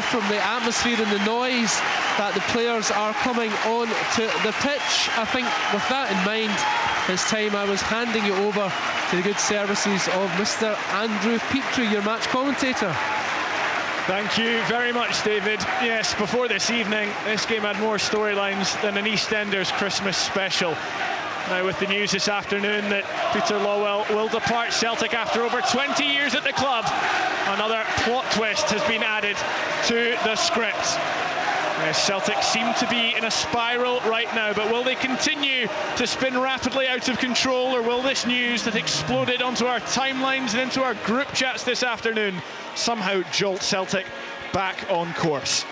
from the atmosphere and the noise that the players are coming on to the pitch. I think with that in mind, it's time I was handing you over to the good services of Mr. Andrew Petrie, your match commentator. Thank you very much, David. Yes, before this evening, this game had more storylines than an EastEnders Christmas special. Now, with the news this afternoon that Peter Lawwell will depart Celtic after over 20 years at the club, another plot twist has been added to the script. Celtic seem to be in a spiral right now, but will they continue to spin rapidly out of control, or will this news that exploded onto our timelines and into our group chats this afternoon somehow jolt Celtic back on course?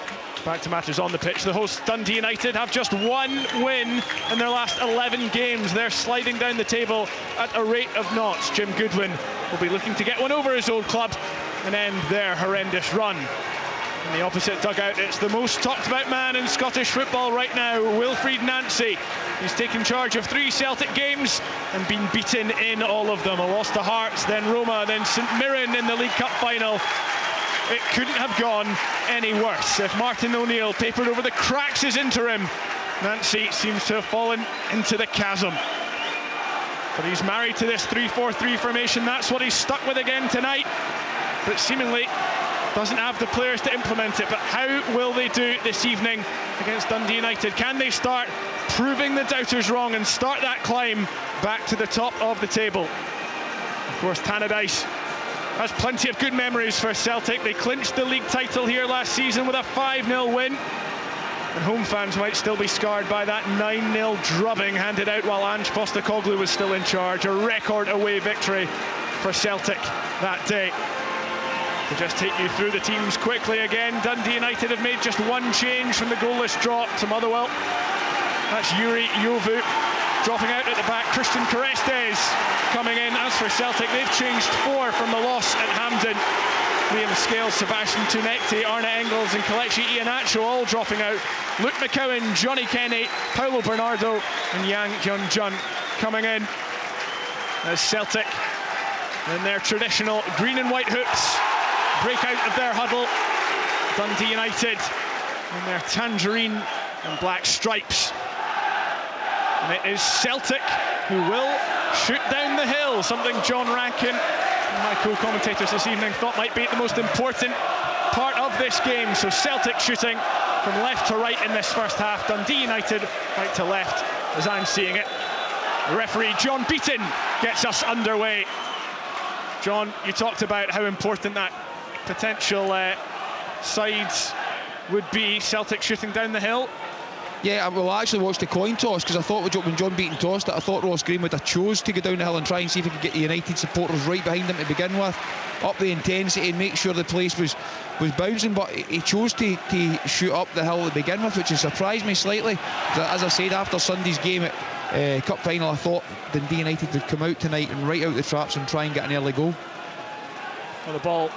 Back to matters on the pitch. The hosts, Dundee United, have just one win in their last 11 games. They're sliding down the table at a rate of knots. Jim Goodwin will be looking to get one over his old club and end their horrendous run. In the opposite dugout, it's the most talked about man in Scottish football right now, Wilfried Nancy. He's taken charge of 3 Celtic games and been beaten in all of them. A loss to Hearts, then Roma, then St Mirren in the League Cup final. It couldn't have gone any worse. If Martin O'Neill papered over the cracks as interim, Nancy seems to have fallen into the chasm. But he's married to this 3-4-3 formation. That's what he's stuck with again tonight. But seemingly doesn't have the players to implement it. But how will they do this evening against Dundee United? Can they start proving the doubters wrong and start that climb back to the top of the table? Of course, Tannadice has plenty of good memories for Celtic. They clinched the league title here last season with a 5-0 win. And home fans might still be scarred by that 9-0 drubbing handed out while Ange Postecoglou was still in charge. A record away victory for Celtic that day. To just take you through the teams quickly again, Dundee United have made just one change from the goalless draw to Motherwell. That's Yuri Yovu dropping out at the back. Christian Carestes coming in. As for Celtic, they've changed 4 from the loss at Hampden. Liam Scales, Sebastian Tunekti, Arne Engels and Kelechi Iheanacho all dropping out. Luke McCowan, Johnny Kenny, Paulo Bernardo and Yang Hyun-jun coming in. As Celtic in their traditional green and white hoops break out of their huddle. Dundee United in their tangerine and black stripes. And it is Celtic who will shoot down the hill, something John Rankin and my co-commentators this evening thought might be the most important part of this game. So Celtic shooting from left to right in this first half, Dundee United right to left as I'm seeing it. The referee John Beaton gets us underway. John, you talked about how important that potential sides would be, Celtic shooting down the hill. Yeah, well, I actually watched the coin toss because I thought when John Beaton tossed it, I thought Ross Green would have chose to go down the hill and try and see if he could get the United supporters right behind him to begin with, up the intensity and make sure the place was bouncing, but he chose to shoot up the hill to begin with, which has surprised me slightly. As I said, after Sunday's game at Cup Final, I thought Dundee United would come out tonight and right out the traps and try and get an early goal. Well, the ball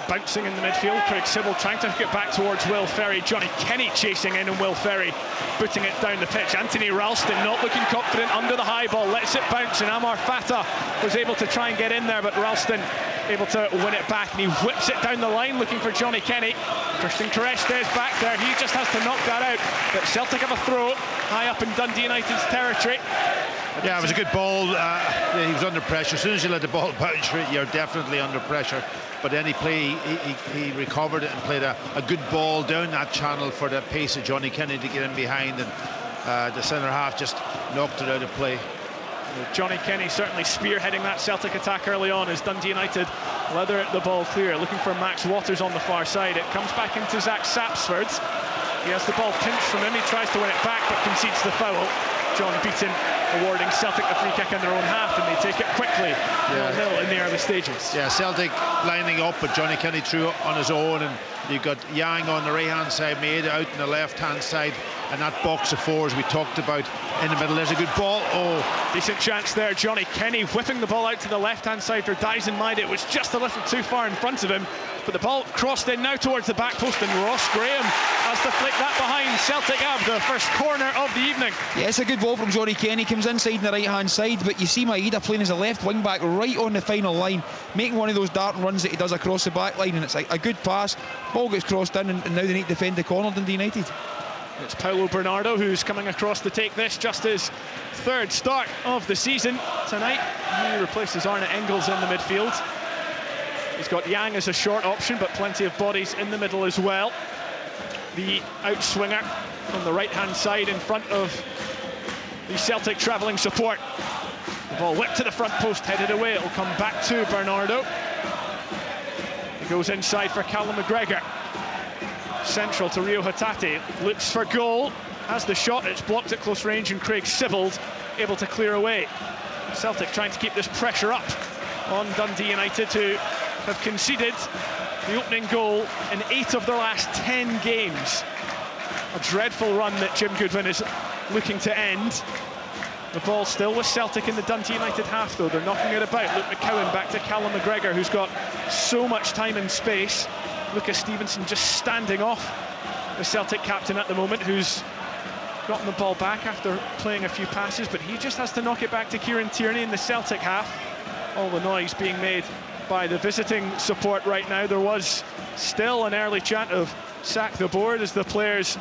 bouncing in the midfield. Craig Sybil trying to get back towards Will Ferry. Johnny Kenny chasing in and Will Ferry booting it down the pitch. Anthony Ralston not looking confident under the high ball, lets it bounce, and Amar Fatah was able to try and get in there, but Ralston able to win it back, and he whips it down the line looking for Johnny Kenny. Christian Carestes back there, he just has to knock that out, but Celtic have a throw high up in Dundee United's territory. Yeah, it was a good ball. He was under pressure. As soon as you let the ball bounce, you're definitely under pressure. But then he recovered it and played a good ball down that channel for the pace of Johnny Kenny to get in behind, and the centre half just knocked it out of play. Johnny Kenny certainly spearheading that Celtic attack early on as Dundee United leather the ball clear, looking for Max Waters on the far side. It comes back into Zach Sapsford. He has the ball pinched from him, he tries to win it back but concedes the foul. John Beaton awarding Celtic the free kick in their own half, and they take it quickly 0-0 in the early stages. Yeah, Celtic lining up with Johnny Kenny through on his own, and you've got Yang on the right hand side, Maeda out on the left hand side. and that box of fours we talked about in the middle. There's a good ball. Oh, decent chance there. Johnny Kenny whipping the ball out to the left-hand side for Dyson Maida. It was just a little too far in front of him, but the ball crossed in now towards the back post, and Ross Graham has to flick that behind. Celtic have the first corner of the evening. Yeah, it's a good ball from Johnny Kenny. Comes inside on the right-hand side, but you see Maida playing as a left wing-back right on the final line, making one of those darting runs that he does across the back line, and it's a good pass. Ball gets crossed in, and now they need to defend the corner, Dundee United. It's Paulo Bernardo who's coming across to take this, just his third start of the season tonight. He replaces Arne Engels in the midfield. He's got Yang as a short option, but plenty of bodies in the middle as well. The outswinger from the right-hand side in front of the Celtic travelling support. The ball whipped to the front post, headed away. It'll come back to Bernardo. He goes inside for Callum McGregor. Central to Rio Hatate, looks for goal, has the shot, it's blocked at close range, and Craig Sibbald able to clear away. Celtic trying to keep this pressure up on Dundee United, who have conceded the opening goal in 8 of their last 10 games. A dreadful run that Jim Goodwin is looking to end. The ball still with Celtic in the Dundee United half, though. They're knocking it about. Luke McCowan back to Callum McGregor, who's got so much time and space. Lucas Stevenson just standing off the Celtic captain at the moment, who's gotten the ball back after playing a few passes, but he just has to knock it back to Kieran Tierney in the Celtic half. All the noise being made by the visiting support right now. There was still an early chant of sack the board as the players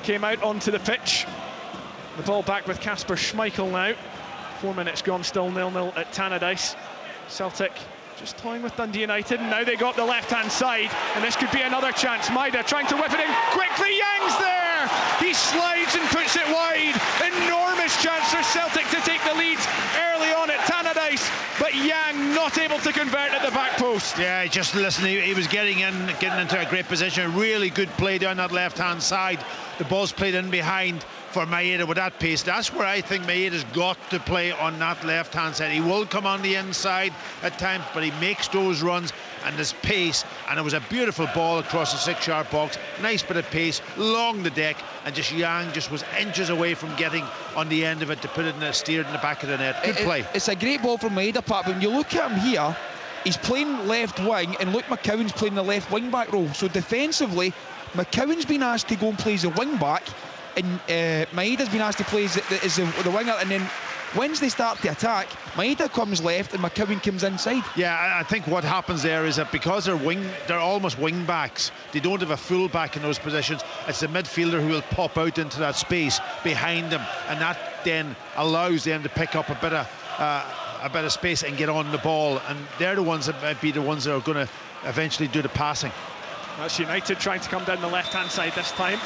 came out onto the pitch. The ball back with Kasper Schmeichel now. 4 minutes gone, still 0-0 at Tannadice. Celtic just toying with Dundee United, and now they got the left-hand side, and this could be another chance. Maida trying to whip it in quickly. Yang's there! He slides and puts it wide. Enormous chance for Celtic to take the lead early on at Tannadice, but Yang not able to convert at the back post. yeah, just listen, he was getting into a great position. Really good play down that left-hand side. The ball's played in behind for Maeda with that pace. That's where I think Maeda's got to play, on that left-hand side. He will come on the inside at times, but he makes those runs and his pace, and it was a beautiful ball across the 6-yard box. Nice bit of pace along the deck, and just Yang just was inches away from getting on the end of it to put it in a steered in the back of the net. Good play. It's a great ball from Maeda, Pat, but when you look at him here, he's playing left wing, and Luke McCowan's playing the left wing back role. So defensively, McCowan's been asked to go and play as a wing back, and Maeda's been asked to play as the winger, and then once they start to attack, Maeda comes left and McCowan comes inside. Yeah, I think what happens there is that because they're almost wing backs, they don't have a full back in those positions. It's the midfielder who will pop out into that space behind them, and that then allows them to pick up a bit of space and get on the ball, and they're the ones that might be the ones that are going to eventually do the passing. That's United trying to come down the left-hand side this time.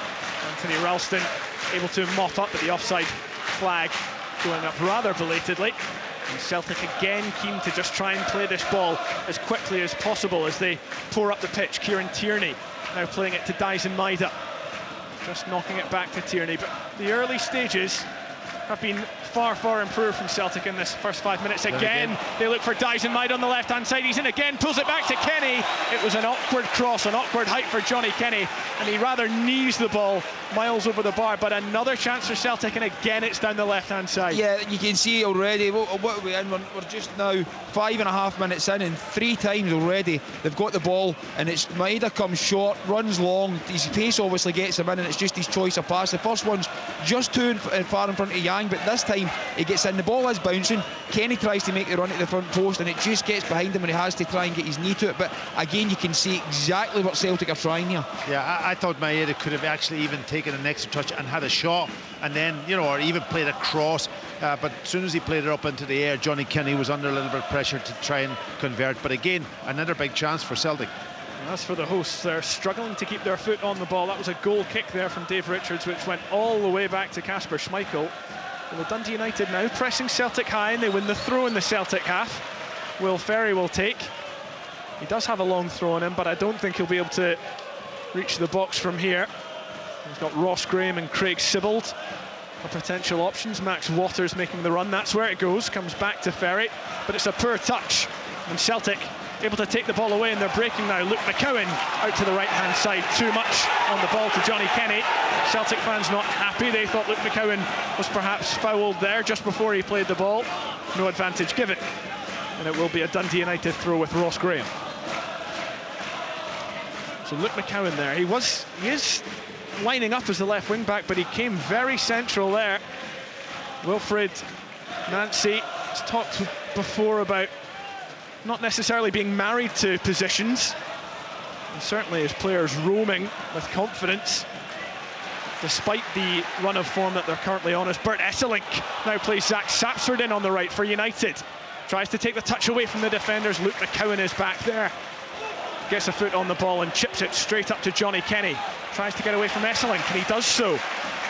Anthony Ralston able to mop up, but the offside flag going up rather belatedly. And Celtic again keen to just try and play this ball as quickly as possible as they pour up the pitch. Kieran Tierney now playing it to Dyson Maida, just knocking it back to Tierney. But the early stages have been far improved from Celtic in this first 5 minutes. Again, they look for Dyson Maida on the left-hand side. He's in again, pulls it back to Kenny. It was an awkward cross, an awkward height for Johnny Kenny, and he rather knees the ball miles over the bar. But another chance for Celtic, and again it's down the left-hand side. Yeah, you can see already. What are we in? We're just now 5.5 minutes in, and 3 times already they've got the ball, and it's Maida comes short, runs long. His pace obviously gets him in, and it's just his choice of pass. The first one's just too far in front of Yang, but this time he gets in, the ball is bouncing. Kenny tries to make the run at the front post, and it just gets behind him, and he has to try and get his knee to it. But again, you can see exactly what Celtic are trying here. Yeah, I thought Maeda could have actually even taken an extra touch and had a shot, and then, or even played a cross. But as soon as he played it up into the air, Johnny Kenny was under a little bit of pressure to try and convert. But again, another big chance for Celtic. As for the hosts, they're struggling to keep their foot on the ball. That was a goal kick there from Dave Richards, which went all the way back to Kasper Schmeichel. Well, Dundee United now pressing Celtic high, and they win the throw in the Celtic half. Will Ferry will take. He does have a long throw on him, but I don't think he'll be able to reach the box from here. He's got Ross Graham and Craig Sibbald for potential options. Max Waters making the run. That's where it goes. Comes back to Ferry, but it's a poor touch. And Celtic able to take the ball away, and they're breaking now. Luke McCowan out to the right-hand side. Too much on the ball to Johnny Kenny. Celtic fans not happy. They thought Luke McCowan was perhaps fouled there just before he played the ball. No advantage given. And it will be a Dundee United throw with Ross Graham. So Luke McCowan there. He is lining up as the left wing back, but he came very central there. Wilfred Nancy has talked before about not necessarily being married to positions, and certainly his players roaming with confidence despite the run of form that they're currently on, as Bert Esselink now plays Zach Sapsford in on the right for United. Tries to take the touch away from the defenders. Luke McCowan is back there. Gets a foot on the ball and chips it straight up to Johnny Kenny. Tries to get away from Esselink, and he does so.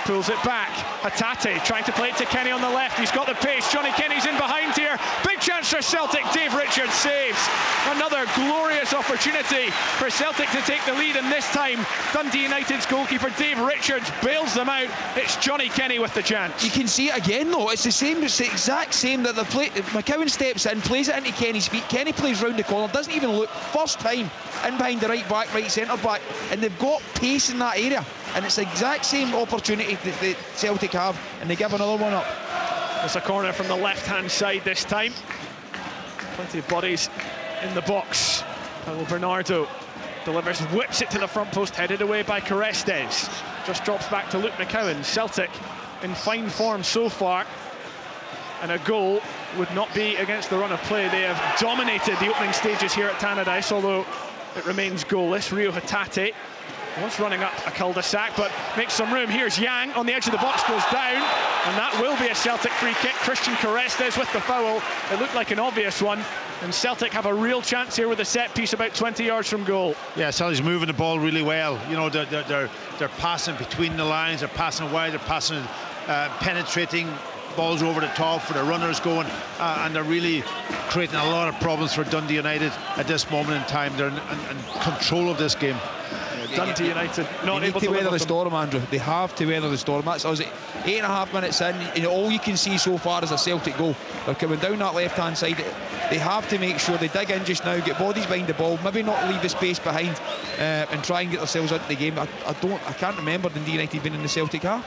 Pulls it back. Hatate trying to play it to Kenny on the left. He's got the pace. Johnny Kenny's in behind here. Big chance for Celtic. Dave Richards saves. Another glorious opportunity for Celtic to take the lead, and this time Dundee United's goalkeeper Dave Richards bails them out. It's Johnny Kenny with the chance. You can see it again though. It's the exact same that the play. McCowan steps in, plays it into Kenny's feet. Kenny plays round the corner, doesn't even look. First time in behind the right back, right centre back, and they've got pace in that area. And it's the exact same opportunity that Celtic have, and they give another one up. It's a corner from the left-hand side this time. Plenty of bodies in the box. Paulo Bernardo delivers, whips it to the front post, headed away by Carestes. Just drops back to Luke McCowan. Celtic in fine form so far, and a goal would not be against the run of play. They have dominated the opening stages here at Tannadice, although it remains goalless. Rio Hatate was running up a cul-de-sac, but makes some room. Here's Yang on the edge of the box, goes down, and that will be a Celtic free kick. Christian Carestes with the foul. It looked like an obvious one, and Celtic have a real chance here with a set piece about 20 yards from goal. Yeah, Celtic's moving the ball really well. You know, they're passing between the lines, they're passing wide, they're passing, penetrating balls over the top for the runners going, and they're really creating a lot of problems for Dundee United at this moment in time. They're in control of this game. Dundee United not able to weather the them. storm, Andrew. They have to weather the storm. That's us. 8.5 minutes in, and all you can see so far is a Celtic goal. They're coming down that left-hand side. They have to make sure they dig in just now, get bodies behind the ball, maybe not leave the space behind, and try and get themselves into the game. I can't remember Dundee United being in the Celtic half.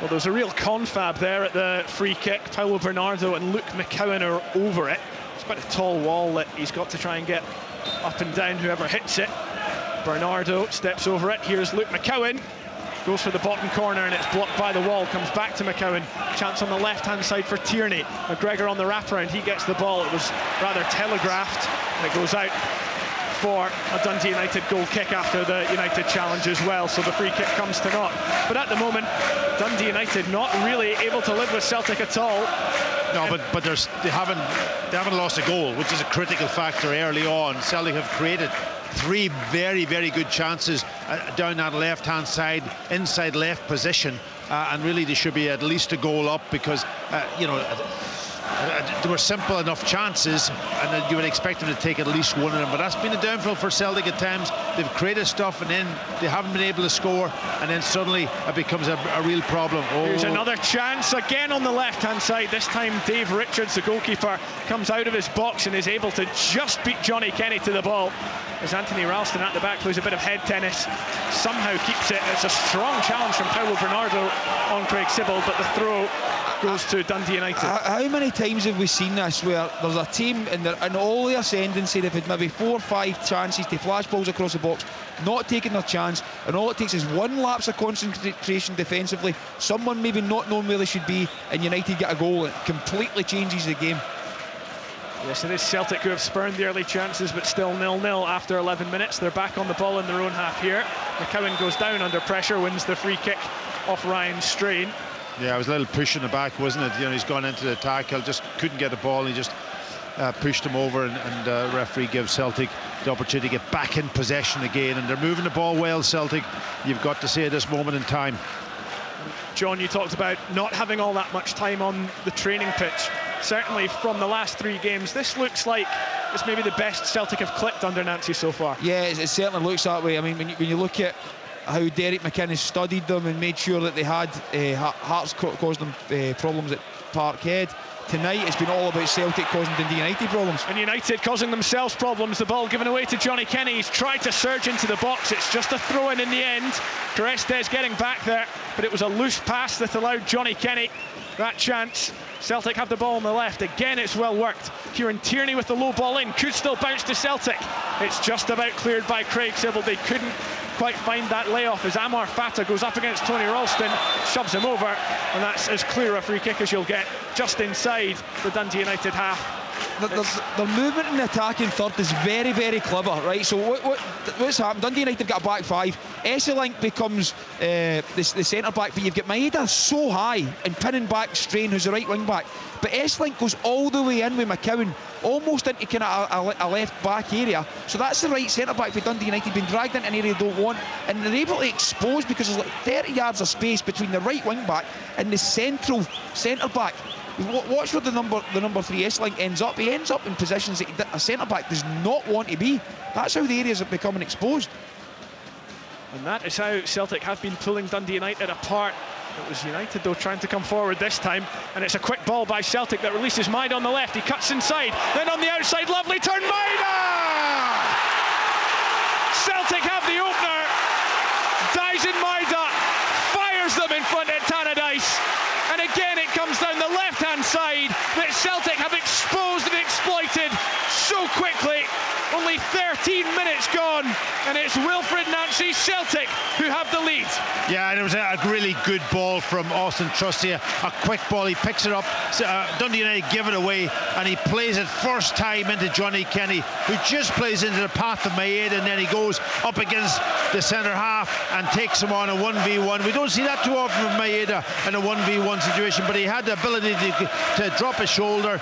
Well, there's a real confab there at the free kick. Paulo Bernardo and Luke McCowan are over it. It's quite a tall wall that he's got to try and get up and down whoever hits it. Bernardo steps over it. Here's Luke McCowan. Goes for the bottom corner, and it's blocked by the wall. Comes back to McCowan. Chance on the left-hand side for Tierney. McGregor on the wraparound. He gets the ball. It was rather telegraphed, and it goes out for a Dundee United goal kick after the United challenge as well. So the free kick comes to naught. But at the moment, Dundee United not really able to live with Celtic at all. No, but they haven't lost a goal, which is a critical factor early on. Celtic have created 3 very, very good chances down that left-hand side, inside left position, and really they should be at least a goal up, because there were simple enough chances, and you would expect them to take at least one of them. But that's been a downfall for Celtic at times. They've created stuff, and then they haven't been able to score, and then suddenly it becomes a real problem. Here's another chance again on the left-hand side. This time Dave Richards, the goalkeeper, comes out of his box and is able to just beat Johnny Kenny to the ball, as Anthony Ralston at the back plays a bit of head tennis, somehow keeps it. It's a strong challenge from Paulo Bernardo on Craig Sibbald, but the throw goes to Dundee United. How many times have we seen this where there's a team in all the ascendancy, they've had maybe 4 or 5 chances to flash balls across the box, not taking their chance, and all it takes is one lapse of concentration defensively, someone maybe not knowing where they should be, and United get a goal, and it completely changes the game. Yes, it is Celtic who have spurned the early chances, but still 0-0 after 11 minutes. They're back on the ball in their own half here. McCowan goes down under pressure, wins the free kick off Ryan Strain. Yeah, it was a little push in the back, wasn't it? You know, he's gone into the tackle, just couldn't get the ball. He just pushed him over, and the referee gives Celtic the opportunity to get back in possession again. And they're moving the ball well, Celtic, you've got to say, at this moment in time. John, you talked about not having all that much time on the training pitch. Certainly from the last 3 games, this looks like it's maybe the best Celtic have clicked under Nancy so far. Yeah, it certainly looks that way. I mean, when you look at how Derek McInnes studied them and made sure that they had Hearts caused them problems at Parkhead. Tonight it's been all about Celtic causing Dundee United problems. And United causing themselves problems. The ball given away to Johnny Kenny. He's tried to surge into the box. It's just a throw-in the end. Carestes getting back there, but it was a loose pass that allowed Johnny Kenny that chance. Celtic have the ball on the left. Again, it's well worked. Kieran Tierney with the low ball in. Could still bounce to Celtic. It's just about cleared by Craig Sybil. They couldn't quite find that layoff as Amar Fata goes up against Tony Ralston, shoves him over, and that's as clear a free kick as you'll get, just inside the Dundee United half. The movement in the attacking third is very, very clever, right? So what's happened? Dundee United have got a back five. Esselink becomes the centre back, but you've got Maeda so high and pinning back Strain, who's the right wing back. But Esselink goes all the way in with McCowan, almost into kind of a left back area. So that's the right centre back for Dundee United, being dragged into an area they don't want, and they're able to expose because there's like 30 yards of space between the right wing back and the central centre back. Watch where the number 3 Esselink ends up. He ends up in positions that a centre back does not want to be. That's how the areas are becoming exposed. And that is how Celtic have been pulling Dundee United apart. It was United though trying to come forward this time, and it's a quick ball by Celtic that releases Maeda on the left. He cuts inside, then on the outside, lovely turn, Maeda! Celtic have the opener. Dyson Maeda fires them in front at Tannadice, and again it comes down the left-hand side that Celtic have exposed and exploited so quickly. Only 13 minutes gone, and it's Wilfred Nancy, Celtic, who have the lead. Yeah, and it was a really good ball from Austin Trusty, a quick ball. He picks it up, Dundee United give it away, and he plays it first time into Johnny Kenny, who just plays into the path of Maeda, and then he goes up against the centre half and takes him on a 1v1. We don't see that too often with Maeda in a 1v1 situation, but he had the ability to drop his shoulder,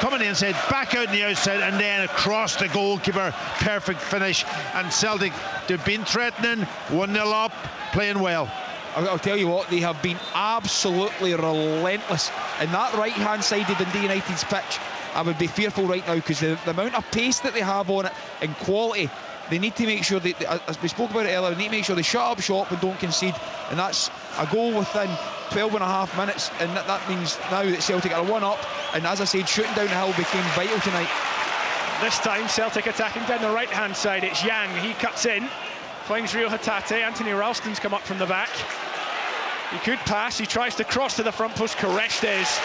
come on the inside, back out on the outside, and then across the goalkeeper. Perfect finish. And Celtic, they've been threatening, 1-0 up, playing well. I'll tell you what, they have been absolutely relentless. And that right hand side of Dundee United's pitch, I would be fearful right now, because the amount of pace that they have on it and quality, they need to make sure that, as we spoke about it earlier, they need to make sure they shut up shop and don't concede. And that's a goal within 12 and a half minutes, and that means now that Celtic are 1 up, and as I said, shooting down the hill became vital tonight. This time Celtic attacking down the right hand side. It's Yang, he cuts in, finds Rio Hatate. Anthony Ralston's come up from the back. He could pass, he tries to cross to the front post. Carestes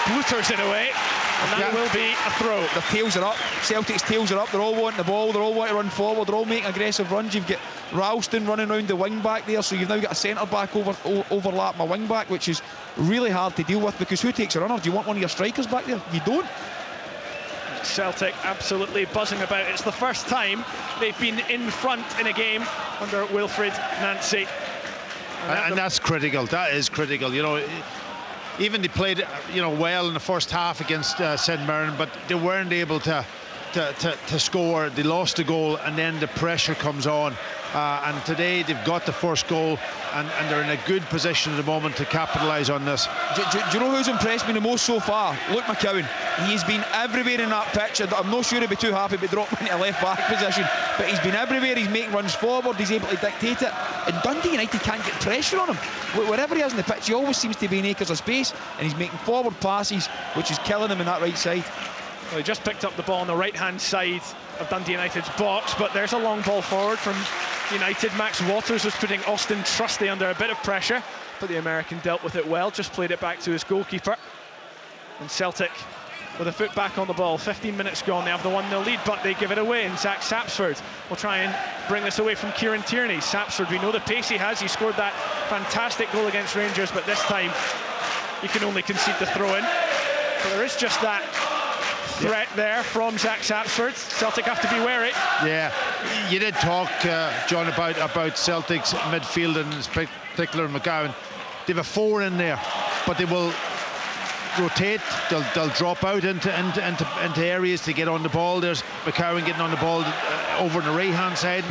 blooters it away, and that will be a throw. Their tails are up, Celtic's tails are up, they're all wanting the ball, they're all wanting to run forward, they're all making aggressive runs. You've got Ralston running around the wing back there, so you've now got a centre back overlap my wing back, which is really hard to deal with, because who takes a runner? Do you want one of your strikers back there? You don't. Celtic absolutely buzzing about. It's the first time they've been in front in a game under Wilfred Nancy. And that's critical. That is critical. You know, even they played, well in the first half against St Mirren, but they weren't able to score. They lost the goal, and then the pressure comes on. And today they've got the first goal, and they're in a good position at the moment to capitalise on this. Do you know who's impressed me the most so far? Luke McCowan. He's been everywhere in that pitch. I'm not sure he'd be too happy to drop into a left back position, but he's been everywhere. He's making runs forward, he's able to dictate it, and Dundee United can't get pressure on him. Wherever he is in the pitch, he always seems to be in acres of space, and he's making forward passes, which is killing him in that right side. Well, he just picked up the ball on the right hand side of Dundee United's box, but there's a long ball forward from United. Max Waters was putting Austin Trusty under a bit of pressure, but the American dealt with it well, just played it back to his goalkeeper. And Celtic with a foot back on the ball. 15 minutes gone, they have the 1-0 lead, but they give it away, and Zach Sapsford will try and bring this away from Kieran Tierney. Sapsford, we know the pace he has. He scored that fantastic goal against Rangers, but this time he can only concede the throw-in. But there is just that threat there from Zach Sapsford. Celtic have to be wary. Yeah, you did talk, John, about Celtic's midfield, and in particular McGowan. They have a 4 in there, but they will rotate. They'll drop out into areas to get on the ball. There's McCowan getting on the ball over on the right hand side.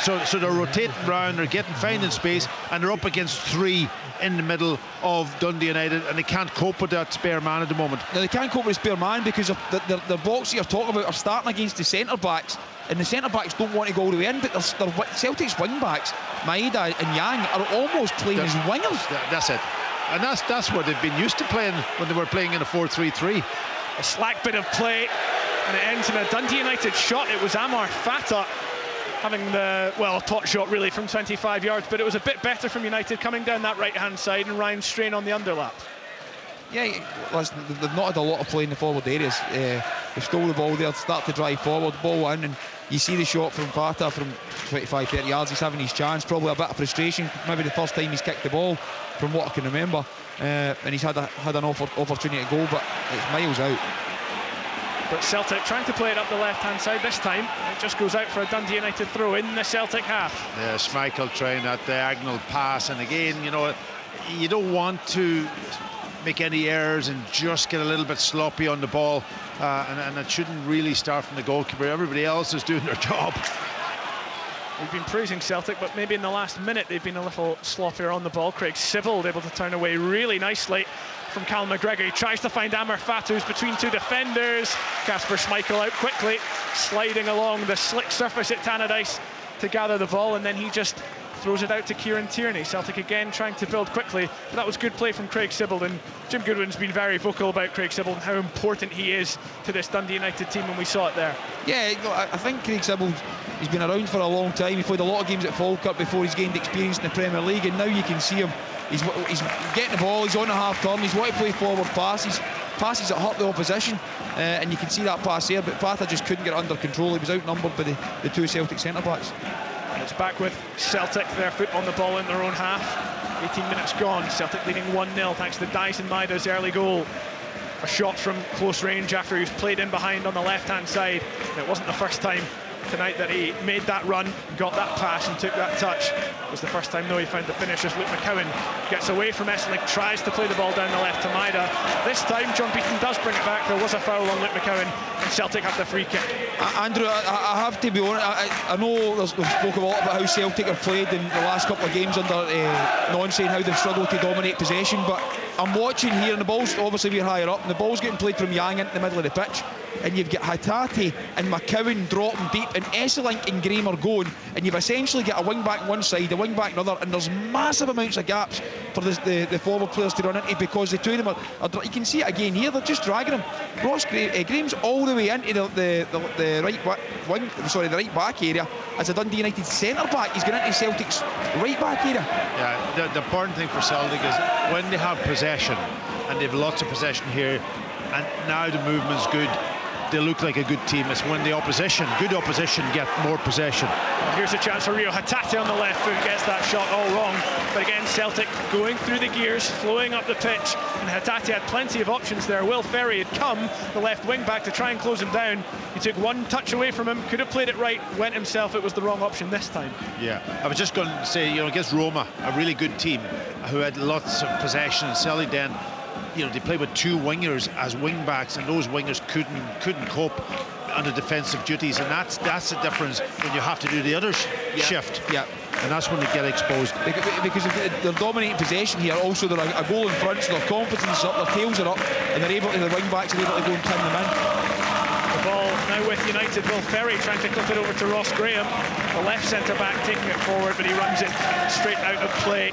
So they're rotating round, they're finding space, and they're up against 3 in the middle of Dundee United, and they can't cope with that spare man at the moment. Now, they can't cope with the spare man because the box that you're talking about are starting against the centre backs, and the centre-backs don't want to go all the way in, but Celtic's wing-backs, Maeda and Yang, are almost playing as wingers. That's it. And that's what they've been used to playing when they were playing in a 4-3-3. A slack bit of play, and it ends in a Dundee United shot. It was Amar Fata having a top shot really from 25 yards, but it was a bit better from United coming down that right-hand side, and Ryan Strain on the underlap. Yeah, listen, they've not had a lot of play in the forward areas. They stole the ball there, start to drive forward, ball in, and you see the shot from Fata from 25-30 yards. He's having his chance, probably a bit of frustration, maybe the first time he's kicked the ball from what I can remember, and he's had an opportunity to go, but it's miles out. But Celtic trying to play it up the left-hand side this time. It just goes out for a Dundee United throw in the Celtic half. Yeah, Schmeichel trying that diagonal pass, and again, you don't want to make any errors and just get a little bit sloppy on the ball, and it shouldn't really start from the goalkeeper. Everybody else is doing their job. We've been praising Celtic, but maybe in the last minute they've been a little sloppier on the ball. Craig Sibbald able to turn away really nicely from Callum McGregor. He tries to find Amar Fata, who's between two defenders. Kasper Schmeichel out quickly, sliding along the slick surface at Tannadice to gather the ball, and then he just throws it out to Kieran Tierney. Celtic again trying to build quickly, but that was good play from Craig Sibbald, and Jim Goodwin's been very vocal about Craig Sibbald and how important he is to this Dundee United team, and we saw it there. Yeah, I think Craig Sibbald, he's been around for a long time. He played a lot of games at Falkirk before he's gained experience in the Premier League, and now you can see him, he's getting the ball, he's on a half turn, he's wanting to play forward passes that hurt the opposition, and you can see that pass there, but Fata just couldn't get it under control. He was outnumbered by the two Celtic centre-backs. It's back with Celtic, their foot on the ball in their own half. 18 minutes gone, Celtic leading 1-0 thanks to Dyson Maeda's early goal. A shot from close range after he was played in behind on the left-hand side. And it wasn't the first time tonight that he made that run, got that pass and took that touch. It was the first time though he found the finish as Luke McCowan gets away from Esselink, tries to play the ball down the left to Maeda. This time John Beaton does bring it back. There was a foul on Luke McCowan and Celtic have the free kick. Andrew, I have to be honest, I know we've spoken a lot about how Celtic have played in the last couple of games under Nonce and how they've struggled to dominate possession, but I'm watching here and the ball's, obviously we're higher up, and the ball's getting played from Yang into the middle of the pitch, and you've got Hatate and McCowan dropping deep, and Esselink and Graham are going, and you've essentially got a wing back one side, a wing back another, and there's massive amounts of gaps for the forward players to run into, because the two of them are you can see it again here, they're just dragging him. Graham's all the way into the right back area as a Dundee United centre back. He's going into Celtic's right back area. Yeah, the important thing for Celtic is when they have possession, and they've lots of possession here, and now the movement's good, they look like a good team. It's when the good opposition get more possession. Well, here's a chance for Rio Hatate on the left foot, gets that shot all wrong, but again Celtic going through the gears, flowing up the pitch, and Hatate had plenty of options there. Will Ferry had come, the left wing back, to try and close him down. He took one touch away from him, could have played it right, went himself. It was the wrong option this time. Yeah, I was just going to say, against Roma, a really good team who had lots of possession, and Celtic then, they play with two wingers as wing backs, and those wingers couldn't cope under defensive duties, and that's the difference when you have to do the other shift. Yeah, and that's when they get exposed. Because they're dominating possession here. Also, they're a goal in front, so their confidence is up, their tails are up, and the wing backs are able to go and pin them in. The ball now with United. Will Ferry trying to clip it over to Ross Graham, the left centre back taking it forward, but he runs it straight out of play.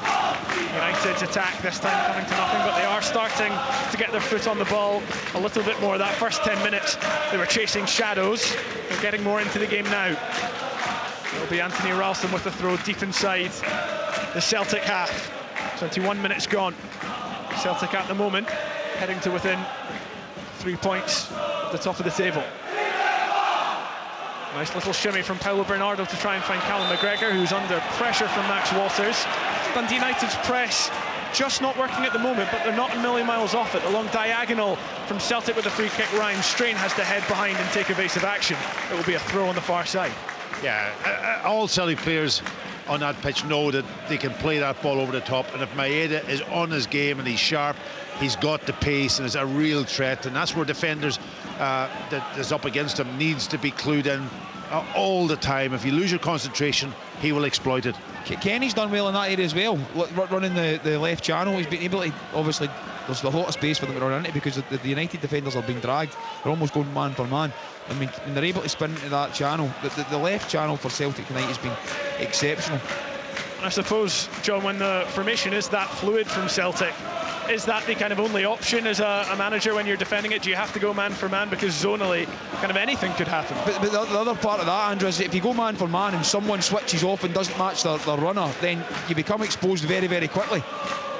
United's attack this time coming to nothing, but they are starting to get their foot on the ball a little bit more. That first 10 minutes they were chasing shadows. They're getting more into the game now. It'll be Anthony Ralston with the throw deep inside the Celtic half. 21 minutes gone. Celtic at the moment heading to within 3 points at the top of the table. Nice little shimmy from Paulo Bernardo to try and find Callum McGregor, who's under pressure from Max Walters. Dundee United's press just not working at the moment, but they're not a million miles off it. Along diagonal from Celtic with a free kick, Ryan Strain has to head behind and take evasive action. It will be a throw on the far side. Yeah, all Celtic players on that pitch know that they can play that ball over the top, and if Maeda is on his game and he's sharp, he's got the pace and is a real threat, and that's where defenders that is up against him needs to be clued in all the time. If you lose your concentration, he will exploit it. Kenny's done well in that area as well, running the left channel. He's been able to, obviously there's a lot of space for them to run into because the United defenders are being dragged. They're almost going man for man. I mean, when they're able to spin into that channel, the left channel for Celtic tonight has been exceptional. And I suppose, John, when the formation is that fluid from Celtic, is that the kind of only option as a manager when you're defending it? Do you have to go man for man? Because zonally, kind of anything could happen. But the other part of that, Andrew, is if you go man for man and someone switches off and doesn't match their runner, then you become exposed very, very quickly.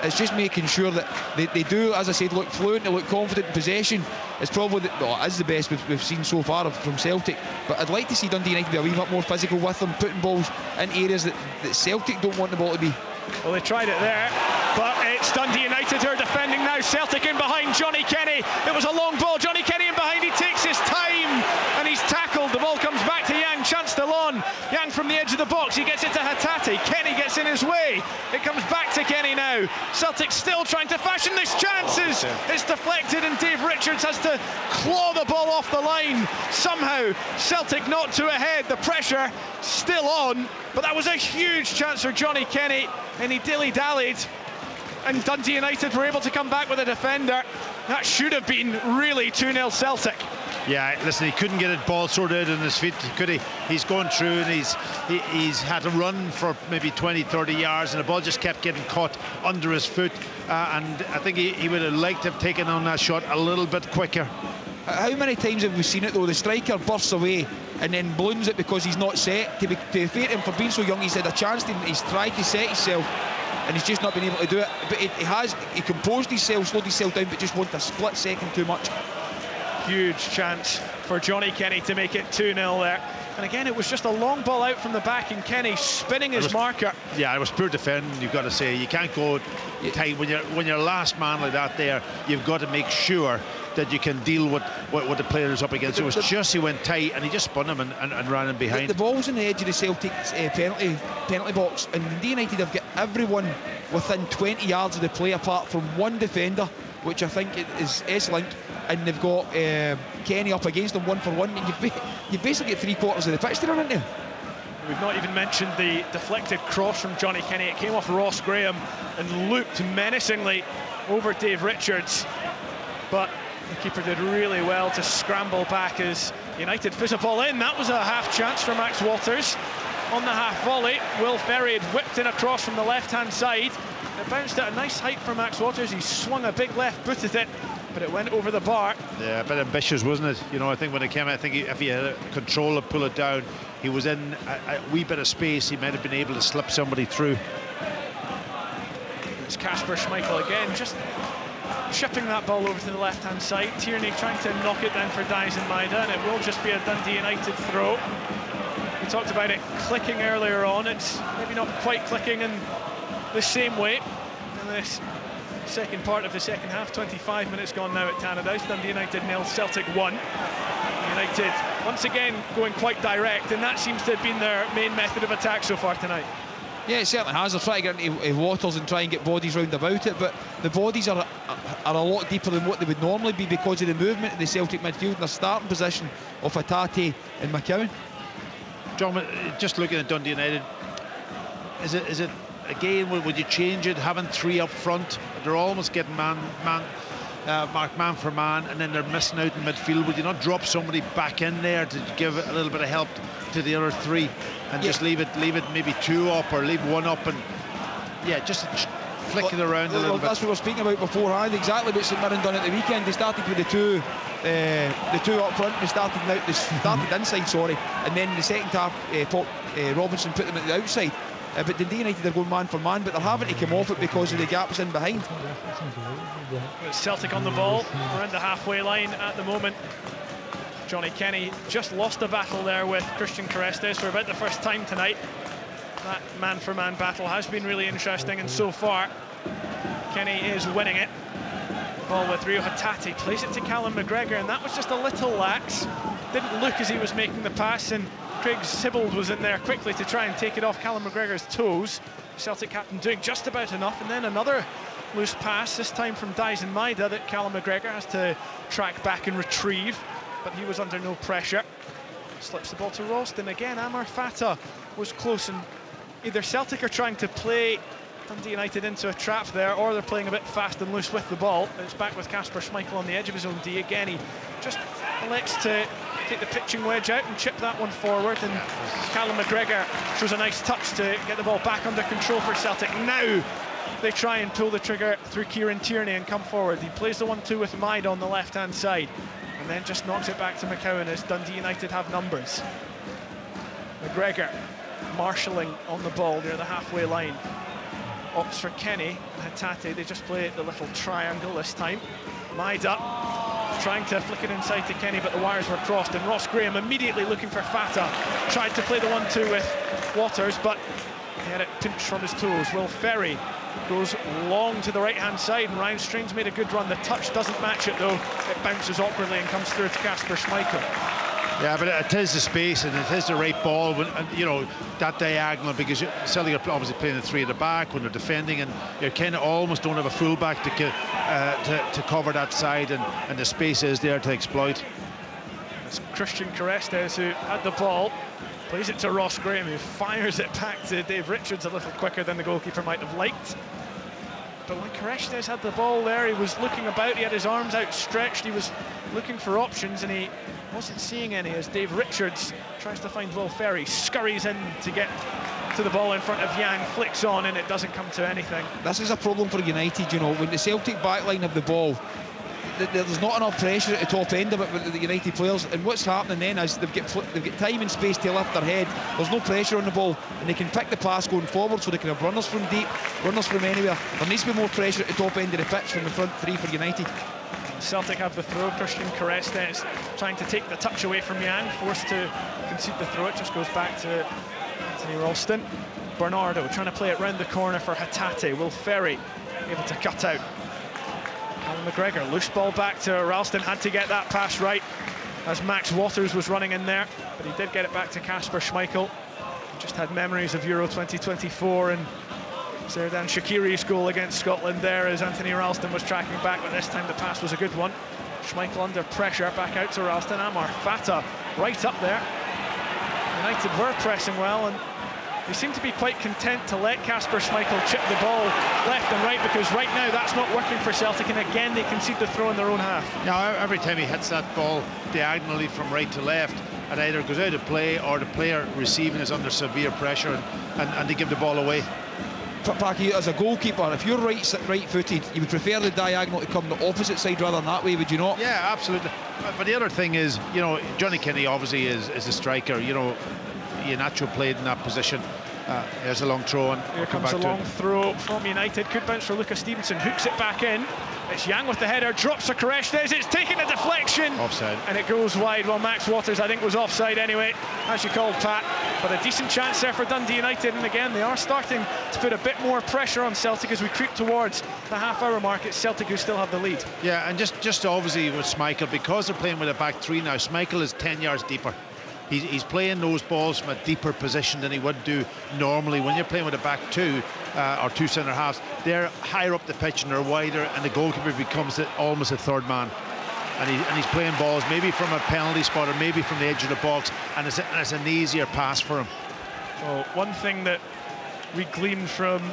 It's just making sure that they do, as I said, look fluent, they look confident in possession. It's probably it is the best we've seen so far from Celtic. But I'd like to see Dundee United be a wee bit more physical with them, putting balls in areas that Celtic don't want the ball to be. Well, they tried it there, but it's Dundee United who are defending now. Celtic in behind Johnny Kenny. It was a long ball. Johnny Kenny in behind. He takes his time and he's tackled. The ball comes back to Yang. Chance to Lon. Yang from the edge of the box. He gets it to Hatate. Kenny gets in his way. It comes back to Kenny now. Celtic still trying to fashion these chances. It's deflected and Dave Richards has to claw the ball off the line. Somehow Celtic not to ahead. The pressure still on, but that was a huge chance for Johnny Kenny and he dilly-dallied, and Dundee United were able to come back with a defender. That should have been really 2-0 Celtic. Yeah, listen, he couldn't get it ball sorted out on his feet, could he? He's going through and he's had to run for maybe 20-30 yards and the ball just kept getting caught under his foot, and I think he would have liked to have taken on that shot a little bit quicker. How many times have we seen it though? The striker bursts away and then balloons it because he's not set. To be fair to him, for being so young, he's had a chance to, he's tried to set himself and he's just not been able to do it. But he composed himself, slowed himself down, but just wanted a split second too much. Huge chance for Johnny Kenny to make it 2-0 there. And again, it was just a long ball out from the back and Kenny spinning his marker. Yeah, it was poor defending, you've got to say. You can't go tight when you're last man like that there. You've got to make sure that you can deal with what the player is up against. It was just he went tight and he just spun him and ran him behind. The ball's on the edge of the Celtic penalty box, and Dundee United have got everyone within 20 yards of the play apart from one defender, which I think is S-Link, and they've got Kenny up against them 1-for-1, and you've basically got 3/4 of the pitch to run into. We've not even mentioned the deflected cross from Johnny Kenny. It came off Ross Graham and looked menacingly over Dave Richards, but the keeper did really well to scramble back as United fizz a ball in. That was a half chance for Max Waters. On the half volley, Will Ferry had whipped in across from the left-hand side. It bounced at a nice height for Max Waters. He swung a big left boot at it, but it went over the bar. Yeah, a bit ambitious, wasn't it? You know, I think when it came, I think if he had control to pull it down, he was in a wee bit of space. He might have been able to slip somebody through. It's Kasper Schmeichel again, just chipping that ball over to the left-hand side. Tierney trying to knock it down for Dyson Maida, and it will just be a Dundee United throw. We talked about it clicking earlier on. It's maybe not quite clicking in the same way in this second part of the second half. 25 minutes gone now at Tannadice. Dundee United 0, Celtic 1. United once again going quite direct, and that seems to have been their main method of attack so far tonight. Yeah, it certainly has. They're trying to get into Waters and try and get bodies round about it, but the bodies are a lot deeper than what they would normally be because of the movement in the Celtic midfield and the starting position of Hatate and McCowan. John, just looking at Dundee United, is it again, would you change it, having three up front? They're almost getting marked man for man, and then they're missing out in midfield. Would you not drop somebody back in there to give a little bit of help to the other three, and just leave it maybe two up or leave one up, and just flick it around a little bit? That's what we were speaking about beforehand, exactly what St Mirren done at the weekend. They started with the two up front. They started inside, and then the second half Robinson put them at the outside. But Dundee United are going man for man, but they're having to come off it because of the gaps in behind. It's Celtic on the ball around the halfway line at the moment. Johnny Kenny just lost a battle there with Christian Carestes for about the first time tonight. That man-for-man battle has been really interesting, and so far Kenny is winning it. Ball with Rio Hatate, plays it to Callum McGregor, and that was just a little lax. Didn't look as he was making the pass, and Craig Sibbald was in there quickly to try and take it off Callum McGregor's toes. Celtic captain doing just about enough, and then another loose pass, this time from Dyson Maida, that Callum McGregor has to track back and retrieve, but he was under no pressure. Slips the ball to Ralston again. Amar Fata was close, and either Celtic are trying to play Dundee United into a trap there, or they're playing a bit fast and loose with the ball. It's back with Kasper Schmeichel on the edge of his own D. Again, he just elects to take the pitching wedge out and chip that one forward, and Callum McGregor shows a nice touch to get the ball back under control for Celtic. Now they try and pull the trigger through Kieran Tierney and come forward. He plays the 1-2 with Maida on the left-hand side, and then just knocks it back to McCowan as Dundee United have numbers. McGregor marshalling on the ball near the halfway line. Opts for Kenny and Hatate. They just play the little triangle this time. Maida trying to flick it inside to Kenny, but the wires were crossed, and Ross Graham immediately looking for Fata. Tried to play the 1-2 with Waters, but he had it pinched from his toes. Will Ferry goes long to the right-hand side, and Ryan Strange made a good run. The touch doesn't match it, though. It bounces awkwardly and comes through to Kasper Schmeichel. Yeah, but it is the space and it is the right ball, and you know, that diagonal, because Celtic are obviously playing the three at the back when they're defending, and you kind of almost don't have a fullback to cover that side, and the space is there to exploit. It's Christian Carestes who had the ball, plays it to Ross Graham, who fires it back to Dave Richards a little quicker than the goalkeeper might have liked. But when Carestes had the ball there, he was looking about, he had his arms outstretched, he was looking for options, and he wasn't seeing any as Dave Richards tries to find Will Ferry, scurries in to get to the ball in front of Yang, flicks on, and it doesn't come to anything. This is a problem for United, you know, when the Celtic backline have the ball, there's not enough pressure at the top end of it with the United players, and what's happening then is they've got time and space to lift their head. There's no pressure on the ball, and they can pick the pass going forward, so they can have runners from deep, runners from anywhere. There needs to be more pressure at the top end of the pitch from the front three for United. Celtic have the throw. Christian Carestes trying to take the touch away from Yang, forced to concede the throw. It just goes back to Anthony Ralston. Bernardo trying to play it round the corner for Hatate. Will Ferry able to cut out. Callum McGregor, loose ball back to Ralston, had to get that pass right as Max Waters was running in there, but he did get it back to Kasper Schmeichel. Just had memories of Euro 2024 and Serdan Shaqiri's goal against Scotland there as Anthony Ralston was tracking back, but this time the pass was a good one. Schmeichel under pressure, back out to Ralston. Amar Fata right up there. United were pressing well, and they seem to be quite content to let Kasper Schmeichel chip the ball left and right, because right now that's not working for Celtic, and again they concede the throw in their own half. Now every time he hits that ball diagonally from right to left, it either goes out of play or the player receiving is under severe pressure, and they give the ball away. Packy, as a goalkeeper, if you're right-footed, you would prefer the diagonal to come the opposite side rather than that way, would you not? Yeah, absolutely. But the other thing is, you know, Johnny Kenny obviously is a striker. You know, Iheanacho played in that position. There's a long throw, and here comes a long throw from United. Could bounce for Lucas Stevenson, hooks it back in. It's Yang with the header, drops for Carestes. It's taking a deflection, offside, and it goes wide. Well, Max Waters, I think, was offside anyway, as you called, Pat. But a decent chance there for Dundee United, and again they are starting to put a bit more pressure on Celtic as we creep towards the half-hour mark. It's Celtic who still have the lead. Yeah, and just obviously with Schmeichel, because they're playing with a back three now, Schmeichel is 10 yards deeper. He's playing those balls from a deeper position than he would do normally. When you're playing with a back two or two centre halves, they're higher up the pitch and they're wider, and the goalkeeper becomes almost a third man. And he's playing balls maybe from a penalty spot or maybe from the edge of the box, and it's an easier pass for him. Well, one thing that we gleaned from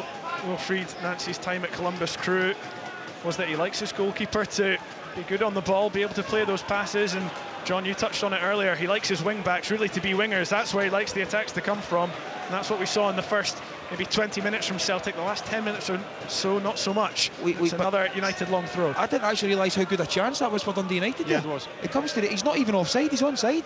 Wilfried Nancy's time at Columbus Crew was that he likes his goalkeeper to be good on the ball, be able to play those passes, and John, you touched on it earlier, he likes his wing backs really to be wingers. That's where he likes the attacks to come from, and that's what we saw in the first maybe 20 minutes from Celtic. The last 10 minutes or so, not so much. It's another United long throw. I didn't actually realise how good a chance that was for Dundee United. Yeah, it was. It comes to he's not even offside, he's onside.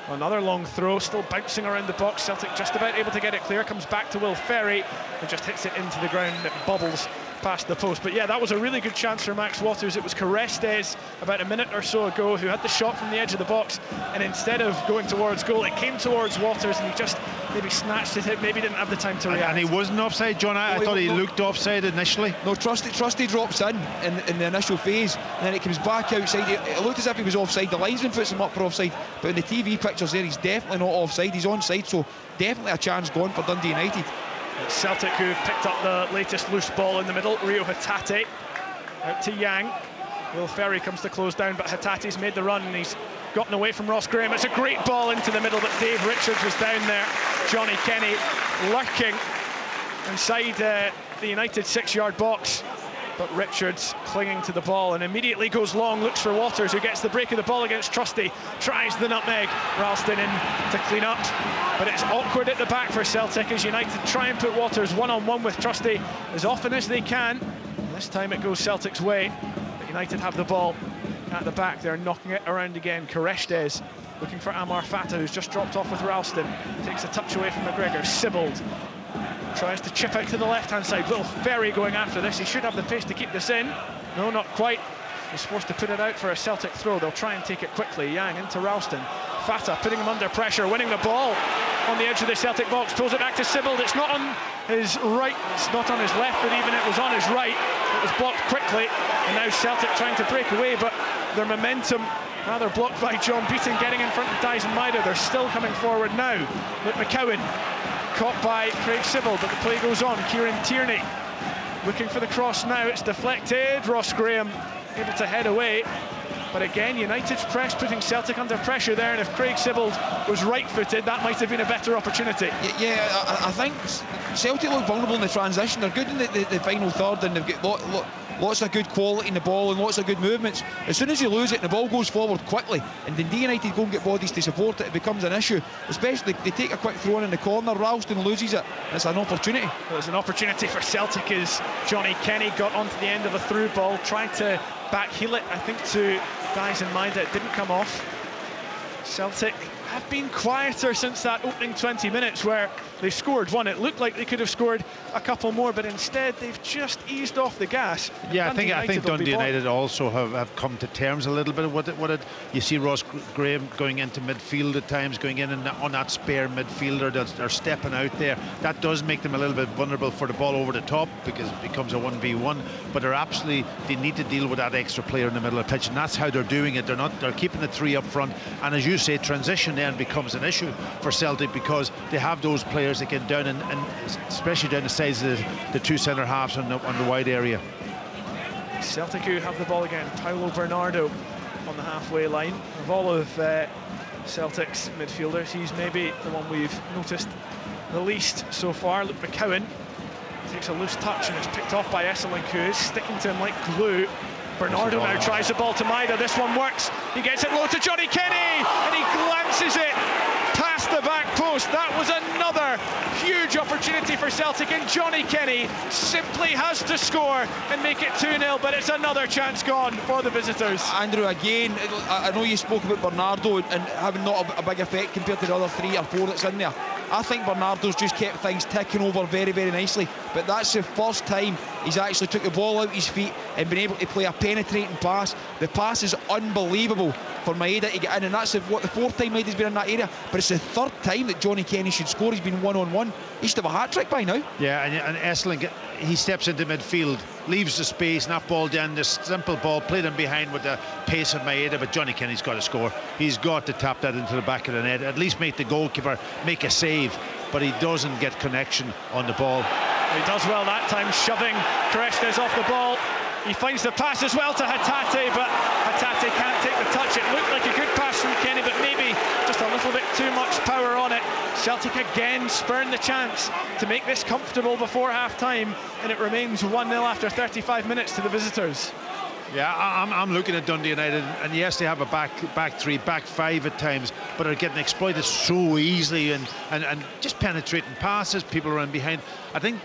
Another long throw, still bouncing around the box. Celtic just about able to get it clear. Comes back to Will Ferry and just hits it into the ground, and it bobbles past the post. But yeah, that was a really good chance for Max Waters. It was Carestes about a minute or so ago who had the shot from the edge of the box, and instead of going towards goal, it came towards Waters, and he just maybe snatched it, maybe didn't have the time to react. And he wasn't offside, John. I thought he looked offside initially. No, Trusty drops in the initial phase, and then it comes back outside. It looked as if he was offside. The linesman puts him up for offside, but in the TV pictures there, he's definitely not offside. He's onside, so definitely a chance gone for Dundee United. It's Celtic who picked up the latest loose ball in the middle. Rio Hatate out to Yang. Will Ferry comes to close down, but Hatate's made the run and he's gotten away from Ross Graham. It's a great ball into the middle, but Dave Richards was down there. Johnny Kenny lurking inside the United 6-yard box, but Richards clinging to the ball and immediately goes long, looks for Waters, who gets the break of the ball against Trusty, tries the nutmeg. Ralston in to clean up, but it's awkward at the back for Celtic as United try and put Waters one-on-one with Trusty as often as they can. And this time it goes Celtic's way, but United have the ball at the back. They're knocking it around again. Korestes looking for Amar Fata, who's just dropped off with Ralston. Takes a touch away from McGregor. Sibbald tries to chip out to the left-hand side. Will Ferry going after this. He should have the pace to keep this in. No, not quite. He's forced to put it out for a Celtic throw. They'll try and take it quickly. Yang into Ralston. Fata putting him under pressure, winning the ball on the edge of the Celtic box. Pulls it back to Sibbald. It's not on his right, it's not on his left, but even it was on his right. It was blocked quickly, and now Celtic trying to break away, but their momentum rather blocked by John Beaton getting in front of Dyson Maida. They're still coming forward now. But McCowan caught by Craig Sibbald, but the play goes on. Kieran Tierney looking for the cross now. It's deflected. Ross Graham able to head away. But again, United's press putting Celtic under pressure there, and if Craig Sibbald was right-footed, that might have been a better opportunity. Yeah, I think Celtic look vulnerable in the transition. They're good in the final third, and they've got lots of good quality in the ball and lots of good movements. As soon as you lose it and the ball goes forward quickly, and Dundee United go and get bodies to support it, it becomes an issue. Especially if they take a quick throw in the corner, Ralston loses it, and it's an opportunity. Well, it's an opportunity for Celtic as Johnny Kenny got onto the end of a through ball, tried to back heel it, I think, to Dyson Maida. It didn't come off. Celtic have been quieter since that opening 20 minutes where they scored one. It looked like they could have scored a couple more, but instead they've just eased off the gas. Yeah, I think Dundee United also have come to terms a little bit with it. You see Ross Graham going into midfield at times, going in and on that spare midfielder they're stepping out there. That does make them a little bit vulnerable for the ball over the top because it becomes a 1v1, but they need to deal with that extra player in the middle of the pitch, and that's how they're doing it. They're keeping the three up front, and as you say, transition then becomes an issue for Celtic because they have those players that get down and especially down the sides of the two centre halves on the wide area. Celtic who have the ball again. Paolo Bernardo on the halfway line. Of all of Celtic's midfielders, he's maybe the one we've noticed the least so far. Luke McCowan takes a loose touch and it's picked off by Esselink, who is sticking to him like glue. Bernardo now tries the ball to Maida. This one works. He gets it low to Johnny Kenny and he glances it past the back post. That was another huge opportunity for Celtic, and Johnny Kenny simply has to score and make it 2-0, but it's another chance gone for the visitors. Andrew, again, I know you spoke about Bernardo and having not a big effect compared to the other 3 or 4 that's in there. I think Bernardo's just kept things ticking over very, very nicely, but that's the first time he's actually took the ball out his feet and been able to play a penetrating pass. The pass is unbelievable for Maeda to get in, and that's the 4th time Maeda's been in that area, but it's the 3rd time that Johnny Kenny should score. He's been one-on-one. He should have a hat-trick by now. Yeah, and Esselink, he steps into midfield, leaves the space, and that ball down, this simple ball played in behind with the pace of Maeda, but Johnny Kenny's got to score. He's got to tap that into the back of the net, at least make the goalkeeper make a save, but he doesn't get connection on the ball. He does well that time, shoving Korestes off the ball. He finds the pass as well to Hatate, but Hatate can't take the touch. It looked like a good pass from Kenny, but maybe just a little bit too much power on it. Celtic again spurn the chance to make this comfortable before half-time, and it remains 1-0 after 35 minutes to the visitors. Yeah, I'm looking at Dundee United, and yes, they have a back 3, back 5 at times, but are getting exploited so easily and just penetrating passes, people around behind. I think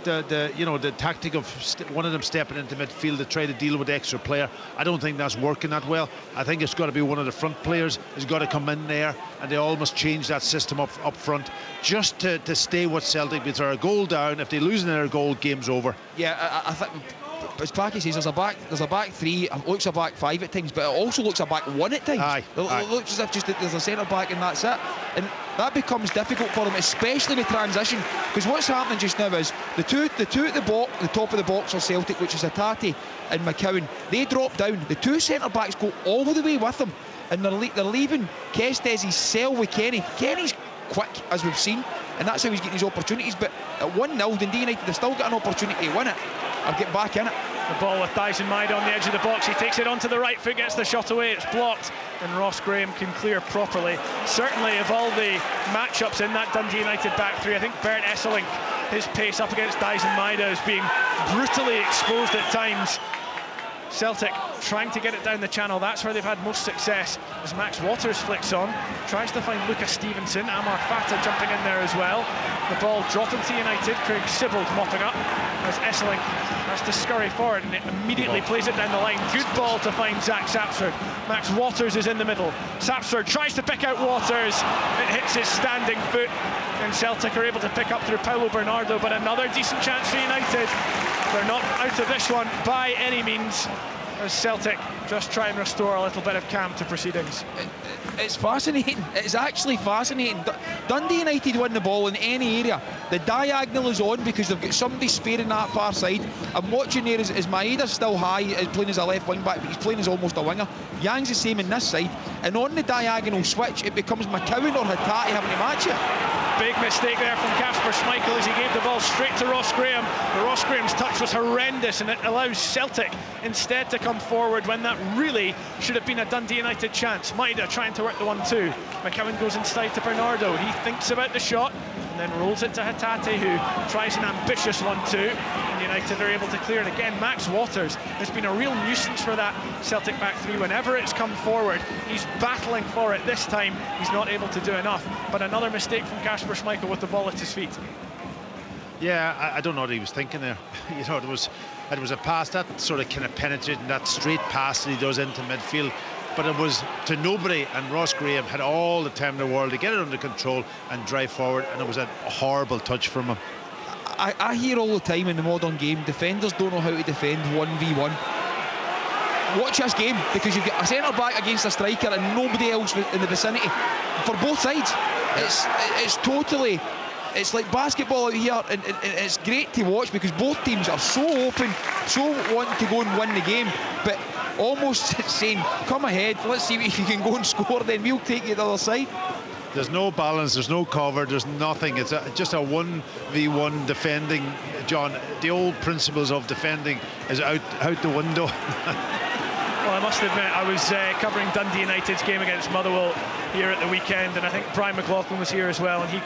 the tactic of one of them stepping into midfield to try to deal with the extra player, I don't think that's working that well. I think it's got to be one of the front players has got to come in there, and they all must change that system up front just to stay with Celtic, because they're a goal down. If they lose another goal, game's over. Yeah, I think, as Packy says, there's a back 3, it looks a back 5 at times, but it also looks a back 1 at times. It looks as if just there's a centre back and that's it, and that becomes difficult for them, especially with transition, because what's happening just now is the two at the top of the box are Celtic, which is Hatate and McCowan. They drop down, the 2 centre backs go all the way with them, and they're leaving Kestez's cell with Kenny. Kenny's quick, as we've seen, and that's how he's getting his opportunities. But at 1-0, Dundee United have still got an opportunity to win it or get back in it. The ball with Dyson Maida on the edge of the box. He takes it onto the right foot, gets the shot away. It's blocked, and Ross Graham can clear properly. Certainly, of all the matchups in that Dundee United back three, I think Bernd Esselink, his pace up against Dyson Maida is being brutally exposed at times. Celtic trying to get it down the channel. That's where they've had most success. As Max Waters flicks on, tries to find Lucas Stevenson. Amar Fata jumping in there as well. The ball dropping to United. Craig Sibbald mopping up as Esselink has to scurry forward, and it immediately plays it down the line. Good ball to find Zach Sapsford. Max Waters is in the middle. Sapsford tries to pick out Waters. It hits his standing foot, and Celtic are able to pick up through Paulo Bernardo. But another decent chance for United. They're not out of this one by any means, as Celtic just try and restore a little bit of calm to proceedings. It's fascinating. It's actually fascinating. Dundee United win the ball in any area. The diagonal is on because they've got somebody sparing that far side. I'm watching there is Maeda's still high, is playing as a left wing back, but he's playing as almost a winger. Yang's the same in this side, and on the diagonal switch it becomes McCowan or Hattati having to match it. Big mistake there from Kasper Schmeichel as he gave the ball straight to Ross Graham. But Ross Graham's touch was horrendous, and it allows Celtic instead to come forward when that really should have been a Dundee United chance. Maida trying to work the 1-2. McCowan goes inside to Bernardo. He thinks about the shot and then rolls it to Hattati, who tries an ambitious 1-2. And United are able to clear it again. Max Waters has been a real nuisance for that Celtic back three. Whenever it's come forward, he's battling for it. This time he's not able to do enough. But another mistake from Kasper Schmeichel with the ball at his feet. Yeah, I don't know what he was thinking there. You know, it was a pass that sort of kind of penetrating, that straight pass that he does into midfield, but it was to nobody, and Ross Graham had all the time in the world to get it under control and drive forward, and it was a horrible touch from him. I hear all the time in the modern game, defenders don't know how to defend 1v1. Watch this game, because you've got a centre back against a striker and nobody else in the vicinity for both sides. It's totally, it's like basketball out here, and it's great to watch because both teams are so open, so wanting to go and win the game, but almost saying, come ahead, let's see if you can go and score, then we'll take you to the other side. There's no balance, there's no cover, there's nothing. It's just a 1v1 defending, John. The old principles of defending is out the window. Well, I must admit, I was covering Dundee United's game against Motherwell here at the weekend, and I think Brian McLaughlin was here as well, and he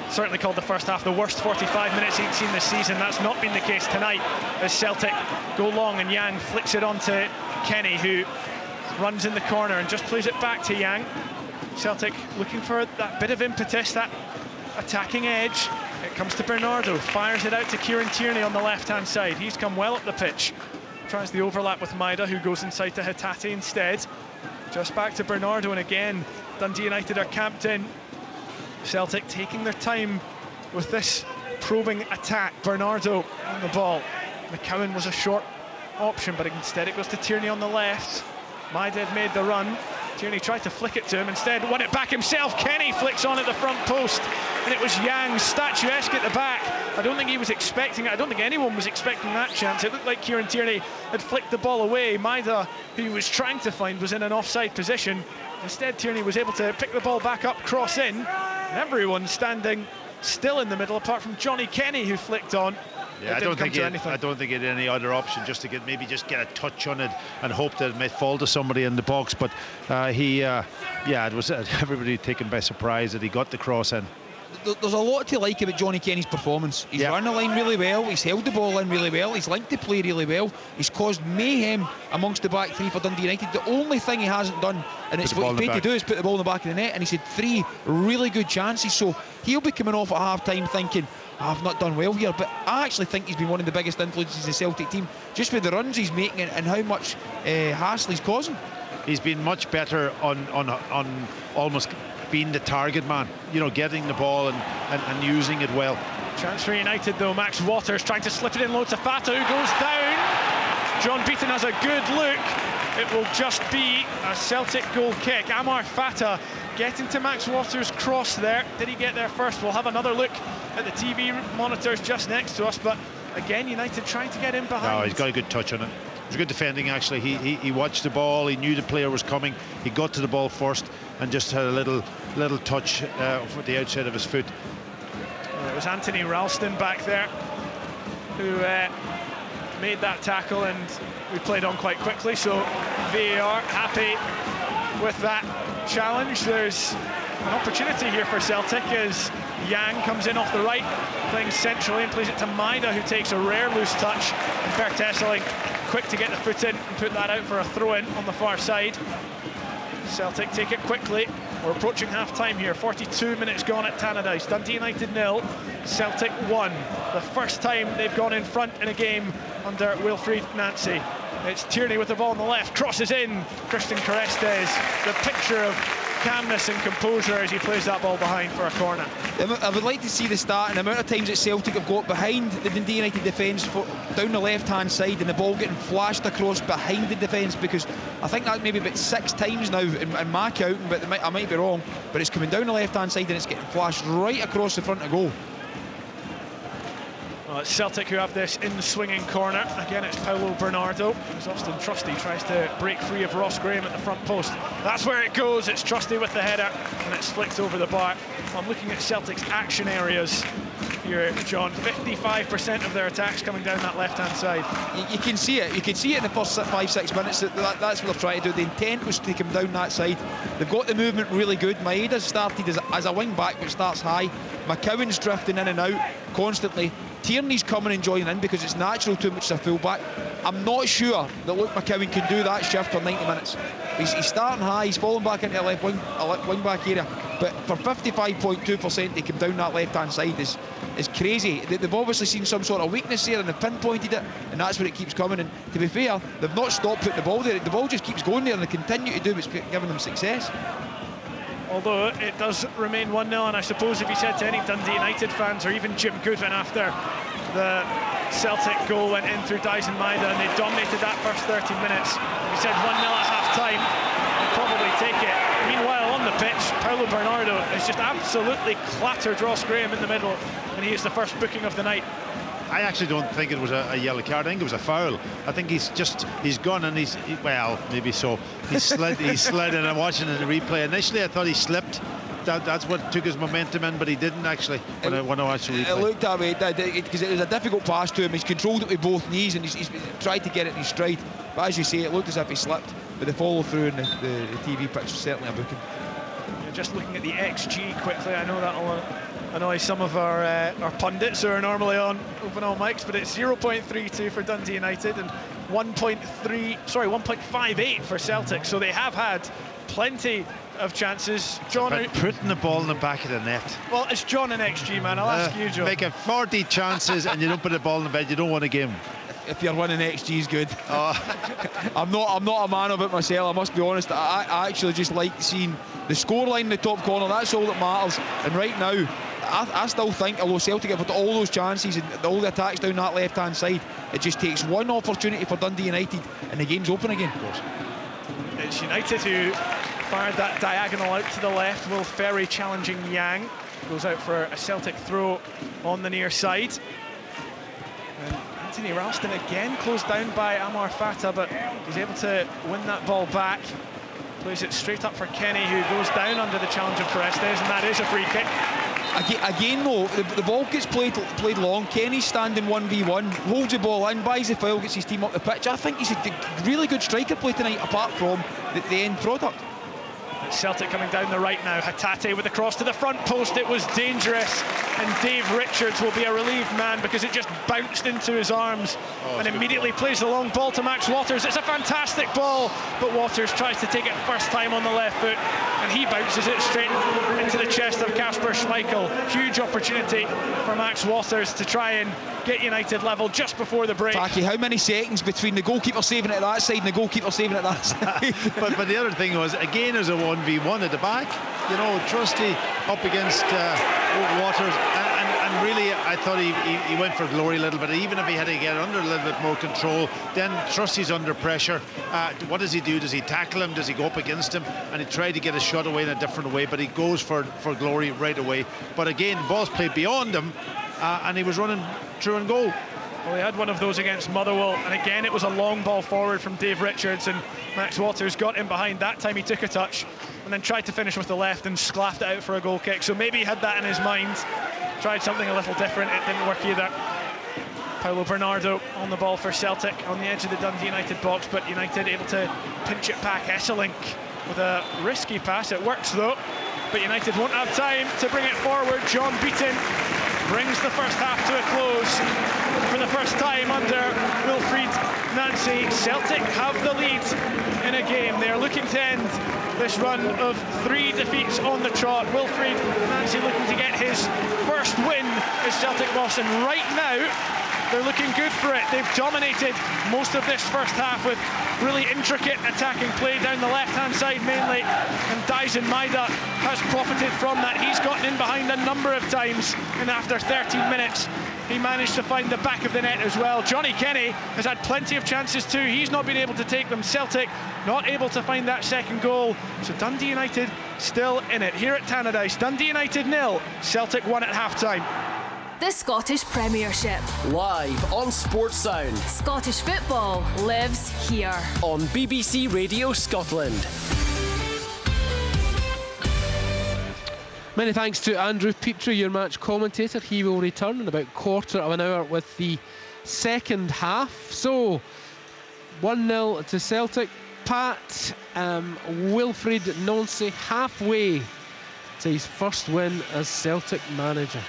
certainly called the first half the worst 45 minutes he'd seen this season. That's not been the case tonight, as Celtic go long and Yang flicks it on to Kenny, who runs in the corner and just plays it back to Yang. Celtic looking for that bit of impetus, that attacking edge. It comes to Bernardo, fires it out to Kieran Tierney on the left-hand side. He's come well up the pitch. Tries the overlap with Maida, who goes inside to Hattati instead. Just back to Bernardo, and again Dundee United are camped in. Celtic taking their time with this probing attack. Bernardo on the ball. McCowan was a short option, but instead it goes to Tierney on the left. Maida had made the run. Tierney tried to flick it to him, instead won it back himself. Kenny flicks on at the front post, and it was Yang, statuesque at the back. I don't think he was expecting it. I don't think anyone was expecting that chance. It looked like Kieran Tierney had flicked the ball away. Maida, who he was trying to find, was in an offside position. Instead, Tierney was able to pick the ball back up, cross in, and everyone standing still in the middle, apart from Johnny Kenny, who flicked on. Yeah, I don't think he had any other option, just to get a touch on it and hope that it might fall to somebody in the box. But it was everybody taken by surprise that he got the cross in. There's a lot to like about Johnny Kenny's performance. He's run the line really well, he's held the ball in really well, he's linked the play really well, he's caused mayhem amongst the back three for Dundee United. The only thing he hasn't done, and it's what he's paid to do, is put the ball in the back of the net, and he's had 3 really good chances. So he'll be coming off at half time thinking, I've not done well here, but I actually think he's been one of the biggest influences in the Celtic team, just with the runs he's making and how much hassle he's causing. He's been much better on almost being the target man, you know, getting the ball and using it well. Chance for United though. Max Waters trying to slip it in low to Fata, who goes down. John Beaton has a good look. It will just be a Celtic goal kick. Amar Fata getting to Max Waters' cross there. Did he get there first? We'll have another look at the TV monitors just next to us, but again United trying to get in behind. No, he's got a good touch on it. was good defending, actually. He watched the ball, he knew the player was coming, he got to the ball first and just had a little touch with the outside of his foot. It was Anthony Ralston back there who made that tackle, and we played on quite quickly, so VAR happy with that challenge. There's an opportunity here for Celtic as Yang comes in off the right, playing centrally, and plays it to Maida, who takes a rare loose touch, and Vertesselig quick to get the foot in and put that out for a throw-in on the far side. Celtic take it quickly. We're approaching half-time here, 42 minutes gone at Tannadice. Dundee United 0, Celtic 1. The first time they've gone in front in a game under Wilfried Nancy. It's Tierney with the ball on the left, crosses in. Christian Carestes, the picture of calmness and composure as he plays that ball behind for a corner. I would like to see the start and the amount of times that Celtic have got behind the Dundee United defence down the left-hand side, and the ball getting flashed across behind the defence, because I think that's maybe about 6 times now in my count, but I might be wrong, but it's coming down the left-hand side and it's getting flashed right across the front of goal. Well, it's Celtic who have this in the swinging corner. Again, it's Paulo Bernardo, as Austin Trusty tries to break free of Ross Graham at the front post. That's where it goes. It's Trusty with the header, and it's flicked over the bar. I'm looking at Celtic's action areas here, John. 55% of their attacks coming down that left-hand side. You can see it. You can see it in the first 5-6 minutes. That's what they're trying to do. The intent was to take him down that side. They've got the movement really good. Maeda's started as a wing-back, which starts high. McCowan's drifting in and out constantly. Tierney's coming and joining in because it's natural to him, which is a full-back. I'm not sure that Luke McCowan can do that shift for 90 minutes. He's starting high, he's falling back into the left wing-back area, but for 55.2% they come down that left-hand side is crazy. They've obviously seen some sort of weakness there and they've pinpointed it, and that's where it keeps coming. And to be fair, they've not stopped putting the ball there. The ball just keeps going there, and they continue to do what's giving them success. Although it does remain 1-0, and I suppose if you said to any Dundee United fans, or even Jim Goodwin after the Celtic goal went in through Dyson Maida and they dominated that first 30 minutes, if you said 1-0 at half-time, they'd probably take it. Meanwhile, on the pitch, Paulo Bernardo has just absolutely clattered Ross Graham in the middle, and he is the first booking of the night. I actually don't think it was a yellow card. I think it was a foul. I think he's gone and well, maybe so. He slid in. I'm watching in the replay. Initially, I thought he slipped. That's what took his momentum in, but he didn't actually. When I watched the replay, it looked that way because it was a difficult pass to him. He's controlled it with both knees and he's tried to get it in his stride. But as you say, it looked as if he slipped. But the follow through in the TV pitch was certainly a booking. Just looking at the XG quickly, I know that'll annoy some of our pundits who are normally on open all mics, but it's 0.32 for Dundee United and 1.58 for Celtic. So they have had plenty of chances. John, putting the ball in the back of the net. Well, it's John and XG, man. I'll ask you, John. Making 40 chances and you don't put the ball in the bed, you don't win a game. If you're winning, XG is good. I'm not a man of it myself, I must be honest. I actually just like seeing the scoreline in the top corner. That's all that matters. And right now, I still think, although Celtic have had all those chances and all the attacks down that left-hand side, it just takes one opportunity for Dundee United and the game's open again. Of course. It's United who fired that diagonal out to the left. Will Ferry challenging Yang. Goes out for a Celtic throw on the near side. And Anthony Ralston again closed down by Amar Fata, but he's able to win that ball back. Plays it straight up for Kenny, who goes down under the challenge of Carestes, and that is a free kick. Again though, the ball gets played long. Kenny's standing 1v1, holds the ball in, buys the foul, gets his team up the pitch. I think he's a really good striker play tonight, apart from the end product. Celtic coming down the right now. Hatate with the cross to the front post. It was dangerous, and Dave Richards will be a relieved man because it just bounced into his arms and immediately plays the long ball to Max Waters. It's a fantastic ball, but Waters tries to take it first time on the left foot and he bounces it straight into the chest of Kasper Schmeichel. Huge opportunity for Max Waters to try and get United level just before the break. Taki, how many seconds between the goalkeeper saving it at that side and the goalkeeper saving it at that side? but the other thing was, again, there's a 1v1 at the back. You know, Trusty up against Waters, and really I thought he went for glory a little bit. Even if he had to get under a little bit more control, then Trusty's under pressure. What does he do? Does he tackle him? Does he go up against him? And he tried to get a shot away in a different way, but he goes for glory right away. But again, the ball's played beyond him, and he was running through and goal. Well, he had one of those against Motherwell, and again it was a long ball forward from Dave Richards, and Max Walters got in behind. That time he took a touch and then tried to finish with the left and sclaffed it out for a goal kick. So maybe he had that in his mind, tried something a little different, it didn't work either. Paulo Bernardo on the ball for Celtic on the edge of the Dundee United box, but United able to pinch it back. Esselink with a risky pass, it works though, but United won't have time to bring it forward. John Beaton brings the first half to a close for the first time under Wilfried Nancy. Celtic have the lead in a game. They are looking to end this run of 3 defeats on the trot. Wilfried Nancy looking to get his first win as Celtic boss, and right now they're looking good for it. They've dominated most of this first half with really intricate attacking play down the left-hand side mainly, and Dyson Maida has profited from that. He's gotten in behind a number of times, and after 13 minutes he managed to find the back of the net as well. Johnny Kenny has had plenty of chances too. He's not been able to take them. Celtic not able to find that second goal. So Dundee United still in it. Here at Tannadice, Dundee United 0, Celtic 1 at half-time. The Scottish Premiership. Live on Sports Sound. Scottish football lives here. On BBC Radio Scotland. Many thanks to Andrew Petrie, your match commentator. He will return in about quarter of an hour with the second half. So 1-0 to Celtic. Pat, Wilfried Nancy halfway to his first win as Celtic manager.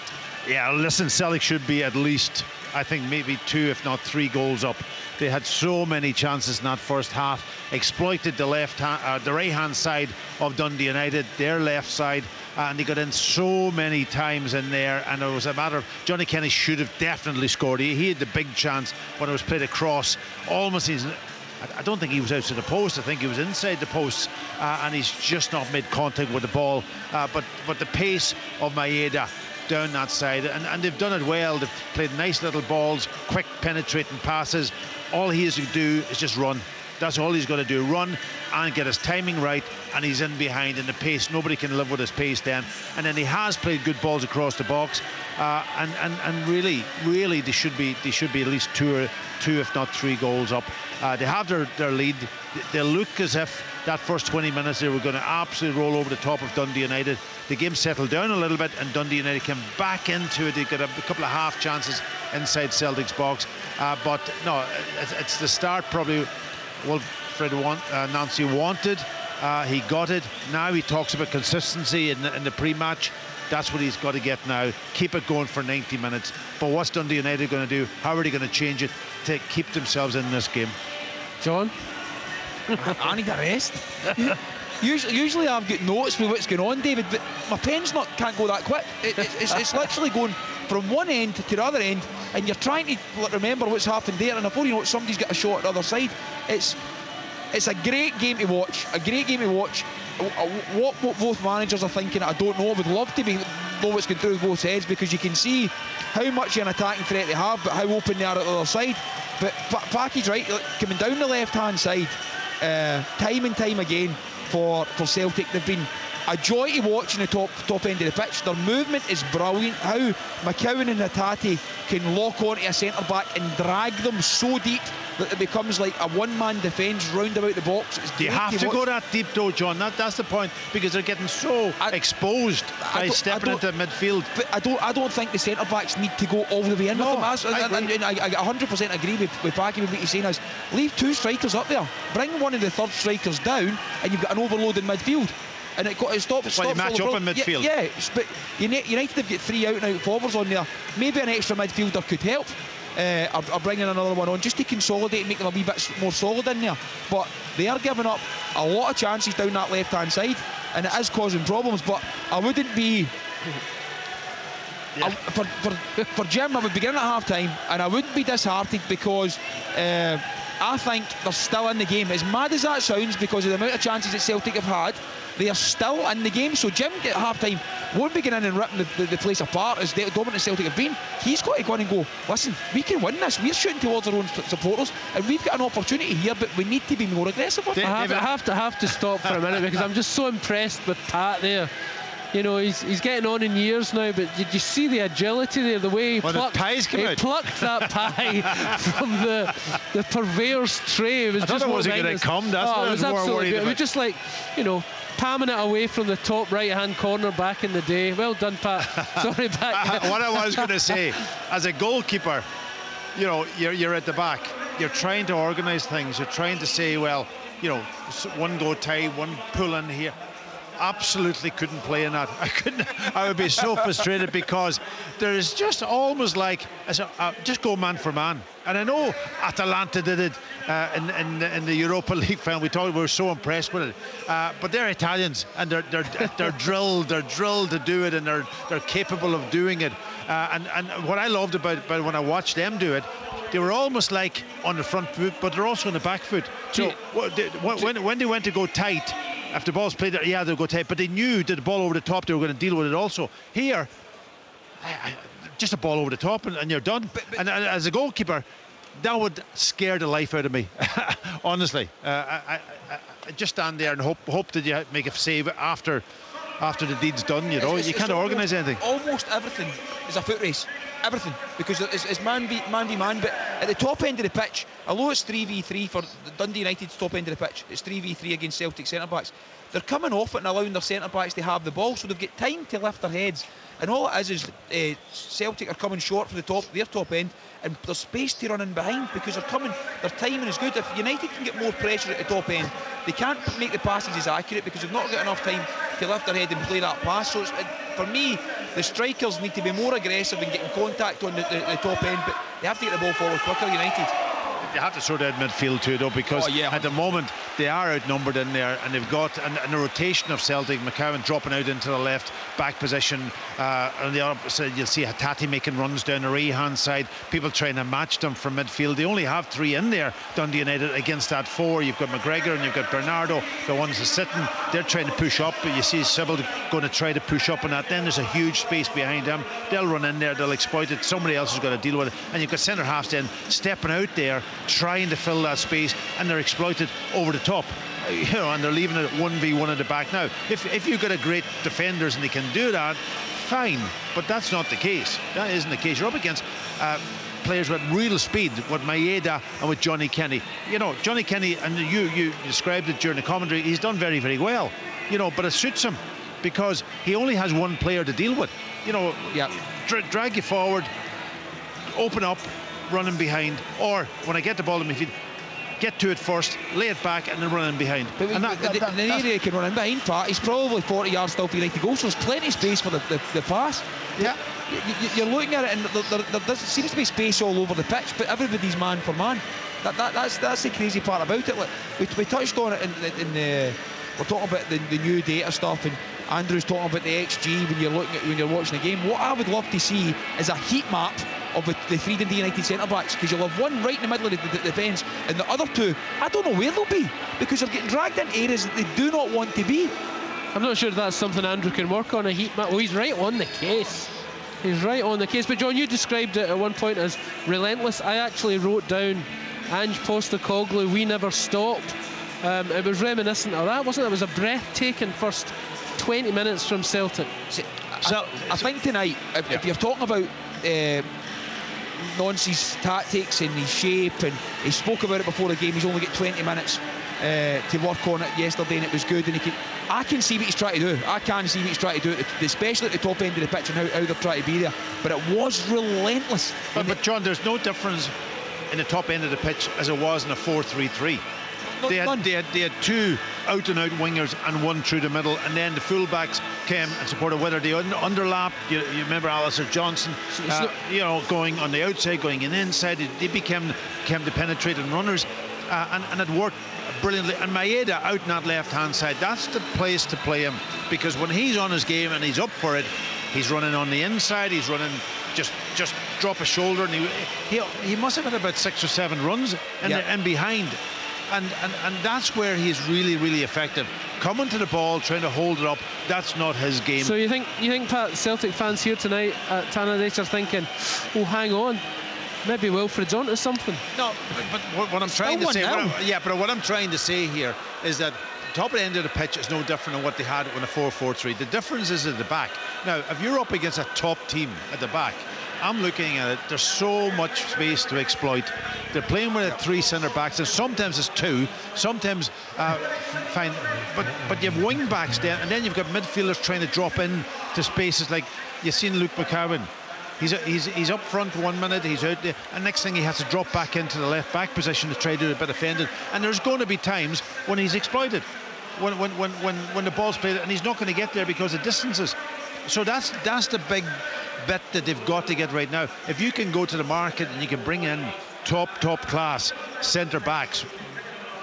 Yeah, listen, Celtic should be at least, I think, maybe 2 if not 3 goals up. They had so many chances in that first half, exploited the right hand side of Dundee United, their left side, and they got in so many times in there, and it was a matter of Johnny Kenny should have definitely scored. He had the big chance when it was played across, almost I don't think he was outside the post. I think he was inside the post, and he's just not made contact with the ball. But the pace of Maeda down that side, and they've done it well. They've played nice little balls, quick penetrating passes. All he has to do is just run. That's all he's got to do, run and get his timing right, and he's in behind in the pace. Nobody can live with his pace then. And then he has played good balls across the box, and really they should be at least 2 if not 3 goals up. They have their lead. They look as if that first 20 minutes they were going to absolutely roll over the top of Dundee United. The game settled down a little bit, and Dundee United came back into it. They got a couple of half chances inside Celtic's box, but no, it's the start probably Wilfried Nancy wanted. He got it. Now he talks about consistency in the pre-match. That's what he's got to get now. Keep it going for 90 minutes. But what's Dundee United going to do? How are they going to change it to keep themselves in this game? John? I need a rest. Usually I've got notes with what's going on, David, but my pen's can't go that quick. It's literally going from one end to the other end, and you're trying to remember what's happened there, and before you know it, somebody's got a shot at the other side. It's a great game to watch. What both managers are thinking, I don't know. I would love to know what's going through both heads, because you can see how much of an attacking threat they have, but how open they are at the other side. But Packy's right, coming down the left hand side, time and time again for Celtic, they've been a joy to watch in the top end of the pitch. Their movement is brilliant. How McCowan and Hatate can lock onto a centre back and drag them so deep that it becomes like a one-man defence round about the box. Do you have to go that deep though, John? That's the point, because they're getting so exposed by stepping into midfield. But I don't think the centre backs need to go all the way in with them. I 100% agree with Packy with what he's saying is, leave 2 strikers up there, bring one of the third strikers down, and you've got an overload in midfield. And it stops. Well, you match up in midfield. Yeah, but United have got 3 out and out forwards on there. Maybe an extra midfielder could help. Or bringing another one on just to consolidate and make them a wee bit more solid in there. But they are giving up a lot of chances down that left hand side, and it is causing problems. But I wouldn't be. Yeah. For Jim, I would begin at half time, and I wouldn't be disheartened, because I think they're still in the game. As mad as that sounds, because of the amount of chances that Celtic have had, they are still in the game. So Jim at half time won't be going in and ripping the place apart as dominant Celtic have been. He's got to go in and go, listen, we can win this. We're shooting towards our own supporters, and we've got an opportunity here, but we need to be more aggressive. I have to stop for a minute, because I'm just so impressed with Pat there. You know, he's getting on in years now, but did you see the agility there, the way he plucked that pie from the purveyor's tray? It was I thought just it wasn't going to come. That's what I was more worried about. It was just like, you know, palming it away from the top right-hand corner back in the day. Well done, Pat. Sorry, back. What I was going to say, as a goalkeeper, you know, you're at the back. You're trying to organise things. You're trying to say, well, you know, one go tight, one pull in here. Absolutely couldn't play in that. I would be so frustrated because there is just almost like just go man for man. And I know Atalanta did it in the Europa League final. We were so impressed with it. But they're Italians and they're drilled. They're drilled to do it, and they're capable of doing it. And what I loved about when I watched them do it, they were almost like on the front foot, but they're also on the back foot. So when they went to go tight, if the ball's played there, they'll go tight, but they knew that the ball over the top, they were going to deal with it also. Here, just a ball over the top and you're done. And as a goalkeeper, that would scare the life out of me. Honestly, I just stand there and hope that you make a save after the deed's done. You know, you can't organise anything. Almost everything is a foot race. Everything, because it's man v man. But at the top end of the pitch, although it's 3v3 for Dundee United's top end of the pitch, it's 3v3 against Celtic centre backs. They're coming off it and allowing their centre backs to have the ball, so they've got time to lift their heads. And all it is Celtic are coming short for their top end, and there's space to run in behind because their timing is good. If United can get more pressure at the top end, they can't make the passes as accurate because they've not got enough time to lift their head and play that pass. So for me, the strikers need to be more aggressive in getting contact on the top end, but they have to get the ball forward quicker, United. They have to sort out midfield too, though, because at the moment they are outnumbered in there, and they've got and the rotation of Celtic, McCowan dropping out into the left back position, on the other side you'll see Hattati making runs down the right hand side, people trying to match them from midfield. They only have 3 in there, Dundee United, against that 4. You've got McGregor and you've got Bernardo, the ones that's sitting, they're trying to push up, but you see Sybil going to try to push up on that. Then there's a huge space behind them, they'll run in there, they'll exploit it, somebody else is going to deal with it, and you've got centre halves then stepping out there trying to fill that space, and they're exploited over the top, you know, and they're leaving it 1v1 at the back. Now if you've got a great defenders and they can do that, fine, but that's not the case. That isn't the case. You're up against players with real speed, with Maeda and with Johnny Kenny. You know, Johnny Kenny, and you described it during the commentary, he's done very, very well, you know, but it suits him because he only has one player to deal with. You know, drag you forward, open up, running behind, or when I get the ball in midfield, get to it first, lay it back, and then run in behind. But the area he can run in behind, Pat, he's probably 40 yards still for United to go, so there's plenty of space for the pass. Yeah. You're looking at it, and there seems to be space all over the pitch, but everybody's man for man. That's the crazy part about it. Like, we touched on it we're talking about the new data stuff, and Andrew's talking about the XG when you're watching the game. What I would love to see is a heat map of the 3 Dundee United centre backs, because you'll have one right in the middle of the defence, and the other 2, I don't know where they'll be, because they're getting dragged in areas that they do not want to be. I'm not sure that's something Andrew can work on, a heat map. Well, he's right on the case. He's right on the case. But John, you described it at one point as relentless. I actually wrote down Ange Postecoglou, we never stop. It was reminiscent of that, wasn't it? It was a breathtaking first 20 minutes from Celtic. I think tonight, if you're talking about Nonce's tactics and his shape, and he spoke about it before the game, he's only got 20 minutes to work on it yesterday, and it was good, and I can see what he's trying to do. I can see what he's trying to do, especially at the top end of the pitch, and how they're trying to be there. But it was relentless. But John, there's no difference in the top end of the pitch as it was in a 4-3-3. They had 2 out-and-out wingers and 1 through the middle, and then the fullbacks came and supported, whether they underlapped. You remember Alistair Johnson, going on the outside, going in inside. They became the penetrating runners, and it worked brilliantly. And Maeda out in that left-hand side, that's the place to play him, because when he's on his game and he's up for it, he's running on the inside, he's running just drop a shoulder, and he must have had about 6 or 7 runs in behind. And that's where he's really, really effective. Coming to the ball, trying to hold it up, that's not his game. So you think Pat, Celtic fans here tonight at Tannadice are thinking, oh, hang on, maybe Wilfred's onto something? No, but what I'm trying to say, what I'm trying to say here is that top end of the pitch is no different than what they had when a 4-4-3. The difference is at the back. Now, if you're up against a top team at the back, I'm looking at it, there's so much space to exploit. They're playing with 3 centre backs, and sometimes it's 2, sometimes fine, but you have wing backs there, and then you've got midfielders trying to drop in to spaces. Like you've seen Luke McCowan. He's up front 1 minute, he's out there, and next thing he has to drop back into the left back position to try to do a bit of fending. And there's going to be times when he's exploited, when the ball's played, and he's not going to get there because of distances. So that's the big bit that they've got to get right now. If you can go to the market and you can bring in top class centre backs,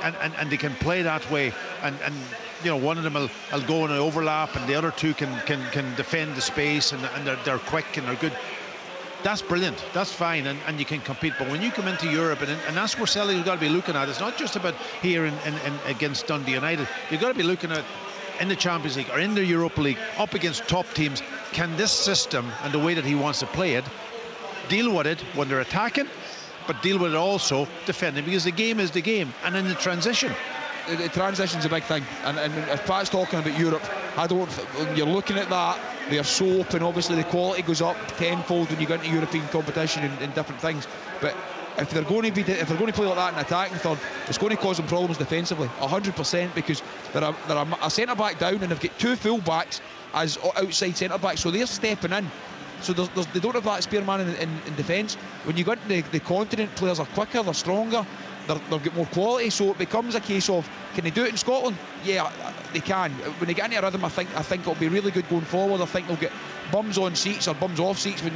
and they can play that way, and you know, one of them will go in an overlap, and the other 2 can defend the space, and they're quick and they're good. That's brilliant, that's fine, and you can compete. But when you come into Europe, and that's where Celtic have got to be looking at, it's not just about here in against Dundee United. You've got to be looking at in the Champions League or in the Europa League, up against top teams. Can this system and the way that he wants to play it deal with it when they're attacking, but deal with it also defending, because the game is the game. And in the transition, the transition's a big thing, and if Pat's talking about Europe, when you're looking at that, they're so open. Obviously the quality goes up tenfold when you go into European competition and different things, but if they're going to play like that in attacking third, it's going to cause them problems defensively 100%, because they're a centre back down, and they've got 2 full backs as outside centre backs, so they're stepping in. So they don't have that spearman in defence. When you go into the continent, players are quicker, they're stronger, they've got more quality, so it becomes a case of, can they do it in Scotland? Yeah, they can. When they get into a rhythm, I think it'll be really good going forward. I think they'll get bums on seats or bums off seats with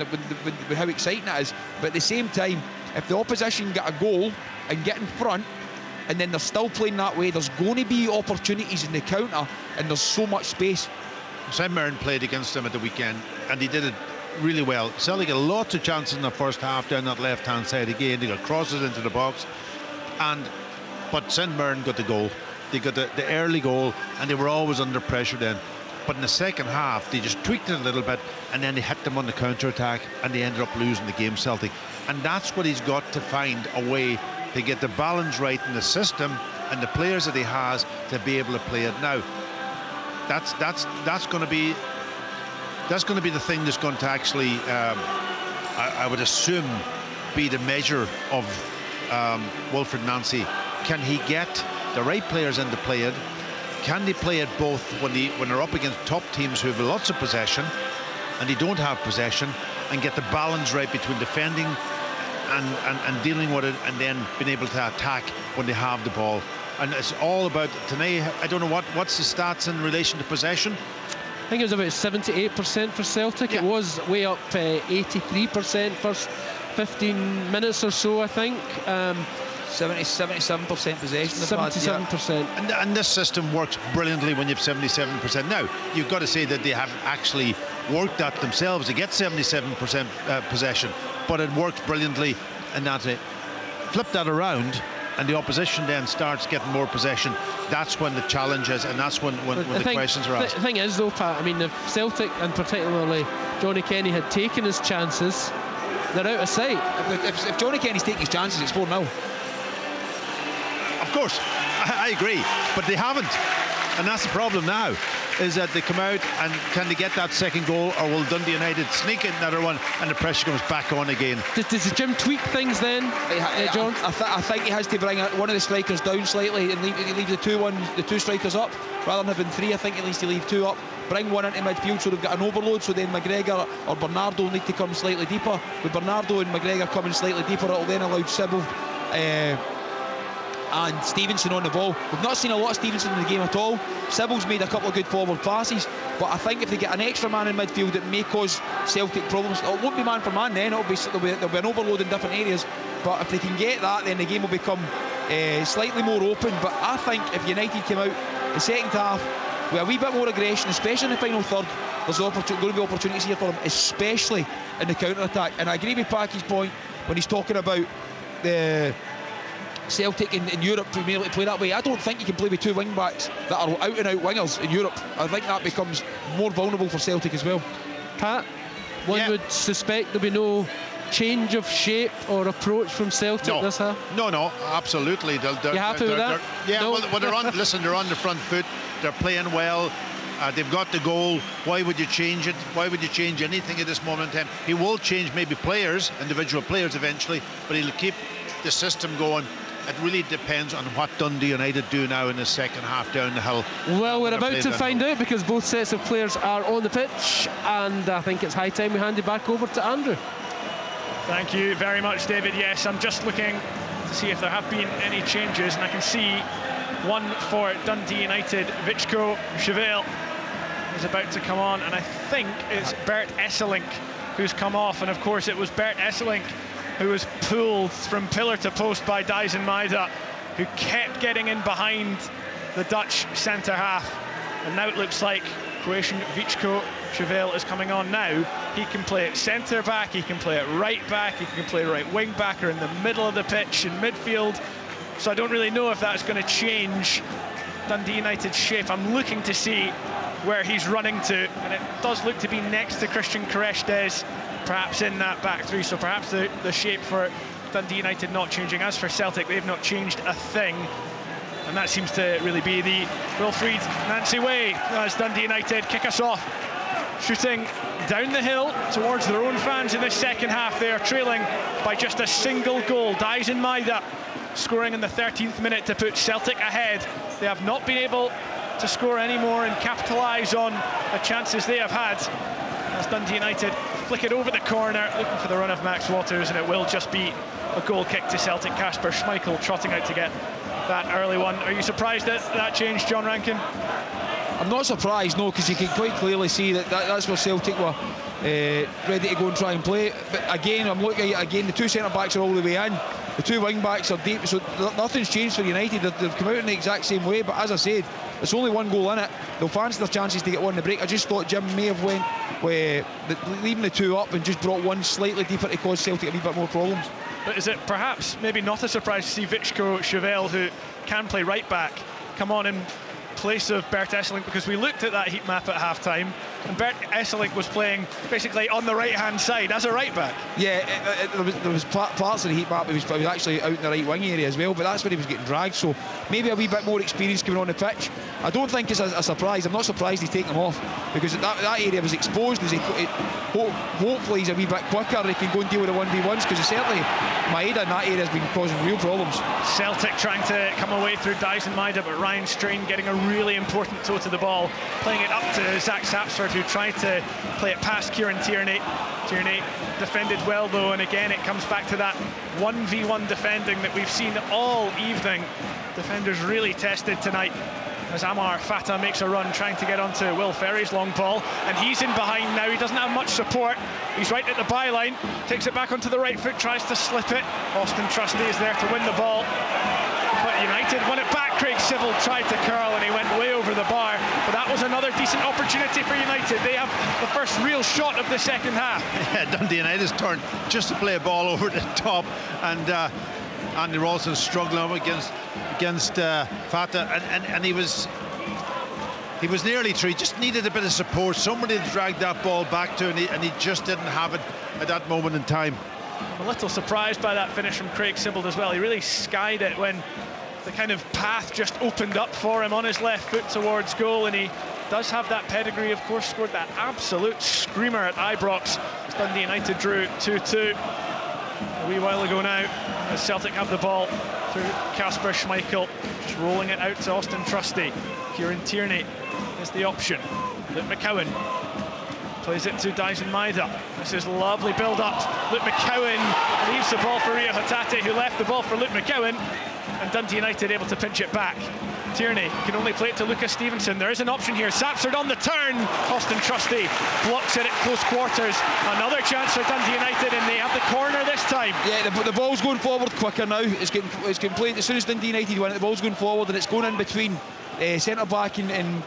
how exciting it is. But at the same time, if the opposition get a goal and get in front, and then they're still playing that way, there's going to be opportunities in the counter, and there's so much space. St Mirren played against them at the weekend, and he did it really well. Celtic got lots of chances in the first half down that left hand side again. They got crosses into the box, but St Mirren got the goal. They got the early goal, and they were always under pressure then. But in the second half, they just tweaked it a little bit, and then they hit them on the counter-attack, and they ended up losing the game, Celtic. And that's what he's got to find a way to get the balance right in the system and the players that he has to be able to play it. Now, that's going to be the thing that's going to actually, I would assume, be the measure of Wilfred Nancy. Can he get the right players in to play it? Can they play it both when they're up against top teams who have lots of possession and they don't have possession, and get the balance right between defending and dealing with it, and then being able to attack when they have the ball? And it's all about, tonight, I don't know what's the stats in relation to possession. I think it was about 78% for Celtic. Yeah. It was way up 83% first 15 minutes or so, I think. 77% possession. 77%. And this system works brilliantly when you have 77%. Now, you've got to say that they have actually worked that themselves to get 77% possession, but it works brilliantly, and that's it. Flip that around, and the opposition then starts getting more possession. That's when the challenge is, and that's when the questions are asked. The thing is, though, Pat, I mean, if Celtic, and particularly Johnny Kenny, had taken his chances, they're out of sight. If Johnny Kenny's taking his chances, it's 4-0. Of course, I agree, but they haven't, and that's the problem now, is that they come out, and can they get that second goal, or will Dundee United sneak in another one and the pressure comes back on again? Does Jim tweak things then, John? I think he has to bring one of the strikers down slightly and leave the two strikers up rather than having 3. I think he needs to leave 2 up, bring one into midfield so they've got an overload, so then McGregor or Bernardo need to come slightly deeper. With Bernardo and McGregor coming slightly deeper, it'll then allow Sybil and Stevenson on the ball. We've not seen a lot of Stevenson in the game at all. Sybil's made a couple of good forward passes, but I think if they get an extra man in midfield, it may cause Celtic problems. It won't be man for man then, there'll be an overload in different areas, but if they can get that, then the game will become slightly more open. But I think if United came out the second half with a wee bit more aggression, especially in the final third, there's going to be opportunities here for them, especially in the counter-attack. And I agree with Packy's point when he's talking about the Celtic in Europe to be able to play that way. I don't think you can play with 2 wing backs that are out and out wingers in Europe. I think that becomes more vulnerable for Celtic as well. Pat, one would suspect there'll be no change of shape or approach from Celtic this half? No, absolutely. You happy with that? Yeah, no? well, they're on. Listen, they're on the front foot. They're playing well. They've got the goal. Why would you change it? Why would you change anything at this moment in time? He will change maybe players, individual players eventually, but he'll keep the system going. It really depends on what Dundee United do now in the second half down the hill. Well, we're about to find out, because both sets of players are on the pitch, and I think it's high time we hand it back over to Andrew. Thank you very much, David. Yes, I'm just looking to see if there have been any changes, and I can see one for Dundee United. Vichko Chevelle is about to come on, and I think it's Bert Esselink who's come off, and of course it was Bert Esselink who was pulled from pillar to post by Dyson Maida, who kept getting in behind the Dutch centre half. And now it looks like Croatian Vichko Chevelle is coming on now. He can play at centre back, he can play at right back, he can play right wing back, or in the middle of the pitch in midfield. So I don't really know if that's going to change Dundee United's shape. I'm looking to see where he's running to, and it does look to be next to Christian Kerestes, perhaps in that back three. So perhaps the shape for Dundee United not changing. As for Celtic, they've not changed a thing, and that seems to really be the Wilfried Nancy way as Dundee United kick us off, shooting down the hill towards their own fans in the second half. They are trailing by just a single goal. Dyson Maida scoring in the 13th minute to put Celtic ahead. They have not been able to score anymore and capitalise on the chances they have had, as Dundee United flick it over the corner, looking for the run of Max Waters, and it will just be a goal kick to Celtic. Kasper Schmeichel trotting out to get that early one. Are you surprised at that change, John Rankin? I'm not surprised, no, because you can quite clearly see that's where Celtic were ready to go and try and play. But again, I'm looking at the two centre-backs are all the way in, the two wing-backs are deep, so nothing's changed for United. They've come out in the exact same way, but as I said, it's only one goal in it. They'll fancy their chances to get one in the break. I just thought Jim may have went with leaving the two up and just brought one slightly deeper to cause Celtic a wee bit more problems. But is it perhaps maybe not a surprise to see Vichko Chevelle, who can play right back, come on in place of Bert Esselink? Because we looked at that heat map at half time, and Bert Esselink was playing basically on the right hand side as a right back. Yeah, there was parts of the heat map he was actually out in the right wing area as well, but that's where he was getting dragged, so maybe a wee bit more experience coming on the pitch. I don't think it's a surprise. I'm not surprised he's taken him off, because that area was exposed. Hopefully he's a wee bit quicker and he can go and deal with the 1v1s, because certainly Maida in that area has been causing real problems. Celtic trying to come away through Dyson Maida, but Ryan Strain getting a really important toe to the ball, playing it up to Zach Sapsford, who tried to play it past Kieran Tierney. Tierney defended well though, and again it comes back to that 1v1 defending that we've seen all evening. Defenders really tested tonight, as Amar Fata makes a run trying to get onto Will Ferry's long ball, and he's in behind now. He doesn't have much support. He's right at the byline, takes it back onto the right foot, tries to slip it. Austin Trusty is there to win the ball, but United won it back. Craig Sibbald tried to curl and he went way over the bar, but that was another decent opportunity for United. They have the first real shot of the second half. Yeah, Dundee United's turn just to play a ball over the top, and Andy Ralston struggling against Fata, and he was nearly through. He just needed a bit of support, somebody to drag that ball back to, and he just didn't have it at that moment in time. I'm a little surprised by that finish from Craig Sibbald as well. He really skied it when the kind of path just opened up for him on his left foot towards goal, and he does have that pedigree. Of course, scored that absolute screamer at Ibrox as Dundee United drew 2-2 a wee while ago now, as Celtic have the ball through Kasper Schmeichel, just rolling it out to Austin Trusty. Kieran Tierney is the option. Luke McCowan plays it to Dyson Maida. This is lovely build-up. Luke McCowan leaves the ball for Rio Hatate, who left the ball for Luke McCowan, and Dundee United able to pinch it back. Tierney can only play it to Lucas Stevenson. There is an option here. Sapsford on the turn. Austin Trusty blocks it at close quarters. Another chance for Dundee United, and they have the corner this time. Yeah, the ball's going forward quicker now. It's getting played as soon as Dundee United win it. The ball's going forward, and it's going in between centre back and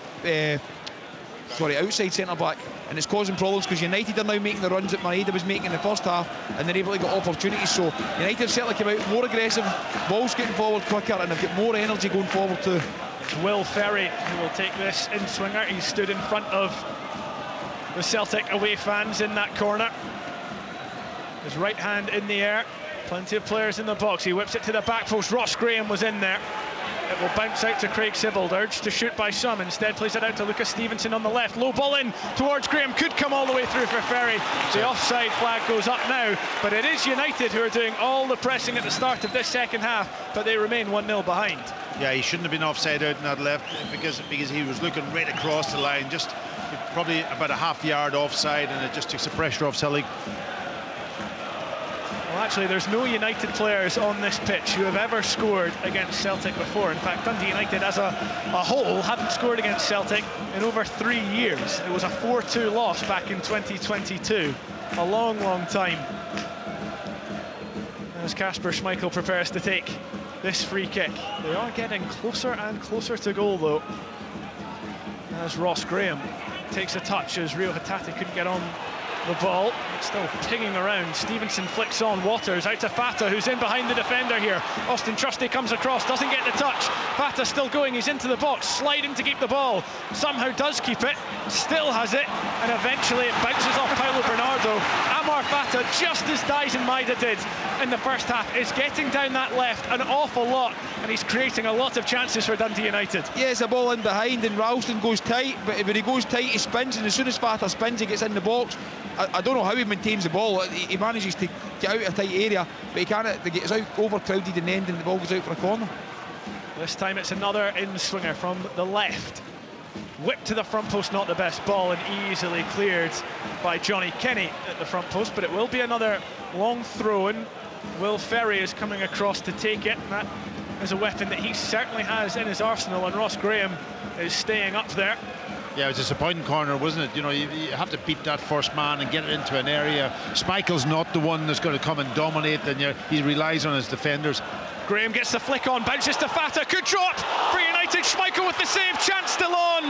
outside centre back, and it's causing problems because United are now making the runs that Maeda was making in the first half, and they're able to get opportunities. So United certainly came out more aggressive, ball's getting forward quicker, and they've got more energy going forward too. It's Will Ferry who will take this in swinger. He stood in front of the Celtic away fans in that corner. His right hand in the air. Plenty of players in the box. He whips it to the back post. Ross Graham was in there. It will bounce out to Craig Sibbald. Urged to shoot by some. Instead plays it out to Lucas Stevenson on the left. Low ball in towards Graham. Could come all the way through for Ferry. The offside flag goes up now. But it is United who are doing all the pressing at the start of this second half. But they remain 1-0 behind. Yeah, he shouldn't have been offside out in that left because he was looking right across the line. Just probably about a half yard offside, and it just takes the pressure off Celtic. Well, actually, there's no United players on this pitch who have ever scored against Celtic before. In fact, Dundee United as a whole haven't scored against Celtic in over 3 years. It was a 4-2 loss back in 2022. A long, long time. As Kasper Schmeichel prepares to take this free kick. They are getting closer and closer to goal, though. As Ross Graham takes a touch as Rio Hatate couldn't get on the ball. It's still pinging around. Stevenson flicks on. Waters out to Fata, who's in behind the defender here. Austin Trusty comes across, doesn't get the touch. Fata still going, he's into the box, sliding to keep the ball. Somehow does keep it, still has it, and eventually it bounces off Paulo Bernardo. Amar Fata, just as Dyson Maida did in the first half, is getting down that left an awful lot, and he's creating a lot of chances for Dundee United. Yeah, it's a ball in behind, and Ralston goes tight, but when he goes tight, he spins, and as soon as Fata spins, he gets in the box. I don't know how he maintains the ball. He manages to get out of a tight area, but he can't. It gets out overcrowded in the end, and the ball goes out for a corner. This time it's another in-swinger from the left. Whipped to the front post, not the best ball, and easily cleared by Johnny Kenny at the front post, but it will be another long throw-in. Will Ferry is coming across to take it, and that is a weapon that he certainly has in his arsenal, and Ross Graham is staying up there. Yeah, it was a disappointing corner, wasn't it? You know, you have to beat that first man and get it into an area. Schmeichel's not the one that's going to come and dominate, and he relies on his defenders. Graham gets the flick on, bounces to Fata, good drop for United. Schmeichel with the save, chance still on.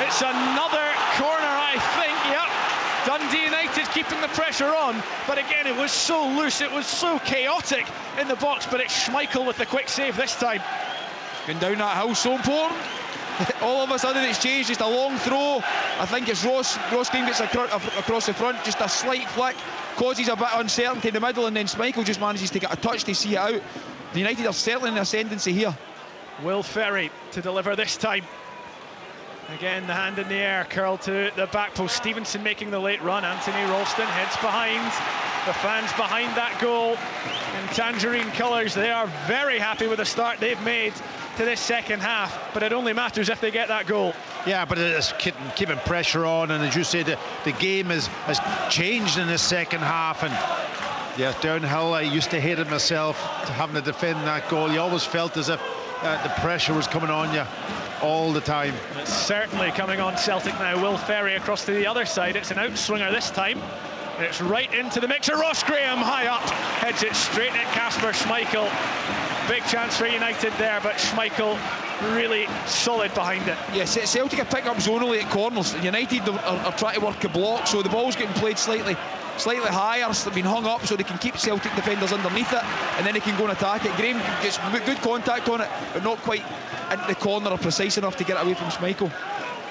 It's another corner, I think. Yep. Dundee United keeping the pressure on, but again it was so loose, it was so chaotic in the box, but it's Schmeichel with the quick save this time. Going down that hill, so important. All of a sudden it's changed, just a long throw. I think it's Ross Graham gets across the front, just a slight flick, causes a bit of uncertainty in the middle, and then Schmeichel just manages to get a touch to see it out. The United are certainly in the ascendancy here. Will Ferry to deliver this time. Again, the hand in the air, curl to the back post. Stevenson making the late run. Anthony Ralston heads behind. The fans behind that goal in tangerine colours. They are very happy with the start they've made to this second half, but it only matters if they get that goal. Yeah, but it's keeping pressure on, and as you say, the game has changed in the second half, and yeah, downhill, I used to hate it myself, having to defend that goal. You always felt as if the pressure was coming on you all the time. It's certainly coming on Celtic now. Will Ferry across to the other side. It's an outswinger this time. It's right into the mixer. Ross Graham high up, heads it straight at Kasper Schmeichel. Big chance for United there, but Schmeichel really solid behind it. Yes, Celtic are picking up zonally at corners. United are trying to work a block, so the ball's getting played slightly higher. It's been hung up so they can keep Celtic defenders underneath it, and then they can go and attack it. Graham gets good contact on it, but not quite into the corner or precise enough to get away from Schmeichel.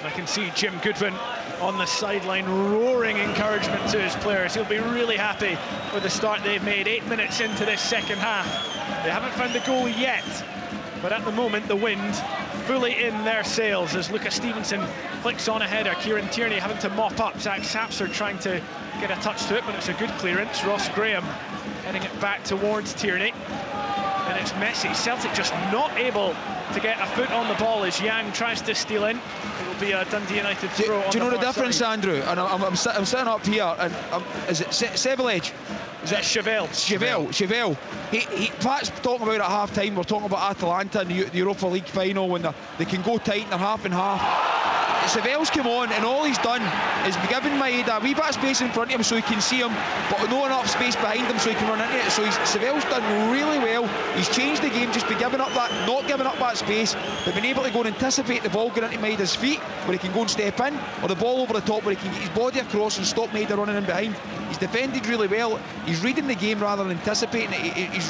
I can see Jim Goodwin on the sideline roaring encouragement to his players. He'll be really happy with the start they've made. 8 minutes into this second half. They haven't found the goal yet, but at the moment the wind fully in their sails as Lucas Stevenson flicks on a header. Kieran Tierney having to mop up. Zach Sapser trying to get a touch to it, but it's a good clearance. Ross Graham heading it back towards Tierney, and it's messy. Celtic just not able to get a foot on the ball as Yang tries to steal in. It will be a Dundee United throw. Do you know the difference, side. Andrew? And I'm sitting up here, and is it Sevelage? Is that Chevelle? Chevelle. Pat's talking about at half time, we're talking about Atalanta in the Europa League final when they can go tight and they're half and half. Chevelle's come on, and all he's done is given Maeda a wee bit of space in front of him so he can see him, but no enough space behind him so he can run into it. So Chevelle's done really well. He's changed the game just by not giving up that space, but being able to go and anticipate the ball going into Maeda's feet where he can go and step in, or the ball over the top where he can get his body across and stop Maeda running in behind. He's defended really well. He's reading the game rather than anticipating it.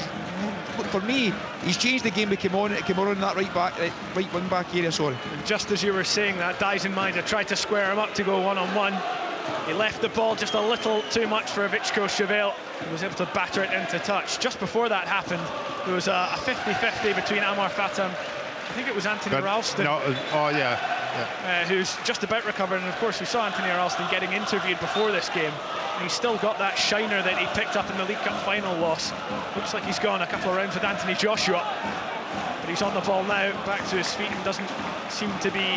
For me, he's changed the game with Cameron in that right wing back area. Sorry. And just as you were saying that, Dyson Maeda tried to square him up to go one-on-one. He left the ball just a little too much for Ivichko Chevelle, who was able to batter it into touch. Just before that happened, there was a 50-50 between Amar Fata and I think it was Anthony Ralston. No, who's just about recovered, and of course we saw Anthony Ralston getting interviewed before this game, and he's still got that shiner that he picked up in the League Cup final loss. Looks like he's gone a couple of rounds with Anthony Joshua, but he's on the ball now, back to his feet, and doesn't seem to be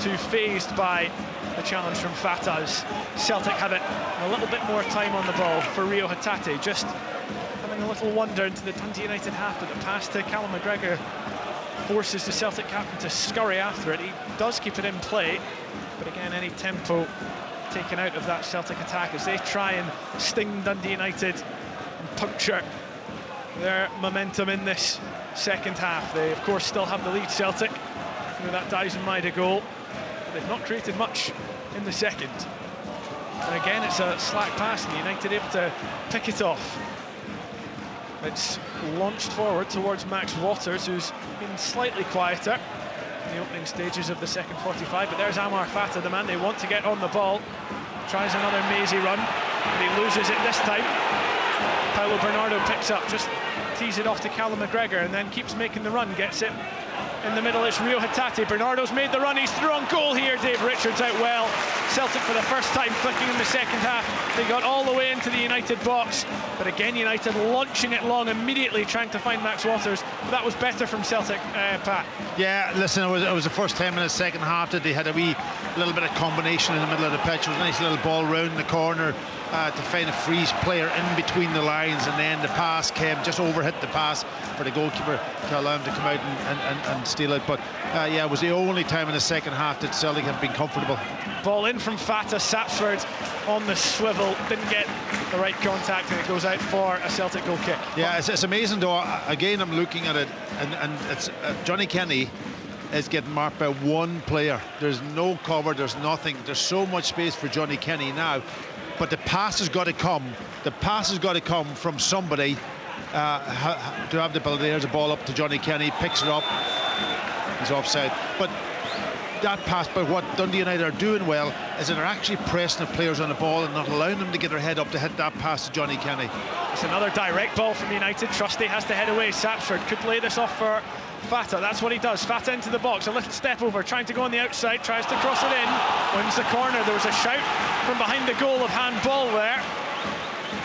too fazed by the challenge from Fata, as Celtic have it a little bit more time on the ball for Rio Hatate, just having a little wander into the Dundee United half, but the pass to Callum McGregor forces the Celtic captain to scurry after it. He does keep it in play, but again, any tempo taken out of that Celtic attack as they try and sting Dundee United and puncture their momentum in this second half. They of course still have the lead, Celtic, through that Dyson Maeda goal. They've not created much in the second, and again it's a slack pass and United able to pick it off. It's launched forward towards Max Waters, who's been slightly quieter in the opening stages of the second 45, but there's Amar Fata, the man they want to get on the ball. Tries another mazy run, but he loses it this time. Paulo Bernardo picks up, just tees it off to Callum McGregor, and then keeps making the run, gets it in the middle. It's Rio Hatate. Bernardo's made the run, he's through on goal here. Dave Richards out well. Celtic for the first time clicking in the second half. They got all the way into the United box, but again United launching it long immediately, trying to find Max Waters. But that was better from Celtic, Pat. Yeah, listen, it was the first time in the second half that they had a little bit of combination in the middle of the pitch. It was a nice little ball round the corner to find a free player in between the lines, and then the pass came, just overhit the pass for the goalkeeper to allow him to come out and steal it. But yeah, it was the only time in the second half that Celtic had been comfortable. Ball in from Fata, Sapsford on the swivel, didn't get the right contact, and it goes out for a Celtic goal kick. Yeah, it's amazing though. Again, I'm looking at it, and it's Johnny Kenny is getting marked by one player. There's no cover, there's nothing. There's so much space for Johnny Kenny now, but the pass has got to come. The pass has got to come from somebody to have the ability. There's a ball up to Johnny Kenny, picks it up, he's offside. But that pass, but what Dundee United are doing well is that they're actually pressing the players on the ball and not allowing them to get their head up to hit that pass to Johnny Kenny. It's another direct ball from United. Trusty has to head away. Sapsford could lay this off for Fata. That's what he does. Fata into the box, a little step over, trying to go on the outside, tries to cross it in, wins the corner. There was a shout from behind the goal of handball there,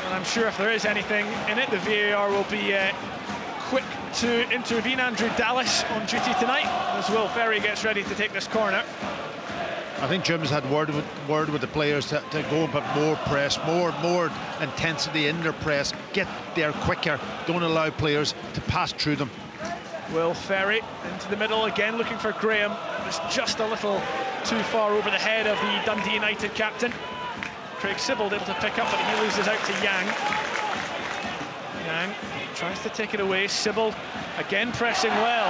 and I'm sure if there is anything in it, the VAR will be quick to intervene. Andrew Dallas on duty tonight as Will Ferry gets ready to take this corner. I think Jim's had word with the players to go and put more press, more intensity in their press, get there quicker, don't allow players to pass through them. Will Ferry into the middle again, looking for Graham. It's just a little too far over the head of the Dundee United captain. Craig Sibbald able to pick up, but he loses out to Yang. Yang tries to take it away. Sibbald again pressing well,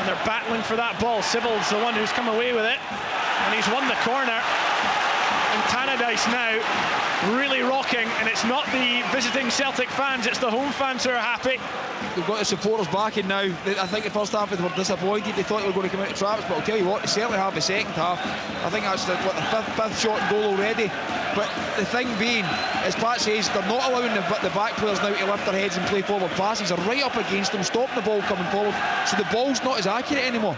and they're battling for that ball. Sibbald's the one who's come away with it, and he's won the corner. And Tannadice now really rocking, and it's not the visiting Celtic fans, it's the home fans who are happy. They've got the supporters backing now. I think the first half they were disappointed. They thought they were going to come out of traps, but I'll tell you what, they certainly have the second half. I think that's the fifth shot and goal already. But the thing being, as Pat says, they're not allowing the back players now to lift their heads and play forward passes. They're right up against them, stopping the ball coming forward, so the ball's not as accurate anymore.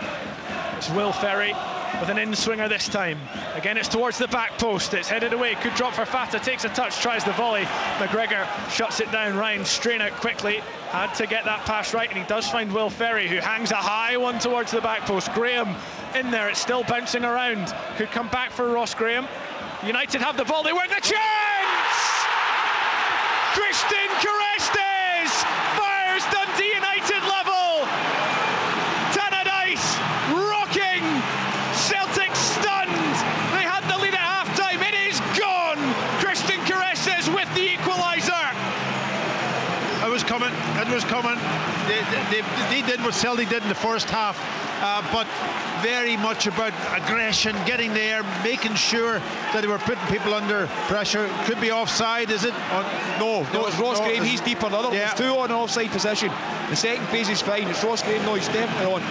It's Will Ferry with an in-swinger this time. Again, it's towards the back post. It's headed away. Could drop for Fata. Takes a touch, tries the volley. McGregor shuts it down. Ryan strain out quickly. Had to get that pass right, and he does find Will Ferry, who hangs a high one towards the back post. Graham in there. It's still bouncing around. Could come back for Ross Graham. United have the ball. They work the chance! Christian Carestes fires Dundee United level. Tannadice rocking. Celtic stunned. They had the lead at half-time. It is gone. Christian Carestes with the equaliser. It was coming. It was coming. They did what Celtic did in the first half, but very much about aggression, getting there, making sure that they were putting people under pressure. Could be offside, is it? No, it's Ross Graham. He's deeper than others. Yeah. There's two on offside position. The second phase is fine. It's Ross Graham. No, he's definitely on.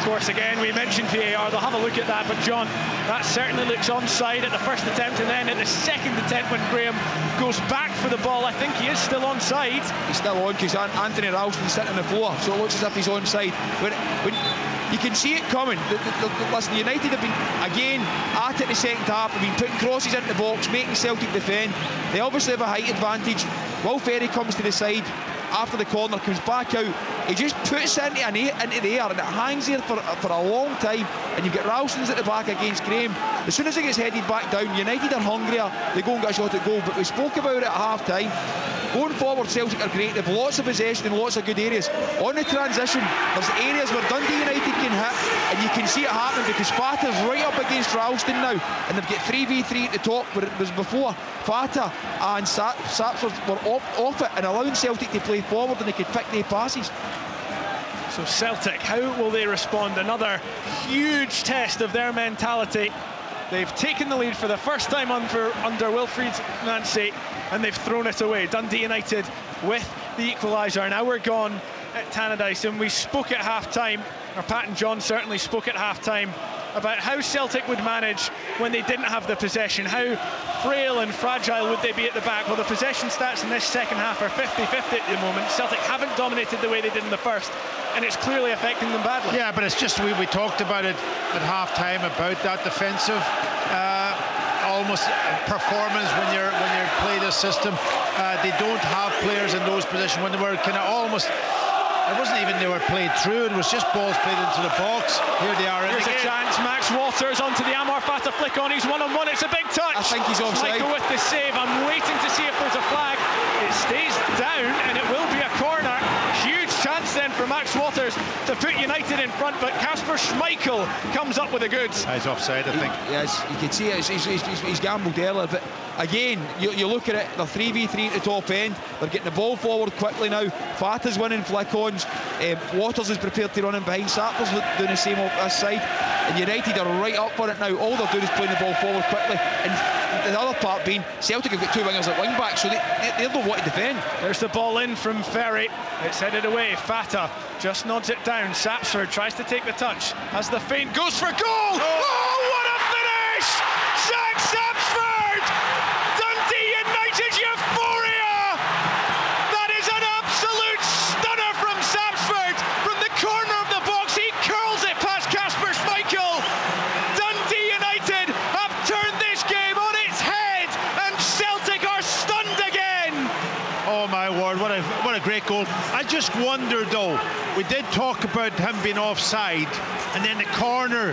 course, again, we mentioned VAR. They'll have a look at that. But, John, that certainly looks onside at the first attempt. And then at the second attempt, when Graham goes back for the ball, I think he is still onside. He's still on because Anthony Ralston's sitting on the floor. So it looks as if he's onside. When you can see it coming. Listen, United have been, again, at it in the second half. They've been putting crosses into the box, making Celtic defend. They obviously have a height advantage. Will Ferry comes to the side after the corner, comes back out. He just puts it into the air, and it hangs there for a long time. And you've got Ralston's at the back against Graham. As soon as it gets headed back down, United are hungrier. They go and get a shot at goal. But we spoke about it at half time. Going forward, Celtic are great. They've lots of possession and lots of good areas. On the transition, there's areas where Dundee United can hit, and you can see it happening because Fata's right up against Ralston now, and they've got 3v3 at the top where it was before. Fata and Sapsford were off it and allowing Celtic to play forward, and they could pick their passes. So Celtic, how will they respond? Another huge test of their mentality. They've taken the lead for the first time under Wilfried Nancy, and they've thrown it away. Dundee United with the equaliser. Now we're gone at Tannadice, and we spoke at half-time, or Pat and John certainly spoke at half-time, about how Celtic would manage when they didn't have the possession. How frail and fragile would they be at the back? Well, the possession stats in this second half are 50-50 at the moment. Celtic haven't dominated the way they did in the first, and it's clearly affecting them badly. Yeah, but it's just we talked about it at half-time about that defensive almost performance when you're play this system. They don't have players in those positions when they were kind of almost. It wasn't even they were played through, it was just balls played into the box. Here they are. Here's a chance. Max Waters onto the Amar Fata flick on. He's one-on-one. It's a big touch. I think he's offside. Michael with the save. I'm waiting to see if there's a flag. It stays down, and it will be a corner. Huge chance then for Max Waters to put United in front, but Kasper Schmeichel comes up with the goods. He's offside, I think. Yes, you can see it. He's gambled earlier, but again, you look at it, they're 3v3 at the top end. They're getting the ball forward quickly now. Fata's winning flick-ons. Waters is prepared to run in behind. Sapper's doing the same on this side. And United are right up for it now. All they're doing is playing the ball forward quickly. And the other part being, Celtic have got two wingers at wing back, so they don't want to defend. There's the ball in from Ferry. It's headed away. Fata just nods it down. Sapsford tries to take the touch. Has the feint, goes for goal! Oh, what a finish! Zach Sapsford! Dundee United euphoria! That is an absolute stunner from Sapsford. From the corner of the box, he curls it past Kasper Schmeichel. Dundee United have turned this game on its head, and Celtic are stunned again. Oh my word, what a great goal. I just wonder though, we did talk about him being offside, and then the corner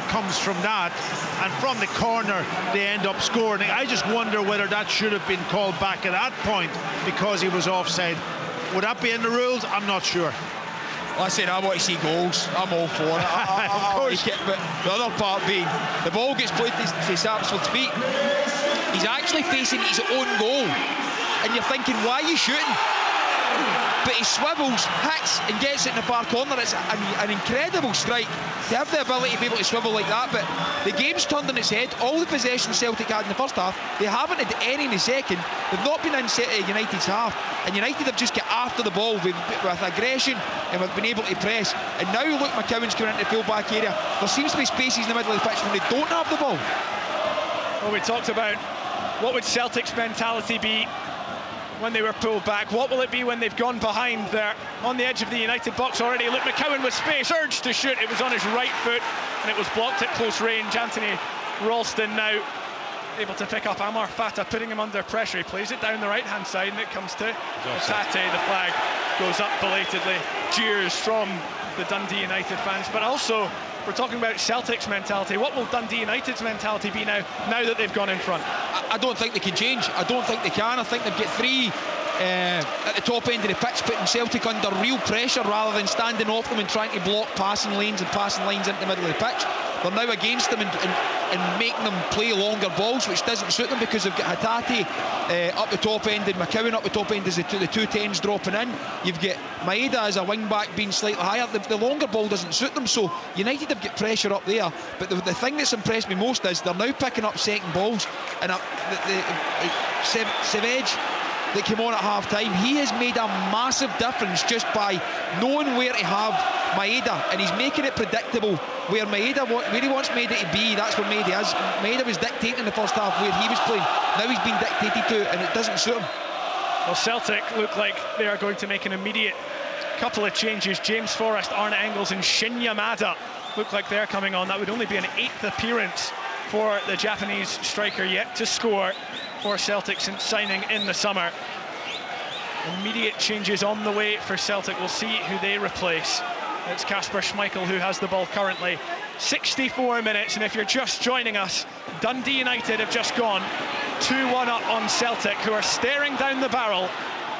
comes from that, and from the corner they end up scoring. I just wonder whether that should have been called back at that point because he was offside. Would that be in the rules? I'm not sure. Listen, I want to see goals. I'm all for it. I like it, but the other part being, the ball gets played to Sapsford's feet. He's actually facing his own goal, and you're thinking, why are you shooting? But he swivels, hits and gets it in the far corner. It's an incredible strike to have the ability to be able to swivel like that. But the game's turned on its head. All the possession Celtic had in the first half, they haven't had any in the second. They've not been in United's half, and United have just got after the ball with aggression, and have been able to press. And now look, McCowan's coming into the full back area. There seems to be spaces in the middle of the pitch when they don't have the ball. Well, we talked about what would Celtic's mentality be when they were pulled back. What will it be when they've gone behind? They're on the edge of the United box already. Look, McCowan with space, urged to shoot. It was on his right foot, and it was blocked at close range. Anthony Ralston now able to pick up Amar Fata, putting him under pressure. He plays it down the right-hand side, and it comes to Tate. The flag goes up belatedly. Jeers from the Dundee United fans. But also, we're talking about Celtic's mentality. What will Dundee United's mentality be now that they've gone in front? I don't think they can change. I don't think they can. I think they've got three at the top end of the pitch, putting Celtic under real pressure rather than standing off them and trying to block passing lanes and passing lines into the middle of the pitch. They're now against them and making them play longer balls, which doesn't suit them because they've got Hatate up the top end and McCowan up the top end as the two tens dropping in. You've got Maeda as a wing back being slightly higher. The longer ball doesn't suit them, so United have got pressure up there. But the thing that's impressed me most is they're now picking up second balls, and Savage that came on at half time, he has made a massive difference just by knowing where to have Maeda, and he's making it predictable. Where he wants Maeda to be, that's where Maeda is. Maeda was dictating in the first half where he was playing. Now he's being dictated to, and it doesn't suit him. Well, Celtic look like they are going to make an immediate couple of changes. James Forrest, Arne Engels and Shin Yamada look like they're coming on. That would only be an 8th appearance for the Japanese striker yet to score for Celtic since signing in the summer. Immediate changes on the way for Celtic. We'll see who they replace. It's Kasper Schmeichel who has the ball currently. 64 minutes, and if you're just joining us, Dundee United have just gone 2-1 up on Celtic, who are staring down the barrel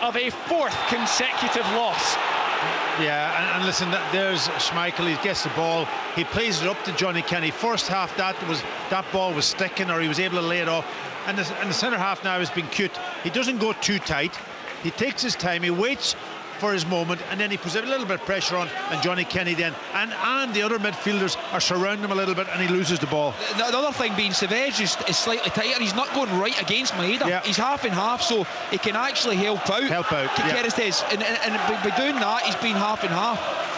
of a 4th consecutive loss. Yeah, and listen, there's Schmeichel. He gets the ball, he plays it up to Johnny Kenny. First half, that ball was sticking, or he was able to lay it off. And the centre half now has been cute. He doesn't go too tight. He takes his time. He waits for his moment, and then he puts a little bit of pressure on, and Johnny Kenny then and the other midfielders are surrounding him a little bit, and he loses the ball. The other thing being, Savage is slightly tighter. He's not going right against Maeda. Yeah. He's half and half, so he can actually help out. And by doing that, he's been half and half.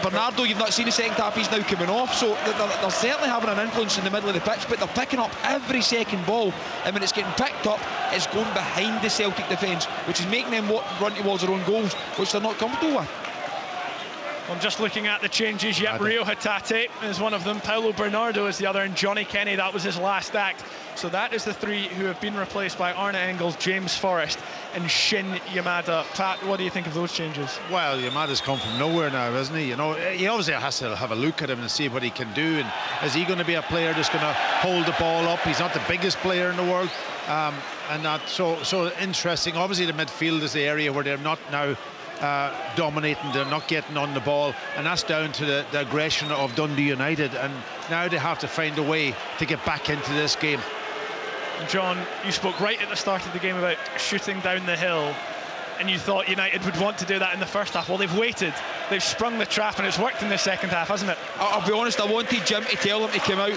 Bernardo, you've not seen the second half, he's now coming off, so they're certainly having an influence in the middle of the pitch, but they're picking up every second ball, and when it's getting picked up, it's going behind the Celtic defence, which is making them run towards their own goals, which they're not comfortable with. I'm just looking at the changes. Yep, Rio Hatate is one of them, Paulo Bernardo is the other, and Johnny Kenny, that was his last act. So that is the 3 who have been replaced by Arne Engels, James Forrest and Shin Yamada. Pat, what do you think of those changes? Well, Yamada's come from nowhere now, isn't he? You know, he obviously has to have a look at him and see what he can do, and is he going to be a player that's going to hold the ball up? He's not the biggest player in the world, and that's so interesting. Obviously the midfield is the area where they're not now dominating, they're not getting on the ball, and that's down to the aggression of Dundee United, and now they have to find a way to get back into this game. John, you spoke right at the start of the game about shooting down the hill, and you thought United would want to do that in the first half. Well, they've waited, they've sprung the trap, and it's worked in the second half, hasn't it? I'll be honest, I wanted Jim to tell them to come out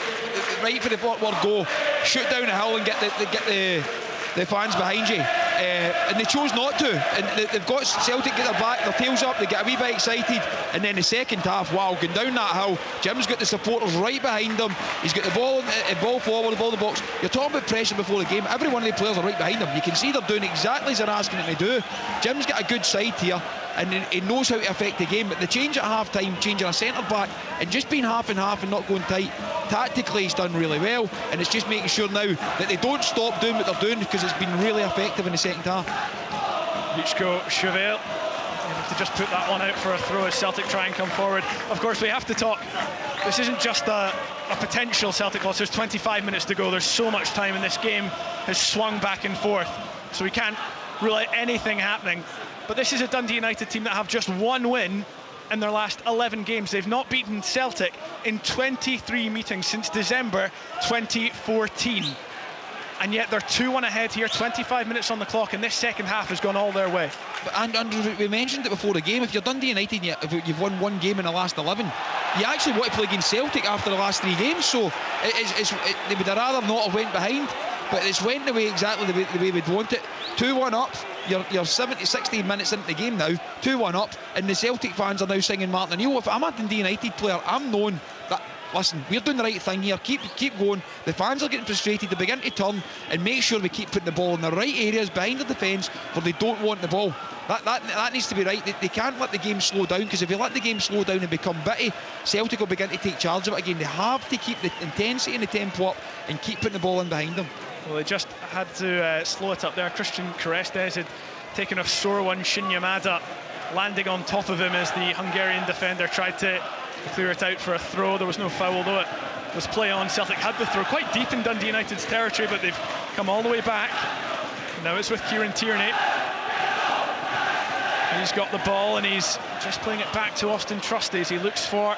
right for the word go, shoot down the hill and get the fans behind you, and they chose not to, and they've got Celtic get their back, their tails up, they get a wee bit excited, and then the second half, wow, going down that hill, Jim's got the supporters right behind him, he's got the ball forward, the ball in the box. You're talking about pressure before the game, every one of the players are right behind him, you can see they're doing exactly as they're asking them to do. Jim's got a good side here, and he knows how to affect the game, but the change at half time, changing a centre back and just being half and half and not going tight, tactically he's done really well, and it's just making sure now that they don't stop doing what they're doing, because it's been really effective in the second half. Luchko Chauvel able to just put that one out for a throw as Celtic try and come forward. Of course, we have to talk, this isn't just a potential Celtic loss, there's 25 minutes to go, there's so much time, and this game has swung back and forth, so we can't rule out anything happening. But this is a Dundee United team that have just one win in their last 11 games. They've not beaten Celtic in 23 meetings since December 2014. And yet they're 2-1 ahead here, 25 minutes on the clock, and this second half has gone all their way. And we mentioned it before the game, if you're Dundee United and you've won one game in the last 11, you actually want to play against Celtic after the last 3 games, so they would have rather not have went behind, but it's went the way exactly the way we'd want it. 2-1 up, you're 16 minutes into the game now, 2-1 up, and the Celtic fans are now singing Martin O'Neill. If I'm a Dundee United player, I'm knowing that, listen, we're doing the right thing here, keep going, the fans are getting frustrated, they begin to turn, and make sure we keep putting the ball in the right areas behind the defence where they don't want the ball. That needs to be right. They can't let the game slow down, because if you let the game slow down and become bitty, Celtic will begin to take charge of it again. They have to keep the intensity and the tempo up and keep putting the ball in behind them. Well, they just had to slow it up there. Christian Carestes had taken a sore one. Shin Yamada landing on top of him as the Hungarian defender tried to clear it out for a throw. There was no foul, though it was play on. Celtic had the throw quite deep in Dundee United's territory, but they've come all the way back. Now it's with Kieran Tierney. He's got the ball and he's just playing it back to Austin Trusty as he looks for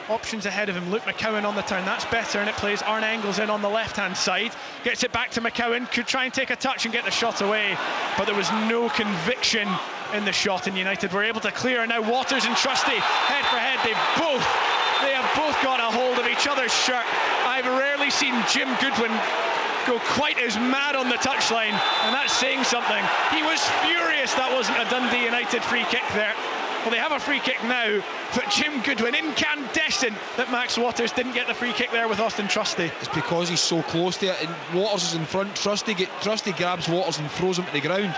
options ahead of him. Luke McCowan on the turn, that's better, and it plays Arne Engels in on the left hand side, gets it back to McCowan, could try and take a touch and get the shot away, but there was no conviction in the shot, and United were able to clear. And now Waters and Trusty head for head, they have both got a hold of each other's shirt. I've rarely seen Jim Goodwin go quite as mad on the touchline, and that's saying something. He was furious that wasn't a Dundee United free kick there. Well, they have a free kick now, but Jim Goodwin, incandescent that Max Waters didn't get the free kick there with Austin Trusty. It's because he's so close to it, and Waters is in front. Trusty grabs Waters and throws him to the ground.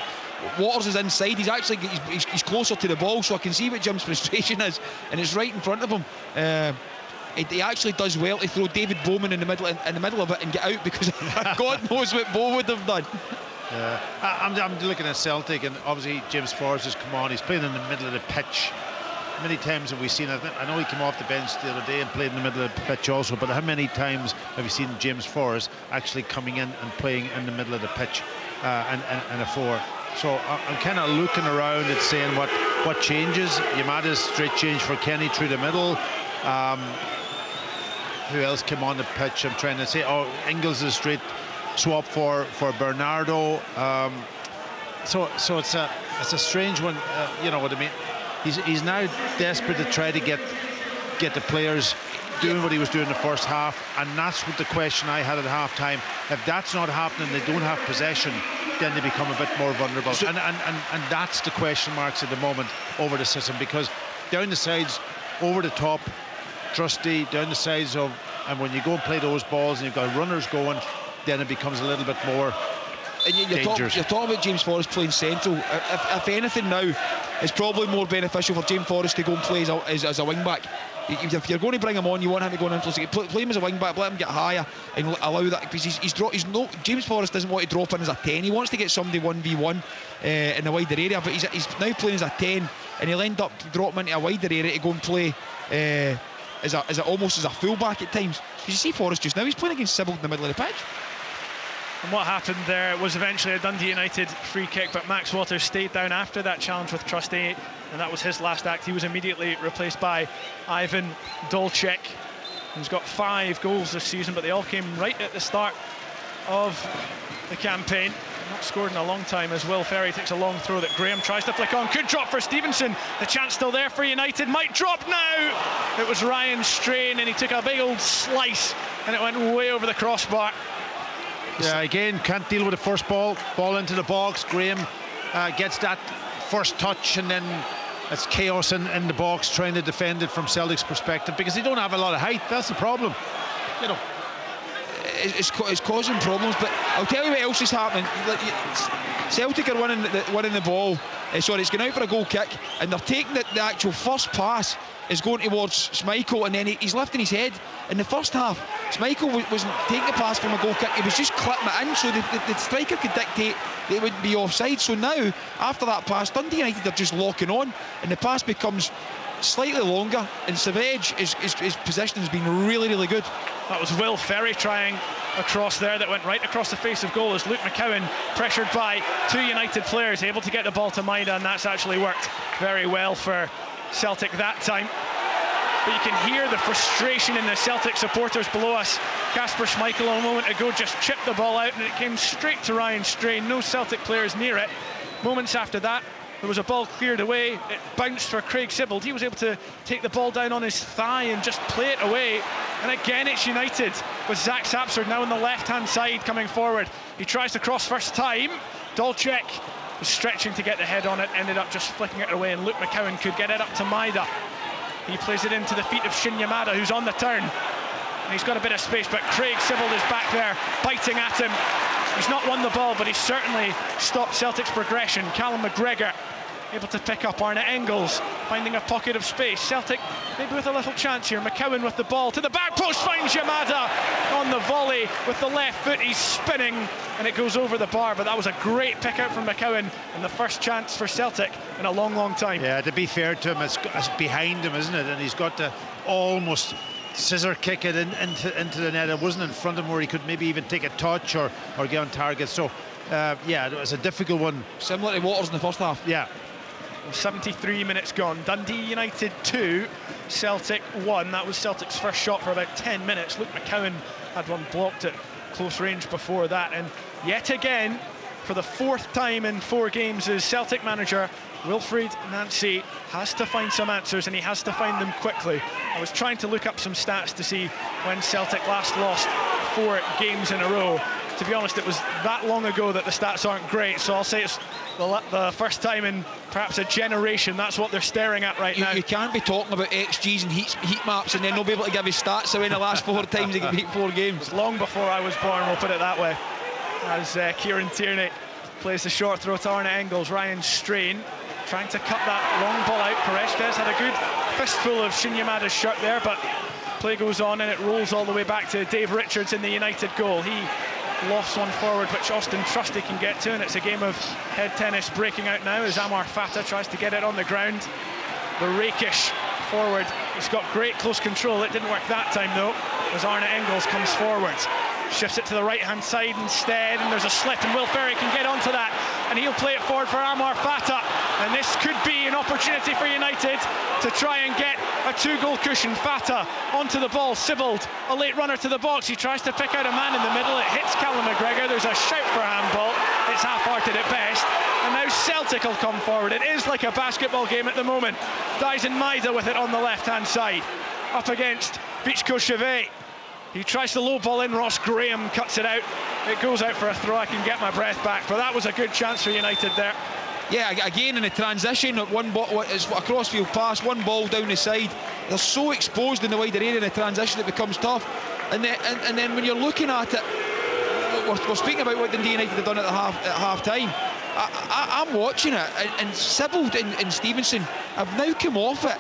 Waters is inside. He's closer to the ball, so I can see what Jim's frustration is, and it's right in front of him. He actually does well to throw David Bowman in the middle of it and get out, because God knows what Bow would have done. I'm looking at Celtic, and obviously James Forrest has come on. He's playing in the middle of the pitch. Many times have we seen it? I know he came off the bench the other day and played in the middle of the pitch also, but how many times have you seen James Forrest actually coming in and playing in the middle of the pitch and a four? So I'm kind of looking around at saying what changes. Yamada's straight change for Kenny through the middle. Who else came on the pitch? I'm trying to say, Ingles is straight swap for Bernardo. So it's a strange one. You know what I mean? He's now desperate to try to get the players doing what he was doing in the first half, and that's what the question I had at half time. If that's not happening, they don't have possession, then they become a bit more vulnerable. And that's the question marks at the moment over the system, because down the sides, over the top, Trusty, down the sides of, and when you go and play those balls and you've got runners going, then it becomes a little bit more dangerous. You're talking about James Forrest playing central. If anything now, it's probably more beneficial for James Forrest to go and play as a wing back. If you're going to bring him on, you want him to go and influence. Play him as a wing back, let him get higher and allow that, because James Forrest doesn't want to drop in as a 10. He wants to get somebody 1v1 in the wider area, but he's now playing as a 10, and he'll end up dropping into a wider area to go and play almost as a full-back at times. Because you see Forrest just now, he's playing against Sybil in the middle of the pitch. And what happened there was eventually a Dundee United free kick, but Max Waters stayed down after that challenge with Trusty, and that was his last act. He was immediately replaced by Ivan Dolcek, who's got 5 goals this season, but they all came right at the start of the campaign. Not scored in a long time, as Will Ferry takes a long throw that Graham tries to flick on. Could drop for Stevenson. The chance still there for United. Might drop now. It was Ryan Strain, and he took a big old slice, and it went way over the crossbar. Yeah, again, can't deal with the first ball into the box. Graham gets that first touch, and then it's chaos in the box trying to defend it from Celtic's perspective, because they don't have a lot of height. That's the problem, you know. It's causing problems, but I'll tell you what else is happening. Celtic are winning the ball. It's going out for a goal kick, and they're taking the actual first pass is going towards Schmeichel, and then he's lifting his head. In the first half, Schmeichel wasn't taking the pass from a goal kick, he was just clipping it in, so the striker could dictate that it wouldn't be offside. So now, after that pass, Dundee United are just locking on, and the pass becomes slightly longer, and Savage, his position has been really, really good. That was Will Ferry trying a cross there that went right across the face of goal as Luke McCowan, pressured by 2 United players, able to get the ball to Maida, and that's actually worked very well for Celtic that time. But you can hear the frustration in the Celtic supporters below us. Kasper Schmeichel a moment ago just chipped the ball out, and it came straight to Ryan Strain. No Celtic players near it. Moments after that, there was a ball cleared away. It bounced for Craig Sibbald. He was able to take the ball down on his thigh and just play it away. And again, it's United with Zach Sapsford now on the left-hand side coming forward. He tries to cross first time. Dolcek was stretching to get the head on it, ended up just flicking it away, and Luke McCowan could get it up to Maida. He plays it into the feet of Shin Yamada, who's on the turn. And he's got a bit of space, but Craig Sibbald is back there, biting at him. He's not won the ball, but he's certainly stopped Celtic's progression. Callum McGregor able to pick up Arne Engels, finding a pocket of space. Celtic maybe with a little chance here. McCowan with the ball to the back post, finds Yamada on the volley with the left foot. He's spinning, and it goes over the bar, but that was a great pick out from McCowan, and the first chance for Celtic in a long, long time. Yeah, to be fair to him, it's behind him, isn't it? And he's got to almost scissor kick it into the net. It wasn't in front of him where he could maybe even take a touch or get on target. So yeah, it was a difficult one. Similar to Waters in the first half. Yeah. 73 minutes gone. Dundee United 2, Celtic 1. That was Celtic's first shot for about 10 minutes. Luke McCowan had one blocked at close range before that, and yet again, for the 4th time in 4 games, as Celtic manager Wilfried Nancy has to find some answers, and he has to find them quickly. I was trying to look up some stats to see when Celtic last lost 4 games in a row, to be honest, it was that long ago that the stats aren't great, so I'll say it's the first time in perhaps a generation. That's what they're staring at right now. You can't be talking about XGs and heat maps and then not be able to give his stats away in the last 4 times he can beat 4 games. It's long before I was born, we'll put it that way. As Kieran Tierney plays the short throw to Arne Engels. Ryan Strain trying to cut that long ball out. Korestes had a good fistful of Shin Yamada's shirt there, but play goes on and it rolls all the way back to Dave Richards in the United goal. He lofts one forward which Austin Trusty can get to, and it's a game of head tennis breaking out now as Amar Fata tries to get it on the ground. The rakish forward, he's got great close control. It didn't work that time though, as Arne Engels comes forward. Shifts it to the right hand side instead, and there's a slip, and Will Ferry can get onto that, and he'll play it forward for Amar Fata, and this could be an opportunity for United to try and get a 2-goal cushion. Fata onto the ball, Sibbald, a late runner to the box, he tries to pick out a man in the middle, it hits Callum McGregor, there's a shout for handball, it's half-hearted at best, and now Celtic will come forward. It is like a basketball game at the moment. Dyson Maida with it on the left hand side, up against Bichko Chevet. He tries to low ball in, Ross Graham cuts it out. It goes out for a throw. I can get my breath back, but that was a good chance for United there. Yeah, again in the transition, one ball, it's a crossfield pass, one ball down the side. They're so exposed in the wider area in the transition it becomes tough. And then when you're looking at it, we're speaking about what Dundee United have done at half time. I'm watching it, and Sibbald and Stevenson have now come off it.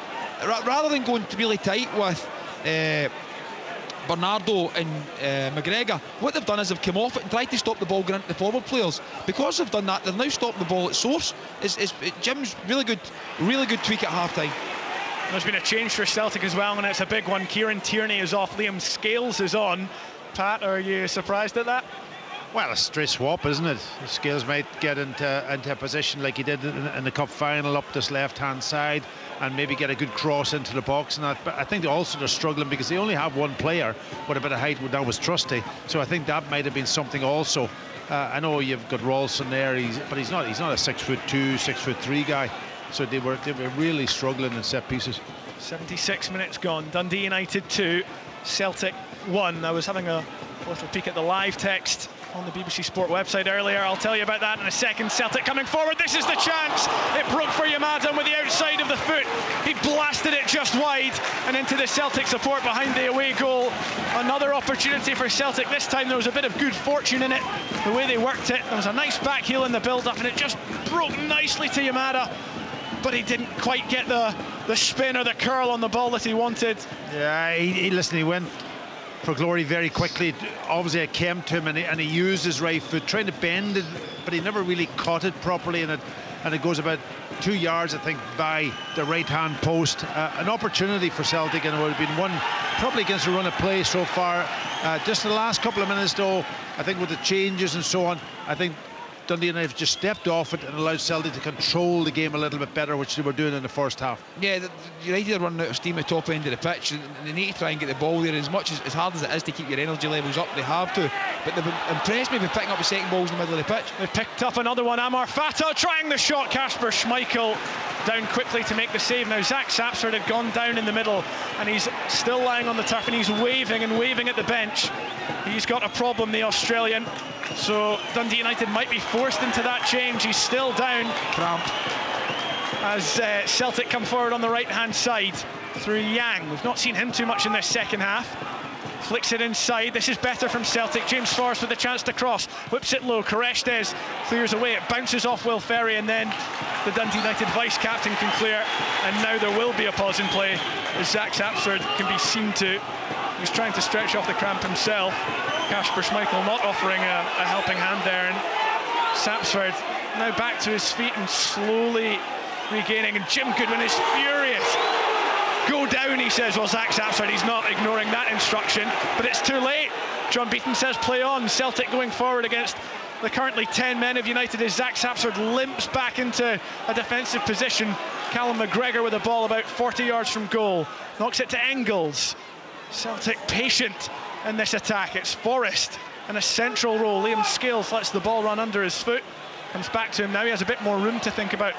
Rather than going really tight with Bernardo and McGregor, what they've done is they've come off it and tried to stop the ball going into the forward players. Because they've done that, they've now stopped the ball at source. Jim's really good tweak at half time. There's been a change for Celtic as well, and it's a big one. Kieran Tierney is off, Liam Scales is on. Pat, are you surprised at that? Well, it's a straight swap, isn't it? Scales might get into a position like he did in the cup final up this left hand side and maybe get a good cross into the box and that. But I think also they're struggling because they only have one player with a bit of height. That was Trusty, so I think that might have been something also. I know you've got Ralston there, but he's not a 6'2", 6'3" guy. So they were really struggling in set pieces. 76 minutes gone. Dundee United 2, Celtic 1. I was having a little peek at the live text on the BBC Sport website earlier. I'll tell you about that in a second. Celtic coming forward. This is the chance. It broke for Yamada with the outside of the foot. He blasted it just wide and into the Celtic support behind the away goal. Another opportunity for Celtic. This time there was a bit of good fortune in it. The way they worked it. There was a nice back heel in the build-up and it just broke nicely to Yamada. But he didn't quite get the spin or the curl on the ball that he wanted. Yeah, he went for glory very quickly. Obviously it came to him and he used his right foot trying to bend it, but he never really caught it properly, and it goes about 2 yards I think by the right hand post. An opportunity for Celtic, and it would have been one probably against a run of play so far. Just the last couple of minutes though, I think with the changes and so on, I think Dundee United have just stepped off it and allowed Celtic to control the game a little bit better, which they were doing in the first half. Yeah, United are running out of steam at the top end of the pitch, and they need to try and get the ball there. As hard as it is to keep your energy levels up, they have to. But they've impressed me with picking up the second balls in the middle of the pitch. They picked up another one. Amar Fata trying the shot. Kasper Schmeichel down quickly to make the save. Now Zach Sapsford had gone down in the middle, and he's still lying on the turf, and he's waving at the bench. He's got a problem, the Australian. So Dundee United might be forced into that change. He's still down. Cramp. As Celtic come forward on the right hand side through Yang. We've not seen him too much in this second half. Flicks it inside. This is better from Celtic. James Forrest with a chance to cross. Whips it low. Korestes clears away. It bounces off Will Ferry, and then the Dundee United vice-captain can clear. And now there will be a pause in play as Zach Sapsford can be seen to. He's trying to stretch off the cramp himself. Kasper Schmeichel not offering a helping hand there. And Sapsford now back to his feet and slowly regaining. And Jim Goodwin is furious. Go down, he says. Well, Zach Sapsford, he's not ignoring that instruction, but it's too late. John Beaton says play on. Celtic going forward against the currently 10 men of United as Zach Sapsford limps back into a defensive position. Callum McGregor with the ball about 40 yards from goal. Knocks it to Engels. Celtic patient in this attack. It's Forrest in a central role. Liam Scales lets the ball run under his foot. Comes back to him now. He has a bit more room to think about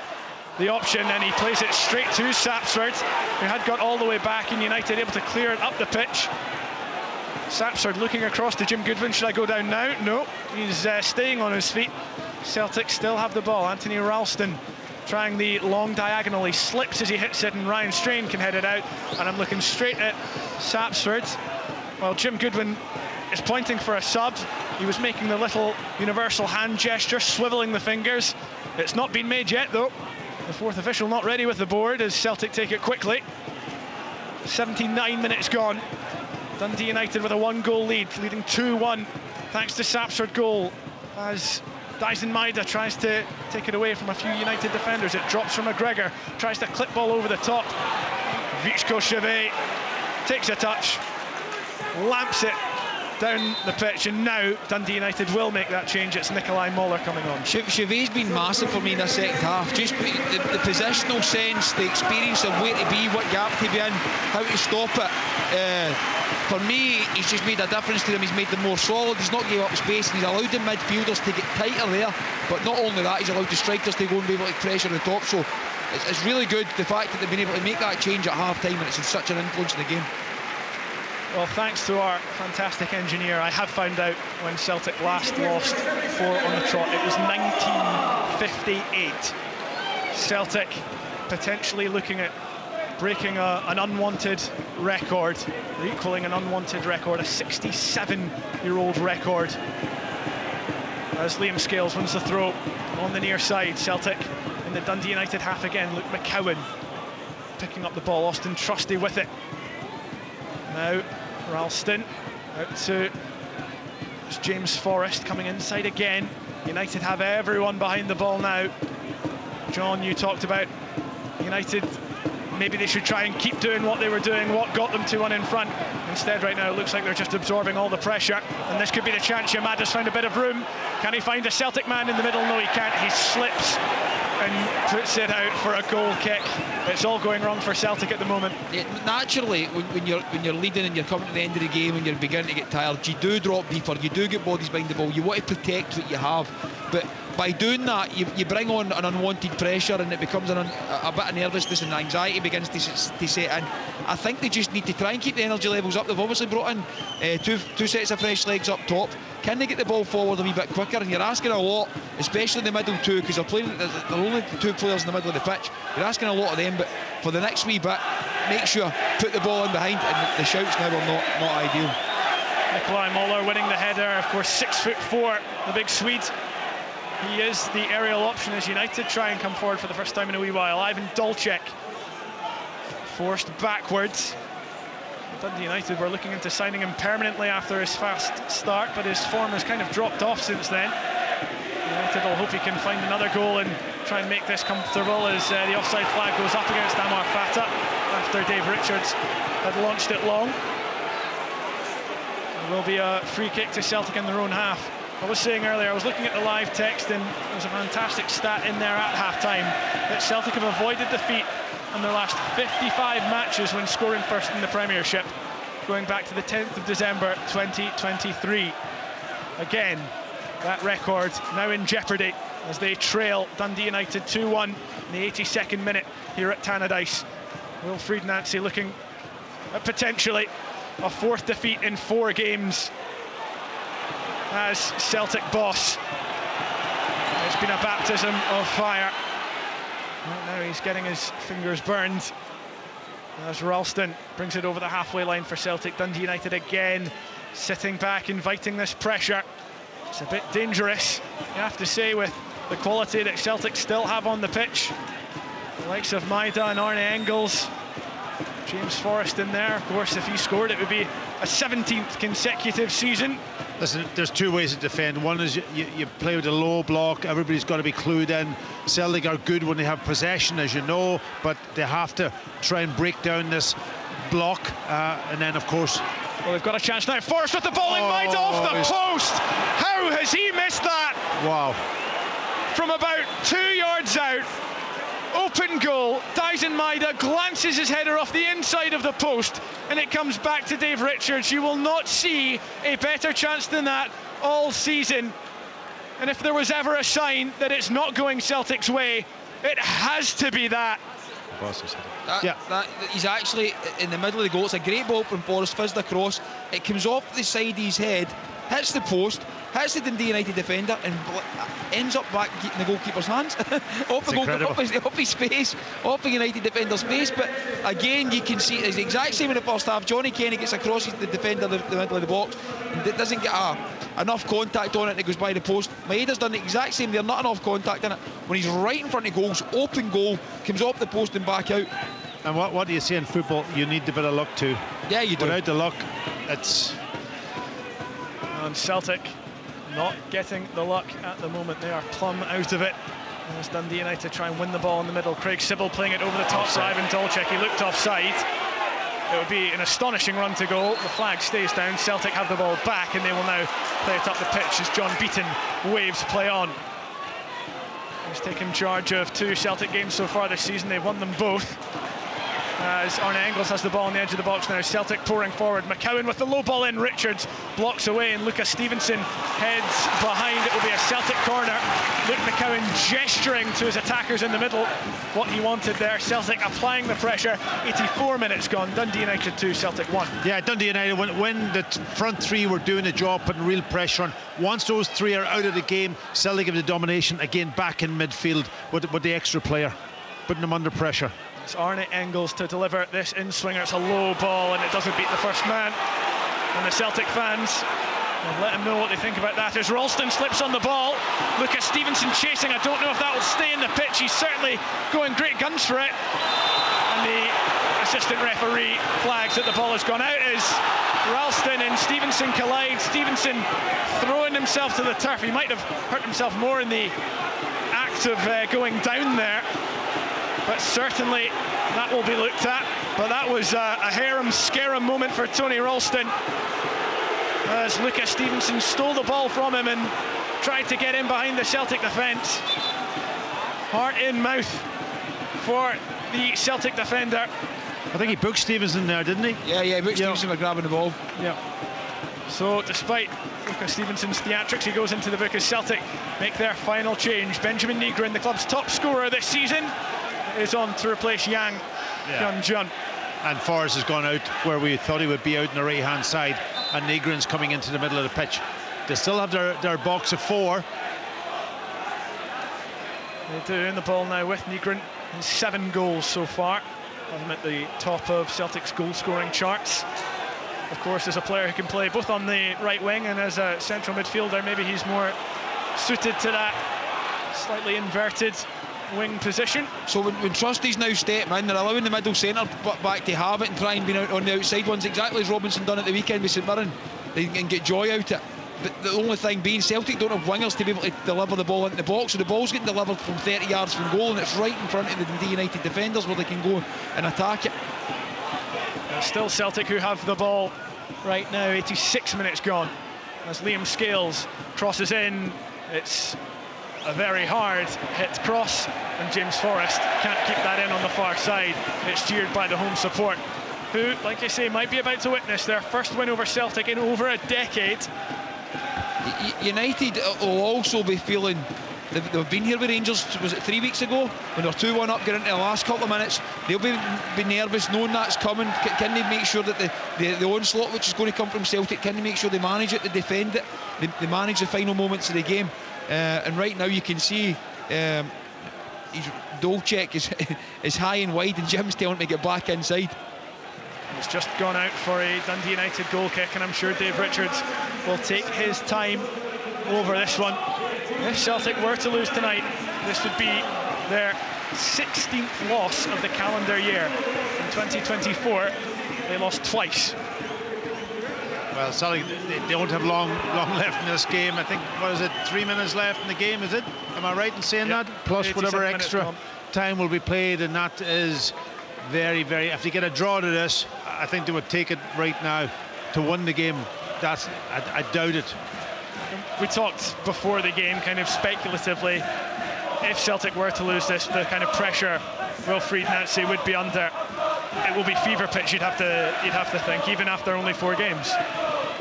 the option, and he plays it straight to Sapsford, who had got all the way back, and United able to clear it up the pitch. Sapsford looking across to Jim Goodwin. Should I go down now? No, he's staying on his feet. Celtic still have the ball. Anthony Ralston trying the long diagonal. He slips as he hits it, and Ryan Strain can head it out. And I'm looking straight at Sapsford. Well, Jim Goodwin is pointing for a sub. He was making the little universal hand gesture, swivelling the fingers. It's not been made yet, though. The fourth official not ready with the board as Celtic take it quickly. 79 minutes gone. Dundee United with a 1-goal lead, leading 2-1 thanks to Sapsford goal as Dyson Maida tries to take it away from a few United defenders. It drops from McGregor, tries to clip ball over the top. Vichko Chevet takes a touch, lamps it down the pitch, and now Dundee United will make that change. It's Nikolai Moller coming on. Chevet's been massive for me in the second half. Just the positional sense, the experience of where to be, what gap to be in, how to stop it. For me, he's just made a difference to them. He's made them more solid. He's not gave up space, and he's allowed the midfielders to get tighter there. But not only that, he's allowed the strikers to go and be able to pressure the top. So it's really good, the fact that they've been able to make that change at half time, and it's such an influence in the game. Well, thanks to our fantastic engineer, I have found out when Celtic last lost 4 on the trot. It was 1958. Celtic potentially looking at breaking an unwanted record, or equaling an unwanted record, a 67-year-old record. As Liam Scales wins the throw on the near side. Celtic in the Dundee United half again. Luke McCowan picking up the ball. Austin Trusty with it. Now Ralston out to James Forrest coming inside again. United have everyone behind the ball now. John, you talked about United, maybe they should try and keep doing what they were doing, what got them 2-1 in front. Instead right now it looks like they're just absorbing all the pressure, and this could be the chance. Yamada's found a bit of room. Can he find a Celtic man in the middle? No, he can't. He slips and puts it out for a goal kick. It's all going wrong for Celtic at the moment. Yeah, naturally, when you're leading and you're coming to the end of the game and you're beginning to get tired, you do drop deeper, you do get bodies behind the ball, you want to protect what you have. But by doing that, you bring on an unwanted pressure, and it becomes a bit of nervousness, and anxiety begins to set in. I think they just need to try and keep the energy levels up. They've obviously brought in two sets of fresh legs up top. Can they get the ball forward a wee bit quicker? And you're asking a lot, especially in the middle two, because they're only 2 players in the middle of the pitch. You're asking a lot of them, but for the next wee bit, make sure, put the ball in behind, and the shouts now are not ideal. Nikolai Moller winning the header, of course, 6'4", the big Swede. He is the aerial option as United try and come forward for the first time in a wee while. Ivan Dolcek forced backwards. Dundee United were looking into signing him permanently after his fast start, but his form has kind of dropped off since then. United will hope he can find another goal and try and make this comfortable as the offside flag goes up against Amar Fata after Dave Richards had launched it long. There will be a free kick to Celtic in their own half. I was saying earlier, I was looking at the live text, and there's a fantastic stat in there at half-time that Celtic have avoided defeat in their last 55 matches when scoring first in the Premiership, going back to the 10th of December 2023. Again, that record now in jeopardy as they trail Dundee United 2-1 in the 82nd minute here at Tannadice. Wilfried Nancy looking at potentially a 4th defeat in 4 games as Celtic boss. It's been a baptism of fire. Right now he's getting his fingers burned as Ralston brings it over the halfway line for Celtic. Dundee United again sitting back, inviting this pressure. It's a bit dangerous, you have to say, with the quality that Celtic still have on the pitch. The likes of Maida and Arne Engels, James Forrest in there. Of course, if he scored, it would be a 17th consecutive season. Listen, there's 2 ways to defend. One is you play with a low block. Everybody's got to be clued in. Celtic are good when they have possession, as you know, but they have to try and break down this block. And then, of course... Well, they've got a chance now. Forrest with the ball in mind off the post. How has he missed that? Wow. From about 2 yards out. Open goal. Dyson Maida glances his header off the inside of the post, and it comes back to Dave Richards. You will not see a better chance than that all season. And if there was ever a sign that it's not going Celtic's way, it has to be that. Foster's He's actually in the middle of the goal. It's a great ball from Forrest, fizzed across. It comes off the side of his head, hits the post, hits the Dundee United defender, and ends up back in the goalkeeper's hands. off his face, off the United defender's face. But again, you can see it's the exact same in the first half. Johnny Kenny gets across the defender, the middle of the box, and doesn't get enough contact on it, and it goes by the post. Maeda's done the exact same there, not enough contact in it. When he's right in front of goals, open goal, comes off the post and back out. And what do you say in football? You need a bit of luck too. Yeah, you do. Without the luck, it's... And Celtic not getting the luck at the moment. They are plumb out of it. As Dundee United try and win the ball in the middle. Craig Sybil playing it over the top for Ivan Dolchek. He looked offside. It would be an astonishing run to goal. The flag stays down. Celtic have the ball back, and they will now play it up the pitch as John Beaton waves play on. He's taken charge of 2 Celtic games so far this season. They've won them both. As Arne Engels has the ball on the edge of the box now. Celtic pouring forward. McCowan with the low ball in. Richards blocks away, and Lucas Stevenson heads behind. It will be a Celtic corner. Luke McCowan gesturing to his attackers in the middle what he wanted there. Celtic applying the pressure. 84 minutes gone. Dundee United 2, Celtic 1. Yeah, Dundee United, when the front 3 were doing the job, putting real pressure on. Once those 3 are out of the game, Celtic have the domination again back in midfield with the extra player, putting them under pressure. It's Arne Engels to deliver this in-swinger. It's a low ball, and it doesn't beat the first man. And the Celtic fans will let him know what they think about that as Ralston slips on the ball. Lucas Stevenson chasing. I don't know if that will stay in the pitch. He's certainly going great guns for it. And the assistant referee flags that the ball has gone out as Ralston and Stevenson collide. Stevenson throwing himself to the turf. He might have hurt himself more in the act of going down there. But certainly that will be looked at. But that was a harum-scarum moment for Tony Ralston as Lucas Stevenson stole the ball from him and tried to get in behind the Celtic defence. Heart in mouth for the Celtic defender. I think he booked Stevenson there, didn't he? Yeah, he booked Stevenson for grabbing the ball. Yeah. So despite Lucas Stevenson's theatrics, he goes into the book as Celtic make their final change. Benjamin Nygren, the club's top scorer this season, is on to replace Yang Hyun-jun. And Forrest has gone out where we thought he would be, out on the right hand side, and Nygren's coming into the middle of the pitch. They still have their box of 4. They do, in the ball now with Nygren. 7 goals so far. I'm at the top of Celtic's goal scoring charts. Of course, as a player who can play both on the right wing and as a central midfielder, maybe he's more suited to that slightly inverted wing position. So when Trustees now step in, they're allowing the middle centre back to have it and try and be out on the outside ones, exactly as Robinson done at the weekend with St Mirren. They can get joy out of it. But the only thing being, Celtic don't have wingers to be able to deliver the ball into the box, so the ball's getting delivered from 30 yards from goal, and it's right in front of the Dundee United defenders where they can go and attack it. Still Celtic who have the ball right now. 86 minutes gone as Liam Scales crosses in. It's a very hard hit cross, and James Forrest can't keep that in on the far side. It's cheered by the home support, who, like I say, might be about to witness their first win over Celtic in over a decade. United will also be feeling, they've been here with Rangers, was it 3 weeks ago, when they're 2-1 up, getting into the last couple of minutes. They'll be nervous knowing that's coming. Can they make sure that the onslaught which is going to come from Celtic, can they make sure they manage it, they defend it, they manage the final moments of the game? And right now you can see Dolchek is high and wide, and Jim's telling him to get back inside. It's just gone out for a Dundee United goal kick, and I'm sure Dave Richards will take his time over this one. If Celtic were to lose tonight, this would be their 16th loss of the calendar year. In 2024, they lost twice. Well, Celtic, they don't have long left in this game. I think, what is it, 3 minutes left in the game, is it? Am I right in saying that? Plus whatever extra time will be played, and that is very, very... If they get a draw to this, I think they would take it right now to win the game. I doubt it. We talked before the game, kind of speculatively, if Celtic were to lose this, the kind of pressure Wilfried Nancy would be under. It will be fever pitch, you'd have to think, even after only 4 games.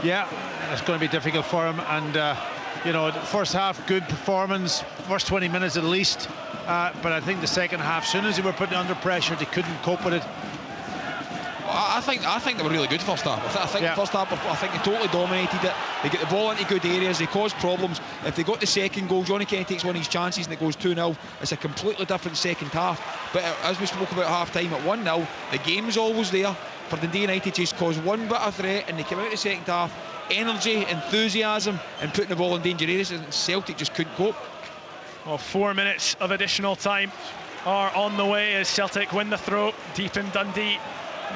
Yeah, it's going to be difficult for him, and You know, the first half, good performance, first 20 minutes at least. But I think the second half, as soon as they were put under pressure, they couldn't cope with it. I think they were really good first half. First half, I think they totally dominated it. They get the ball into good areas, they caused problems. If they got the second goal, Johnny Kenny takes one of his chances and it goes 2-0. It's a completely different second half. But as we spoke about half time at 1-0, the game's always there for Dundee United to just cause one bit of threat, and they came out of the second half, energy, enthusiasm, and putting the ball in danger areas, and Celtic just couldn't cope. Well, 4 minutes of additional time are on the way as Celtic win the throw deep in Dundee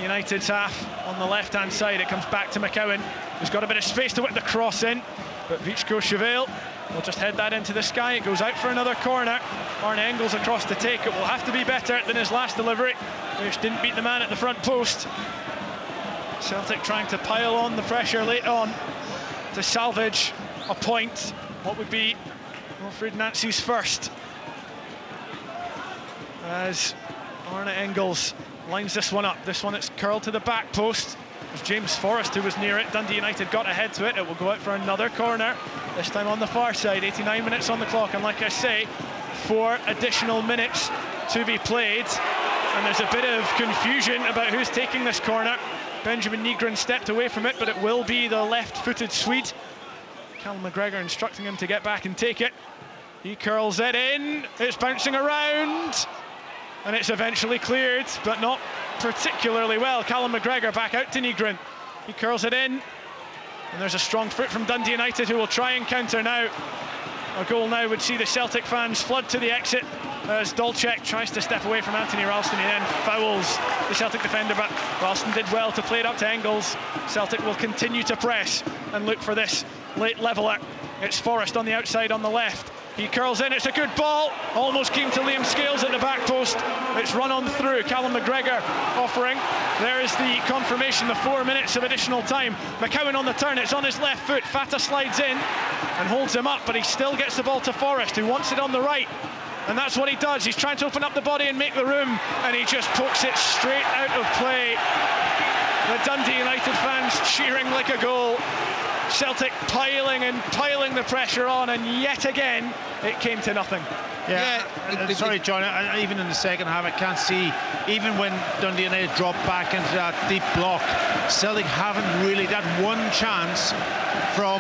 United's half. On the left hand side, it comes back to McCowan, who's got a bit of space to whip the cross in, but Vichko Chevelle will just head that into the sky. It goes out for another corner. Arne Engels across to take it. Will have to be better than his last delivery, which didn't beat the man at the front post. Celtic trying to pile on the pressure late on to salvage a point. What would be Wilfried Nancy's first, as Arne Engels lines this one up. This one it's curled to the back post. It was James Forrest who was near it. Dundee United got ahead to it. It will go out for another corner, this time on the far side. 89 minutes on the clock, and like I say, 4 additional minutes to be played, and there's a bit of confusion about who's taking this corner. Benjamin Nygren stepped away from it, but it will be the left-footed Swede. Callum McGregor instructing him to get back and take it. He curls it in, it's bouncing around, and it's eventually cleared, but not particularly well. Callum McGregor back out to Nygren. He curls it in, and there's a strong foot from Dundee United, who will try and counter now. A goal now would see the Celtic fans flood to the exit as Dolchek tries to step away from Anthony Ralston. He then fouls the Celtic defender, but Ralston did well to play it up to Engels. Celtic will continue to press and look for this late leveller. It's Forrest on the outside on the left. He curls in, it's a good ball. Almost came to Liam Scales at the back post. It's run on through. Callum McGregor offering. There is the confirmation, the 4 minutes of additional time. McCowan on the turn, it's on his left foot. Fata slides in and holds him up, but he still gets the ball to Forrest, who wants it on the right. And that's what he does. He's trying to open up the body and make the room, and he just pokes it straight out of play. The Dundee United fans cheering like a goal. Celtic piling the pressure on, and yet again it came to nothing. Sorry, John, even in the second half I can't see, even when Dundee United dropped back into that deep block, Celtic haven't really, that one chance from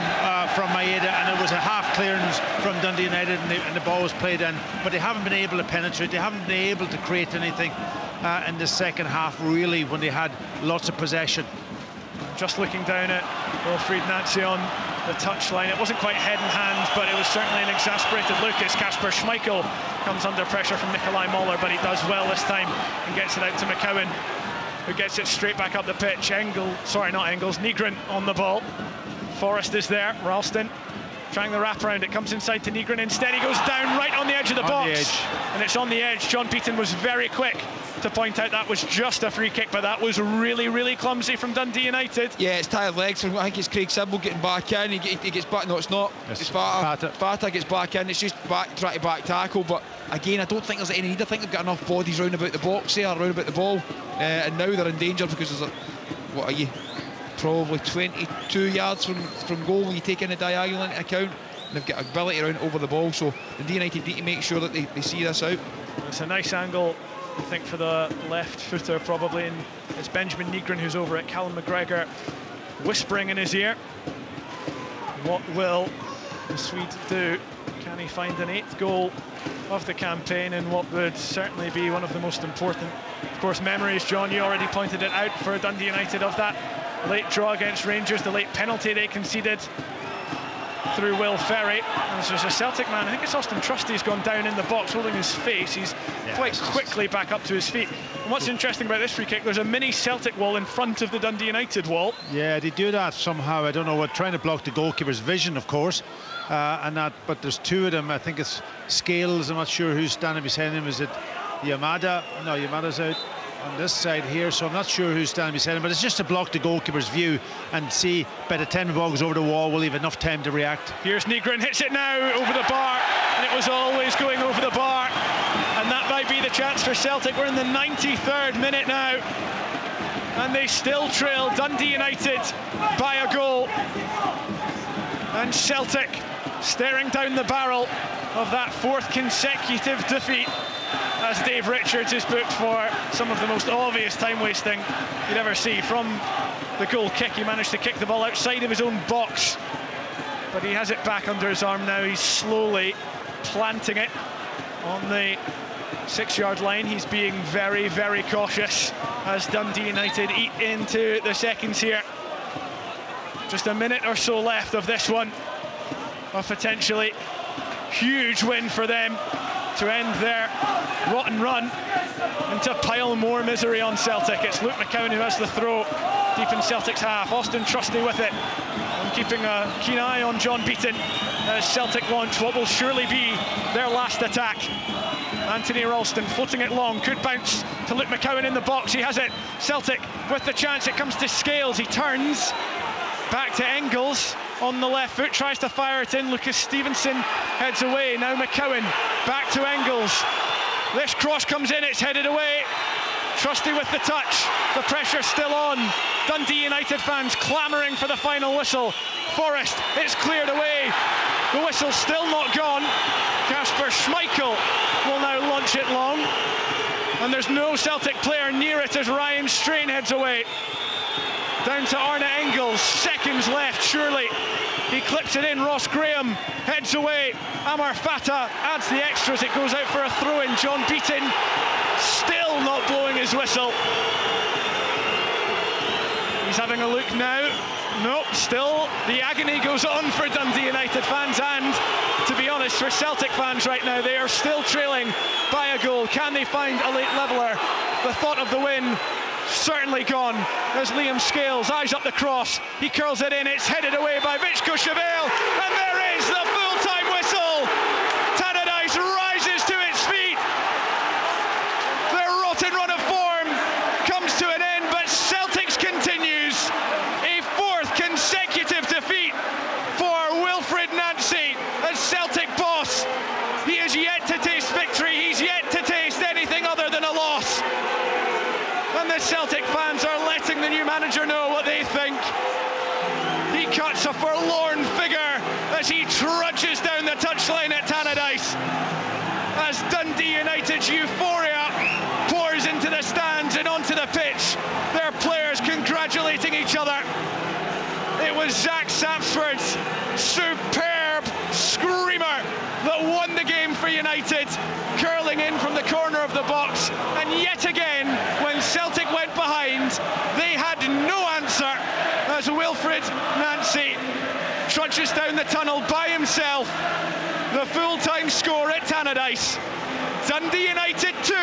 Maeda, and it was a half clearance from Dundee United, and the ball was played in, but they haven't been able to penetrate, they haven't been able to create anything in the second half really, when they had lots of possession. Just looking down at Wilfried Nancy on the touchline, it wasn't quite head and hand, but it was certainly an exasperated look as Kasper Schmeichel comes under pressure from Nikolai Moller, but he does well this time and gets it out to McCowan, who gets it straight back up the pitch. Nygren on the ball. Forrest is there. Ralston trying the wraparound. It comes inside to Nygren. Instead, he goes down right on the edge of the box. And it's on the edge. John Beaton was very quick to point out that was just a free kick, but that was really, really clumsy from Dundee United. Yeah, it's tired legs from, I think it's Craig Sibbald getting back in. He gets back. No, it's not. It's Fata. Fata gets back in. It's just trying to back tackle. But again, I don't think there's any need. I think they've got enough bodies round about the box there, round about the ball. And now they're in danger because there's what are you? Probably 22 yards from goal when you take in the diagonal into account. And they've got ability around over the ball, so the United need to make sure that they see this out. It's a nice angle, I think, for the left footer probably, and it's Benjamin Nygren who's over at Callum McGregor, whispering in his ear. What will the Swede do? Can he find an 8th goal of the campaign in what would certainly be one of the most important, of course, memories? John, you already pointed it out for Dundee United, of that late draw against Rangers, the late penalty they conceded through Will Ferry. And there's a Celtic man, I think it's Austin Trusty's gone down in the box holding his face. He's quite quickly back up to his feet. And what's interesting about this free kick, there's a mini Celtic wall in front of the Dundee United wall. Yeah, they do that somehow. I don't know what, trying to block the goalkeeper's vision, of course. But there's 2 of them. I think it's Scales. I'm not sure who's standing beside him. Is it Yamada? No, Yamada's out on this side here, so I'm not sure who's standing beside him, but it's just to block the goalkeeper's view and see by the time the ball goes over the wall, we'll have enough time to react. Here's Nygren, hits it now over the bar, and it was always going over the bar, and that might be the chance for Celtic. We're in the 93rd minute now, and they still trail Dundee United by a goal, and Celtic staring down the barrel of that 4th consecutive defeat, as Dave Richards is booked for some of the most obvious time wasting you'd ever see. From the goal kick, he managed to kick the ball outside of his own box, but he has it back under his arm now. He's slowly planting it on the 6-yard line. He's being very, very cautious as Dundee United eat into the seconds here. Just a minute or so left of this one. A potentially huge win for them to end their rotten run and to pile more misery on Celtic. It's Luke McCowan who has the throw deep in Celtic's half. Austin Trusty with it, and keeping a keen eye on John Beaton as Celtic launch what will surely be their last attack. Anthony Ralston floating it long, could bounce to Luke McCowan in the box. He has it. Celtic with the chance. It comes to Scales. He turns back to Engels on the left foot, tries to fire it in. Lucas Stevenson heads away. Now McCowan back to Engels. This cross comes in, it's headed away. Trusty with the touch. The pressure still on. Dundee United fans clamouring for the final whistle. Forrest, it's cleared away. The whistle's still not gone. Kasper Schmeichel will now launch it long, and there's no Celtic player near it as Ryan Strain heads away. Down to Arne Engels, seconds left surely. He clips it in. Ross Graham heads away. Amar Fata adds the extras. It goes out for a throw-in. John Beaton still not blowing his whistle. He's having a look now. Nope, still the agony goes on for Dundee United fans, and to be honest, for Celtic fans right now, they are still trailing by a goal. Can they find a late leveller? The thought of the win certainly gone as Liam Scales eyes up the cross. He curls it in. It's headed away by Vichko Chevelle, and there is the full-time whistle. Tannadice rises to its feet. Their rotten run of form comes to an end, but Celtic's continues. A 4th consecutive defeat for Wilfred Nancy as Celtic boss. He is yet to taste victory. He's yet to taste anything other than a loss. And the Celtic fans are letting the new manager know what they think. He cuts a forlorn figure as he trudges down the touchline at Tannadice, as Dundee United's euphoria pours into the stands and onto the pitch. Their players congratulating each other. It was Zach Sapsford's superb screamer that won the game for United, curling in from the corner of the box. And yet again, when Celtic went behind, they had no answer as Wilfred Nancy trudges down the tunnel by himself. The full-time score at Tannadice. Dundee United 2,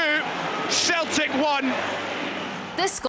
Celtic 1. This